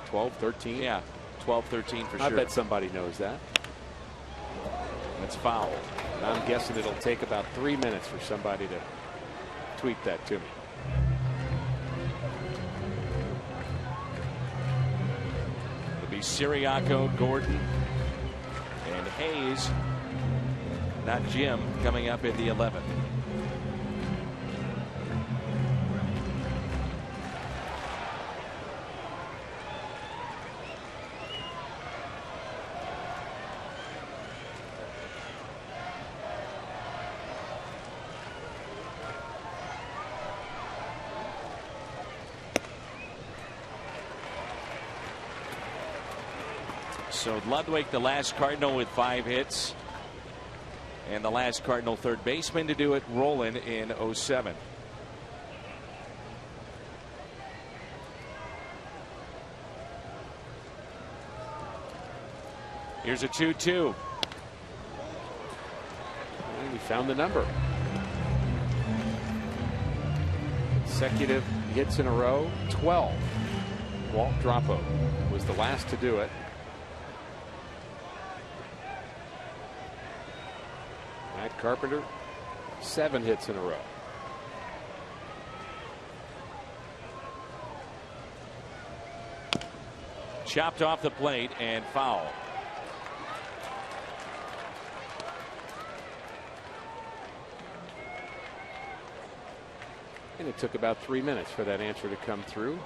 12, 13? Yeah, 12, 13 for sure. I bet somebody knows that. That's foul. And I'm guessing it'll take about 3 minutes for somebody to tweet that to me. It'll be Siriaco, Gordon, and Hayes, not Jim, coming up in the 11th. So Ludwig, the last Cardinal with 5 hits, and the last Cardinal third baseman to do it, Roland, in 07. Here's a 2-2. And we found the number. Consecutive hits in a row, 12. Walt Dropo was the last to do it. Matt Carpenter, 7 hits in a row. Chopped off the plate and foul. And it took about 3 minutes for that answer to come through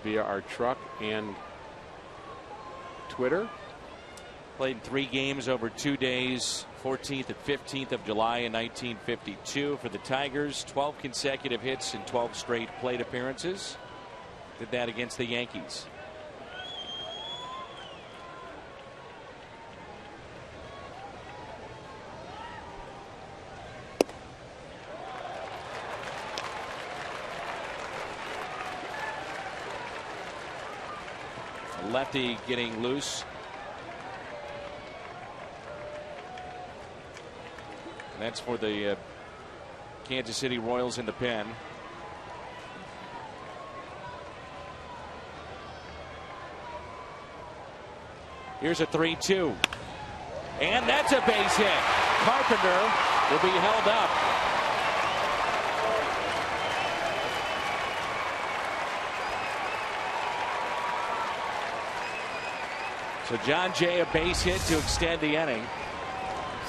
via our truck and Twitter. Played 3 games over 2 days, 14th and 15th of July in 1952 for the Tigers. 12 consecutive hits and 12 straight plate appearances. Did that against the Yankees. Lefty getting loose. And that's for the Kansas City Royals in the pen. Here's a 3-2. And that's a base hit. Carpenter will be held up. So John Jay, a base hit to extend the inning.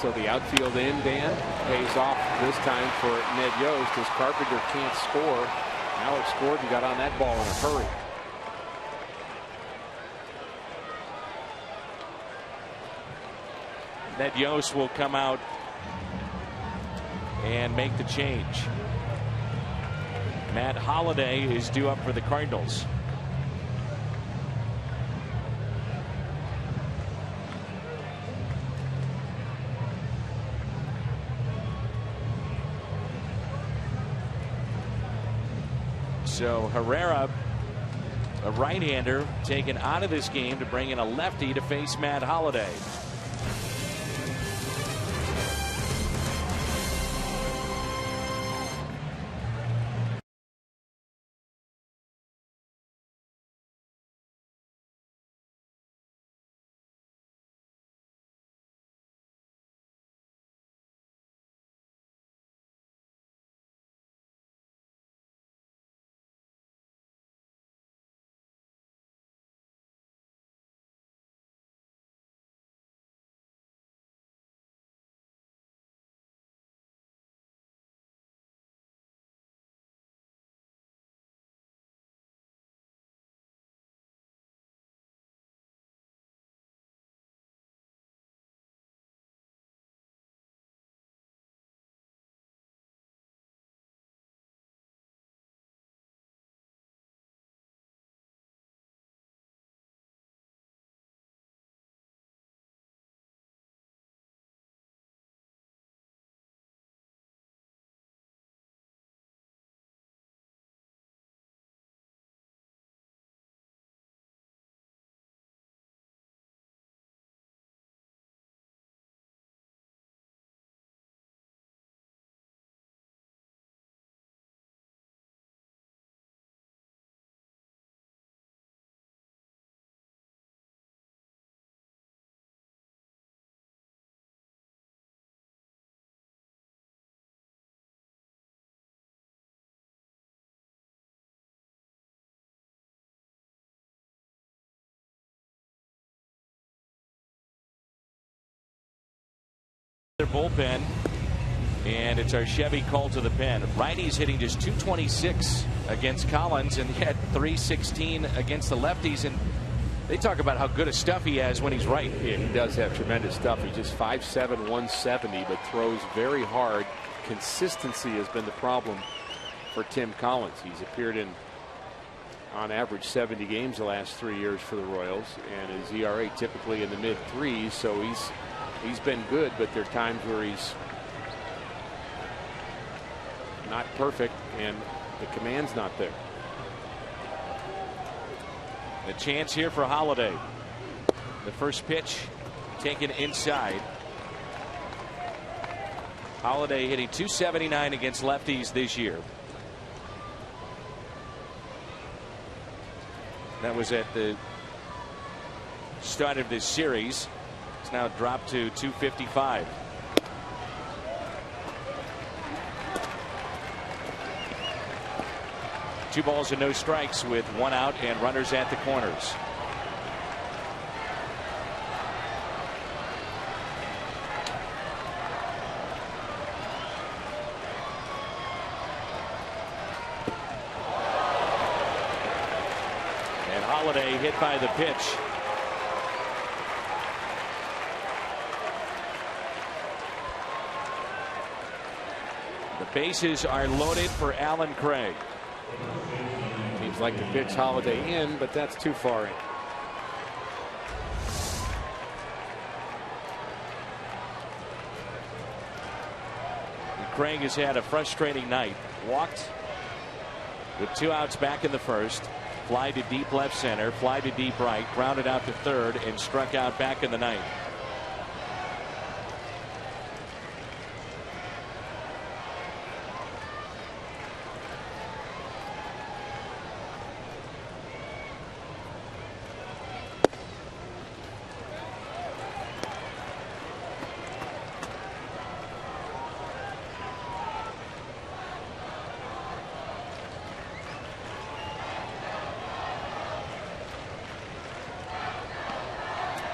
So the outfield in, Dan, pays off this time for Ned Yost as Carpenter can't score. Alex Gordon got on that ball in a hurry. Ned Yost will come out and make the change. Matt Holliday is due up for the Cardinals. So Herrera, a right-hander, taken out of this game to bring in a lefty to face Matt Holliday. Their bullpen, and it's our Chevy call to the pen. Righty's hitting just .226 against Collins, and he had .316 against the lefties. And they talk about how good a stuff he has when he's right. Yeah, he does have tremendous stuff. He's just 5'7", 170, but throws very hard. Consistency has been the problem for Tim Collins. He's appeared in, on average, 70 games the last 3 years for the Royals, and his ERA typically in the mid threes. So he's been good, but there are times where he's not perfect and the command's not there. A chance here for Holliday. The first pitch taken inside. Holliday hitting .279 against lefties this year. That was at the start of this series. It's now dropped to .255. Two balls and no strikes with one out and runners at the corners. And Holliday hit by the pitch. The bases are loaded for Allen Craig. Seems like to pitch Holliday in, but that's too far in. And Craig has had a frustrating night. Walked with 2 outs back in the first. Fly to deep left center, fly to deep right, grounded out to third, and struck out back in the ninth.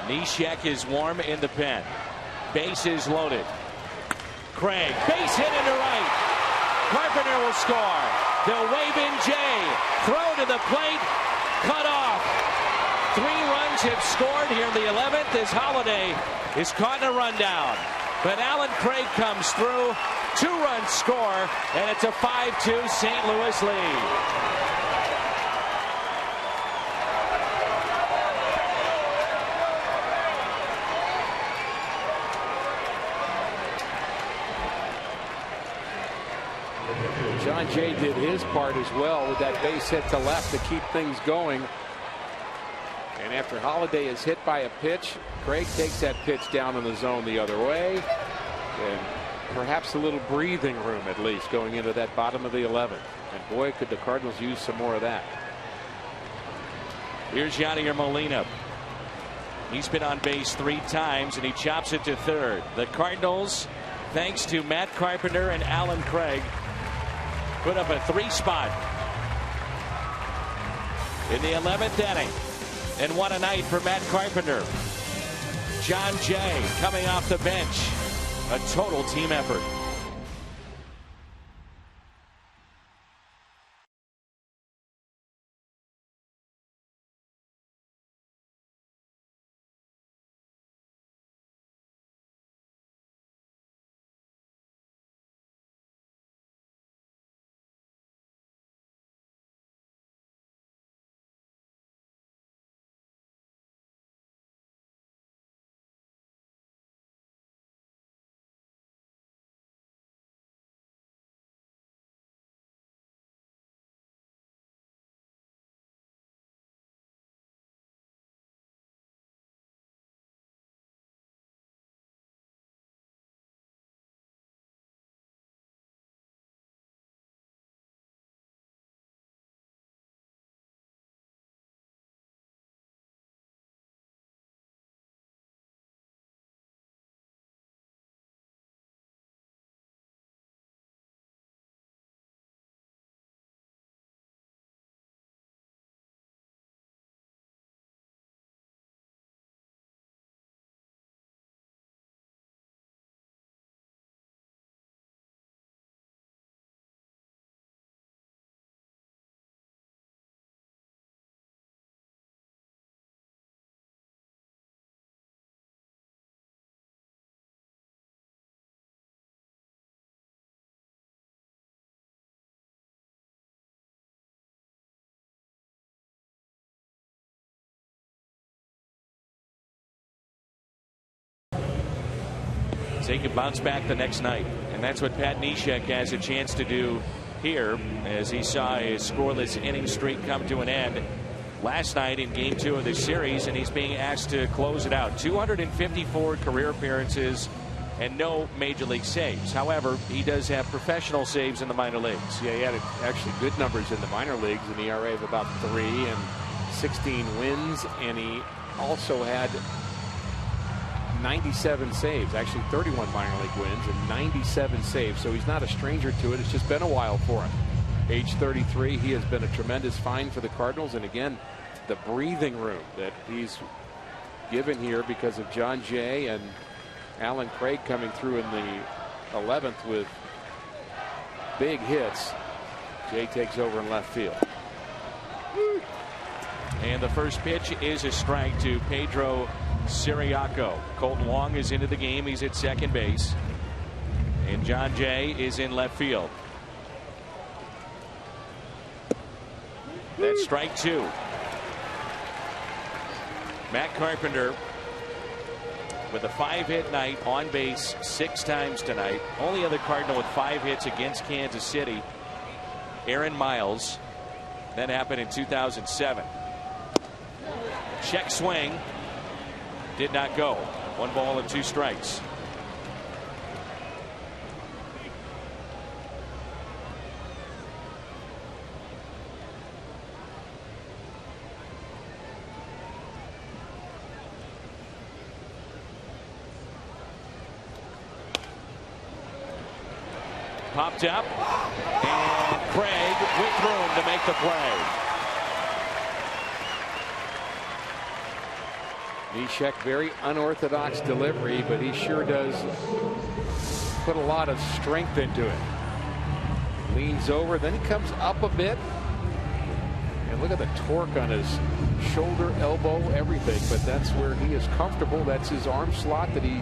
Neshek is warm in the pen. Bases loaded. Craig, base hit into right. Carpenter will score. They'll wave in Jay. Throw to the plate. Cut off. 3 runs have scored here in the 11th as Holiday is caught in a rundown. But Alan Craig comes through. 2-run score, and it's a 5-2 St. Louis lead. John Jay did his part as well with that base hit to left to keep things going. And after Holiday is hit by a pitch, Craig takes that pitch down in the zone the other way. And perhaps a little breathing room at least going into that bottom of the 11th. And boy, could the Cardinals use some more of that. Here's Yadier Molina. He's been on base 3 times and he chops it to third. The Cardinals, thanks to Matt Carpenter and Alan Craig, put up a 3-spot in the 11th inning. And what a night for Matt Carpenter. John Jay coming off the bench. A total team effort. So he can bounce back the next night. And that's what Pat Neshek has a chance to do here as he saw his scoreless inning streak come to an end last night in Game 2 of this series, and he's being asked to close it out. 254 career appearances and no major league saves. However, he does have professional saves in the minor leagues. Yeah, he had actually good numbers in the minor leagues, an ERA of about 3 and 16 wins, and he also had 97 saves, actually 31 minor league wins and 97 saves. So he's not a stranger to it. It's just been a while for him. Age 33, he has been a tremendous find for the Cardinals. And again, the breathing room that he's given here because of John Jay and Alan Craig coming through in the 11th with big hits. Jay takes over in left field. And the first pitch is a strike to Pedro Siriaco. Colton Wong is into the game. He's at second base. And John Jay is in left field. That's strike 2. Matt Carpenter with a 5-hit night, on base 6 times tonight. Only other Cardinal with 5 hits against Kansas City, Aaron Miles. That happened in 2007. Check swing. Did not go. 1 ball and 2 strikes. Popped up, and Craig with room to make the play. Neshek, very unorthodox delivery, but he sure does put a lot of strength into it. Leans over, then he comes up a bit. And look at the torque on his shoulder, elbow, everything. But that's where he is comfortable. That's his arm slot that he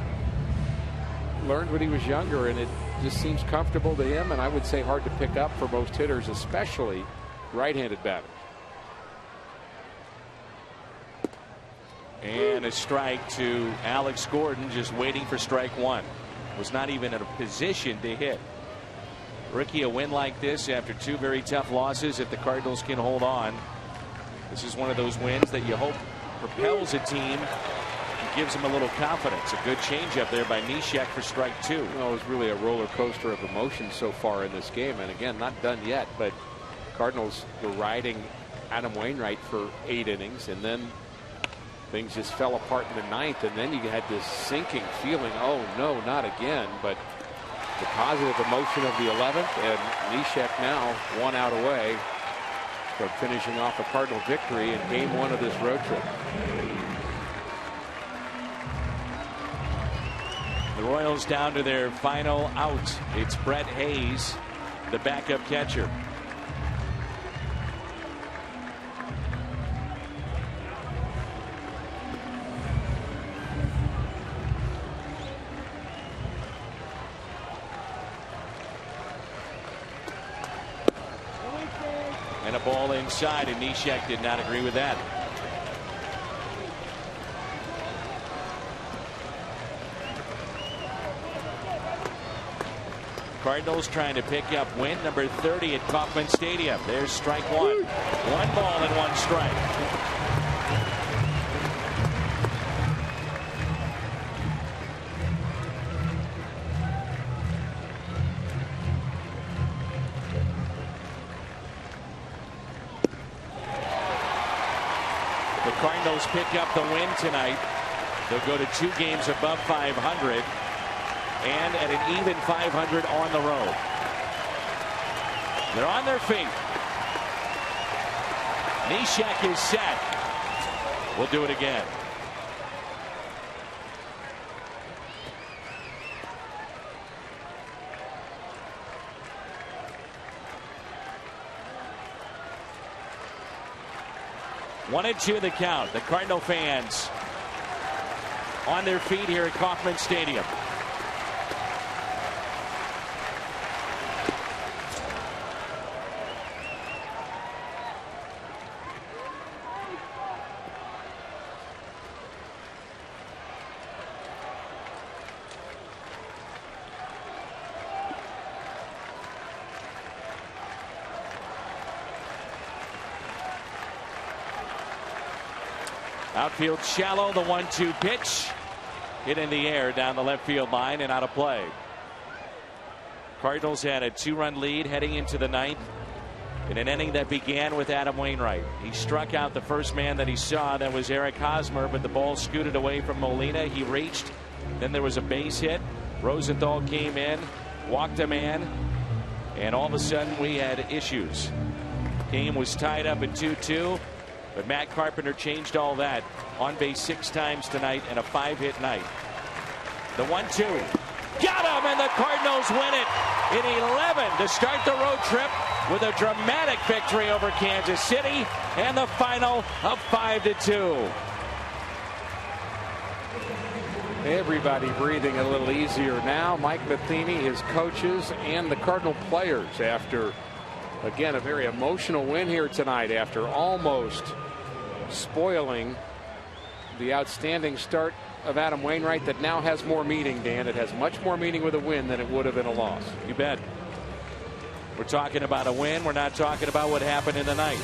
learned when he was younger, and it just seems comfortable to him, and I would say hard to pick up for most hitters, especially right-handed batters. And a strike to Alex Gordon, just waiting for strike one. Was not even in a position to hit. Rookie, a win like this after two very tough losses, if the Cardinals can hold on. This is one of those wins that you hope propels a team and gives them a little confidence. A good changeup there by Neshek for strike two. Well, it was really a roller coaster of emotions so far in this game, and again, not done yet, but Cardinals were riding Adam Wainwright for 8 innings, and then things just fell apart in the 9th, and then you had this sinking feeling, oh no, not again. But the positive emotion of the 11th, and Neshek now 1 out away from finishing off a Cardinal victory in game 1 of this road trip. The Royals down to their final out. It's Brett Hayes, the backup catcher. And a ball inside, and Neshek did not agree with that. Cardinals trying to pick up win number 30 at Kauffman Stadium. There's strike one. 1 ball and 1 strike. The Cardinals pick up the win tonight. They'll go to 2 games above 500 and at an even 500 on the road. They're on their feet. Neshek is set. We'll do it again. One and 2 the count. The Cardinal fans on their feet here at Kauffman Stadium. Outfield shallow, the 1-2 pitch. Hit in the air down the left field line and out of play. Cardinals had a 2-run lead heading into the 9th in an inning that began with Adam Wainwright. He struck out the first man that he saw. That was Eric Hosmer, but the ball scooted away from Molina. He reached. Then there was a base hit. Rosenthal came in, walked a man, and all of a sudden we had issues. Game was tied up at 2-2. But Matt Carpenter changed all that. On base 6 times tonight and a 5-hit night. The 1-2. Got him, and the Cardinals win it in 11 to start the road trip with a dramatic victory over Kansas City and the final of 5-2. Everybody breathing a little easier now. Mike Matheny, his coaches, and the Cardinal players after, again, a very emotional win here tonight after almost spoiling the outstanding start of Adam Wainwright that now has more meaning, Dan. It has much more meaning with a win than it would have in a loss. You bet. We're talking about a win. We're not talking about what happened in the night.